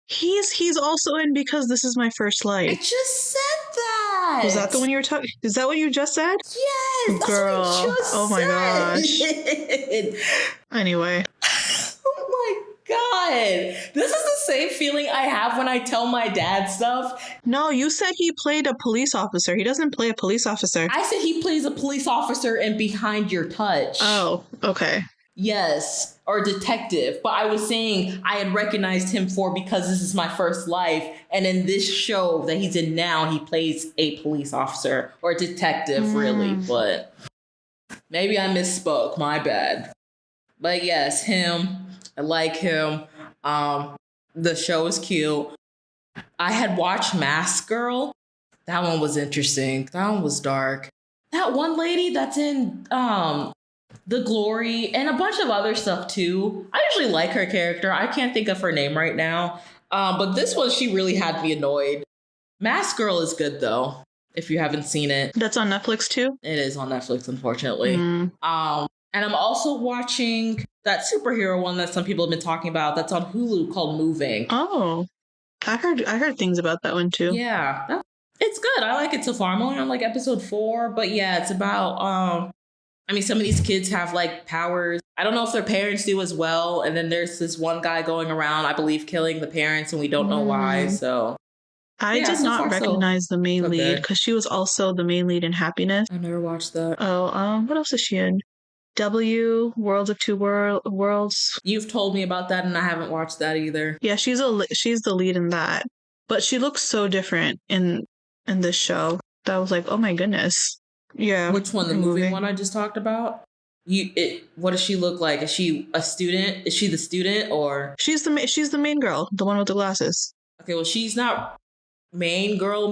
He's also in Because This Is My First Life. I just said that. Was that the one you were talking? Is that what you just said? Yes, girl. That's what you just oh my said. Gosh. Anyway. Oh my God. This is the same feeling I have when I tell my dad stuff. No, you said he played a police officer. He doesn't play a police officer. I said he plays a police officer in Behind Your Touch. Oh, okay. Yes, or detective. But I was saying I had recognized him for Because This Is My First Life. And in this show that he's in now, he plays a police officer or a detective, really. But maybe I misspoke. My bad. But yes, him. I like him. The show is cute. I had watched Mask Girl. That one was interesting. That one was dark. That one lady that's in The Glory and a bunch of other stuff too. I usually like her character. I can't think of her name right now. But this one, she really had me annoyed. Mask Girl is good though, if you haven't seen it. That's on Netflix too? It is on Netflix, unfortunately. And I'm also watching that superhero one that some people have been talking about that's on Hulu called Moving. Oh, I heard things about that one too. Yeah, it's good. I like it so far. I'm only on like episode 4, but yeah, it's about some of these kids have like powers. I don't know if their parents do as well. And then there's this one guy going around, I believe, killing the parents, and we don't know why. So I did not recognize the main lead because she was also the main lead in Happiness. I never watched that. Oh, what else is she in? Worlds of Two Worlds. You've told me about that, and I haven't watched that either. Yeah, she's the lead in that, but she looks so different in this show. That was like, oh my goodness. Yeah. Which one? The movie one I just talked about? What does she look like? Is she a student? Is she the student or? She's the main girl, the one with the glasses. Okay, well, she's not main girl,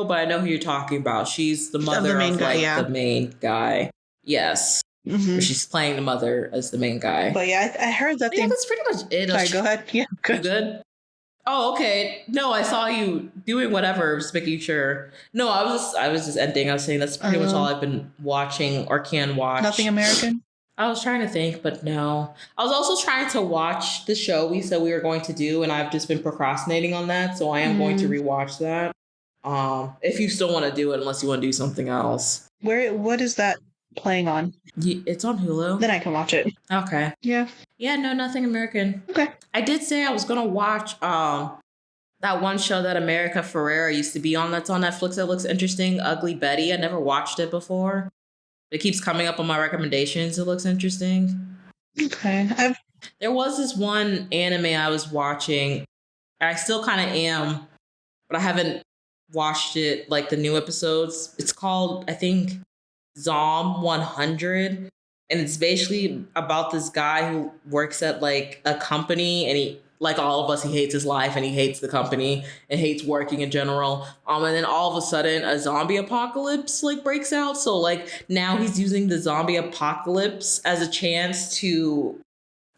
but I know who you're talking about. She's the mother of the main guy. Yes. Mm-hmm. She's playing the mother as the main guy. But yeah, I heard that. Yeah, that's pretty much it. Sorry, go ahead. Yeah, good. You good? Oh, okay. No, I saw you doing whatever, just making sure. No, I was just ending. I was saying that's pretty much all I've been watching or can watch. Nothing American? I was trying to think, but no. I was also trying to watch the show we said we were going to do, and I've just been procrastinating on that, so I am going to rewatch that. If you still want to do it, unless you want to do something else. What is that playing on? It's on Hulu. Then I can watch it. Okay. Yeah. Yeah, no, nothing American. Okay. I did say I was gonna watch that one show that America Ferrera used to be on that's on Netflix that looks interesting, Ugly Betty. I never watched it before. It keeps coming up on my recommendations. It looks interesting. Okay. There was this one anime I was watching. I still kind of am, but I haven't watched it, like the new episodes. It's called, I think, Zom 100. And it's basically about this guy who works at like a company, and he, like all of us, he hates his life and he hates the company and hates working in general. And then all of a sudden a zombie apocalypse like breaks out. So like now he's using the zombie apocalypse as a chance to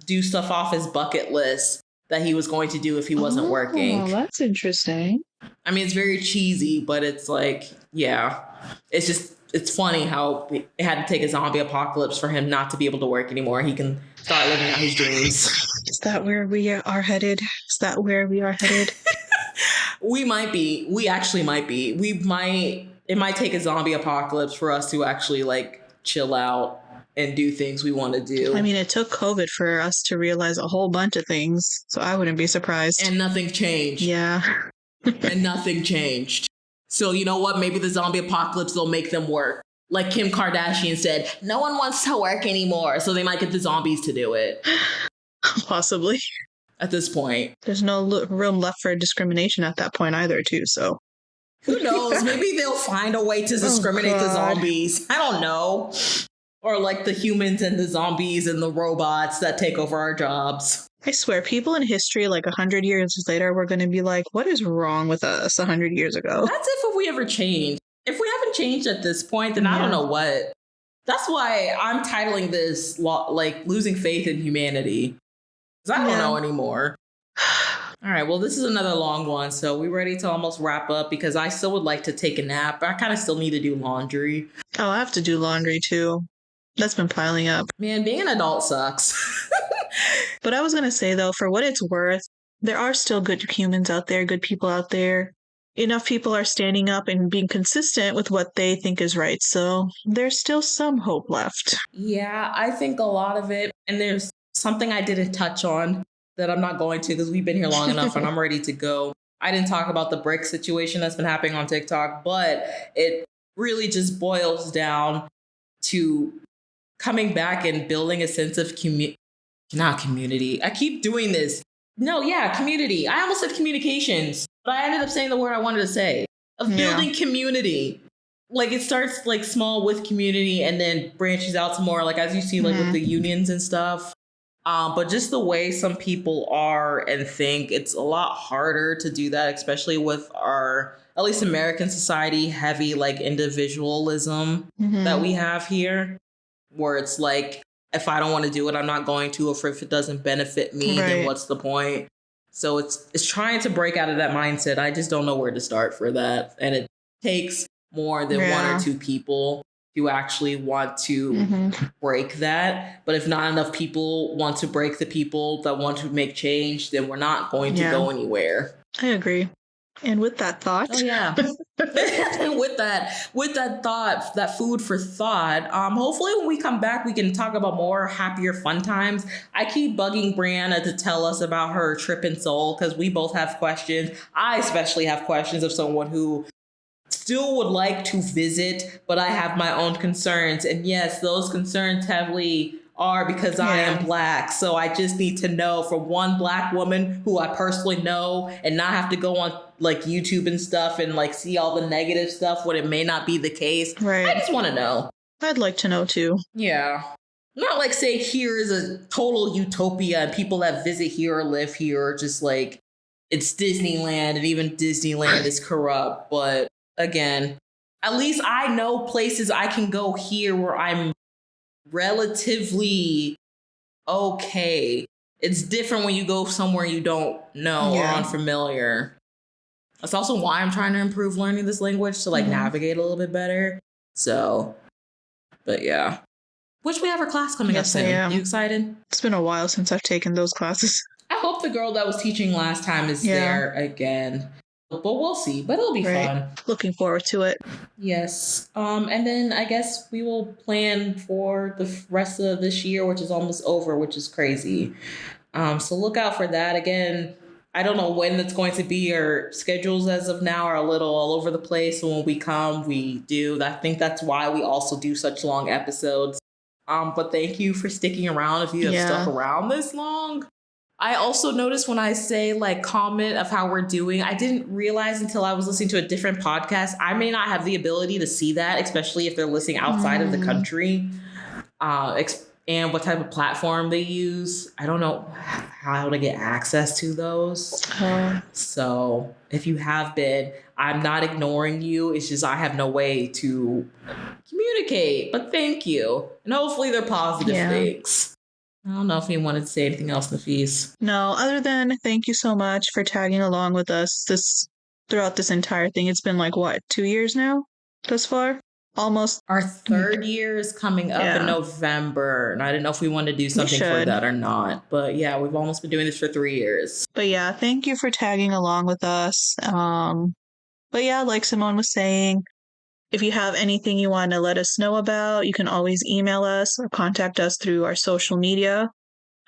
do stuff off his bucket list that he was going to do if he wasn't working. Oh, that's interesting. I mean, it's very cheesy, but it's like, yeah, it's funny how it had to take a zombie apocalypse for him not to be able to work anymore. He can start living out his dreams. Is that where we are headed? Is that where we are headed? We might be. We actually might be. It might take a zombie apocalypse for us to actually like chill out and do things we want to do. I mean, it took COVID for us to realize a whole bunch of things, so I wouldn't be surprised. And nothing changed. Yeah. And nothing changed. So you know what? Maybe the zombie apocalypse will make them work. Like Kim Kardashian said, no one wants to work anymore. So they might get the zombies to do it. Possibly. At this point. There's no room left for discrimination at that point either, too, so. Who knows? Maybe they'll find a way to discriminate the zombies. I don't know. Or like the humans and the zombies and the robots that take over our jobs. I swear, people in history, like 100 years later, we're going to be like, what is wrong with us 100 years ago? That's if we ever change. If we haven't changed at this point, then I don't know what. That's why I'm titling this like losing faith in humanity. Because I don't know anymore. All right, well, this is another long one, so we're ready to almost wrap up because I still would like to take a nap. I kind of still need to do laundry. Oh, I have to do laundry too. That's been piling up. Man, being an adult sucks. But I was going to say, though, for what it's worth, there are still good humans out there, good people out there. Enough people are standing up and being consistent with what they think is right. So there's still some hope left. Yeah, I think a lot of it. And there's something I didn't touch on that I'm not going to because we've been here long enough and I'm ready to go. I didn't talk about the brick situation that's been happening on TikTok, but it really just boils down to coming back and building a sense of not community. I keep doing this. No, yeah, community. I almost said communications, but I ended up saying the word I wanted to say. Of building community. Like it starts like small with community and then branches out to more like as you see like with the unions and stuff. But just the way some people are and think, it's a lot harder to do that, especially with our, at least American society, heavy like individualism that we have here, where it's like, if I don't want to do it, I'm not going to, or if it doesn't benefit me, then what's the point? So it's trying to break out of that mindset. I just don't know where to start for that. And it takes more than one or two people to actually want to break that. But if not enough people want to break the people that want to make change, then we're not going to go anywhere. I agree. And with that thought, with that thought, that food for thought, hopefully when we come back, we can talk about more happier fun times. I keep bugging Brianna to tell us about her trip in Seoul because we both have questions. I especially have questions of someone who still would like to visit, but I have my own concerns. And yes, those concerns heavily are because I am Black. So I just need to know from one Black woman who I personally know and not have to go on like YouTube and stuff and like see all the negative stuff when it may not be the case. Right. I just want to know. I'd like to know too. Yeah. Not like say here is a total utopia and people that visit here or live here are just like it's Disneyland and even Disneyland is corrupt. But again, at least I know places I can go here where I'm relatively okay it's different when you go somewhere you don't know or unfamiliar. That's also why I'm trying to improve learning this language to like navigate a little bit better. So, but yeah. Which we have our class coming up soon. You excited? It's been a while since I've taken those classes. I hope the girl that was teaching last time is there again. But we'll see. But it'll be fun. Looking forward to it. Yes. And then I guess we will plan for the rest of this year, which is almost over, which is crazy. So look out for that. Again, I don't know when that's going to be. Our schedules as of now are a little all over the place. So when we come, we do. I think that's why we also do such long episodes. But thank you for sticking around if you have stuck around this long. I also noticed when I say like comment of how we're doing, I didn't realize until I was listening to a different podcast, I may not have the ability to see that, especially if they're listening outside of the country. And what type of platform they use. I don't know how to get access to those. So if you have been, I'm not ignoring you. It's just I have no way to communicate. But thank you. And hopefully they're positive things. I don't know if you wanted to say anything else, Nafees. No, other than thank you so much for tagging along with us throughout this entire thing. It's been like, what, 2 years now thus far? Almost. Our third year is coming up in November. And I didn't know if we wanted to do something for that or not. But yeah, we've almost been doing this for 3 years. But yeah, thank you for tagging along with us. But yeah, like Simone was saying, if you have anything you want to let us know about, you can always email us or contact us through our social media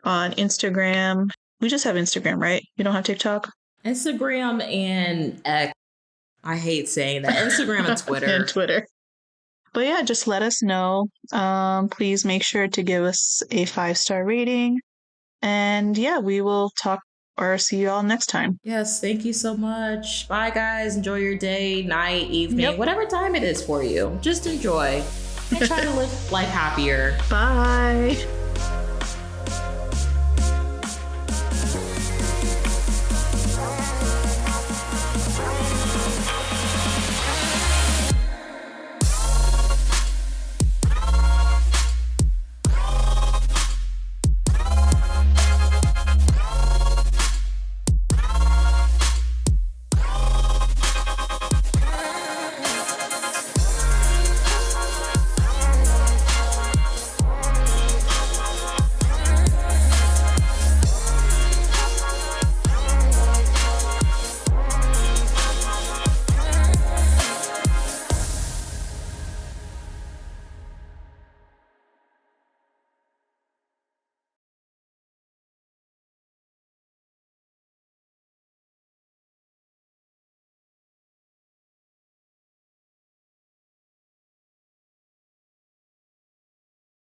on Instagram. We just have Instagram, right? You don't have TikTok? Instagram and X. I hate saying that. Instagram and Twitter. And Twitter. But yeah, just let us know. Please make sure to give us a 5-star rating. And yeah, we will talk or see you all next time. Yes, thank you so much. Bye, guys. Enjoy your day, night, evening, whatever time it is for you. Just enjoy and try to live life happier. Bye.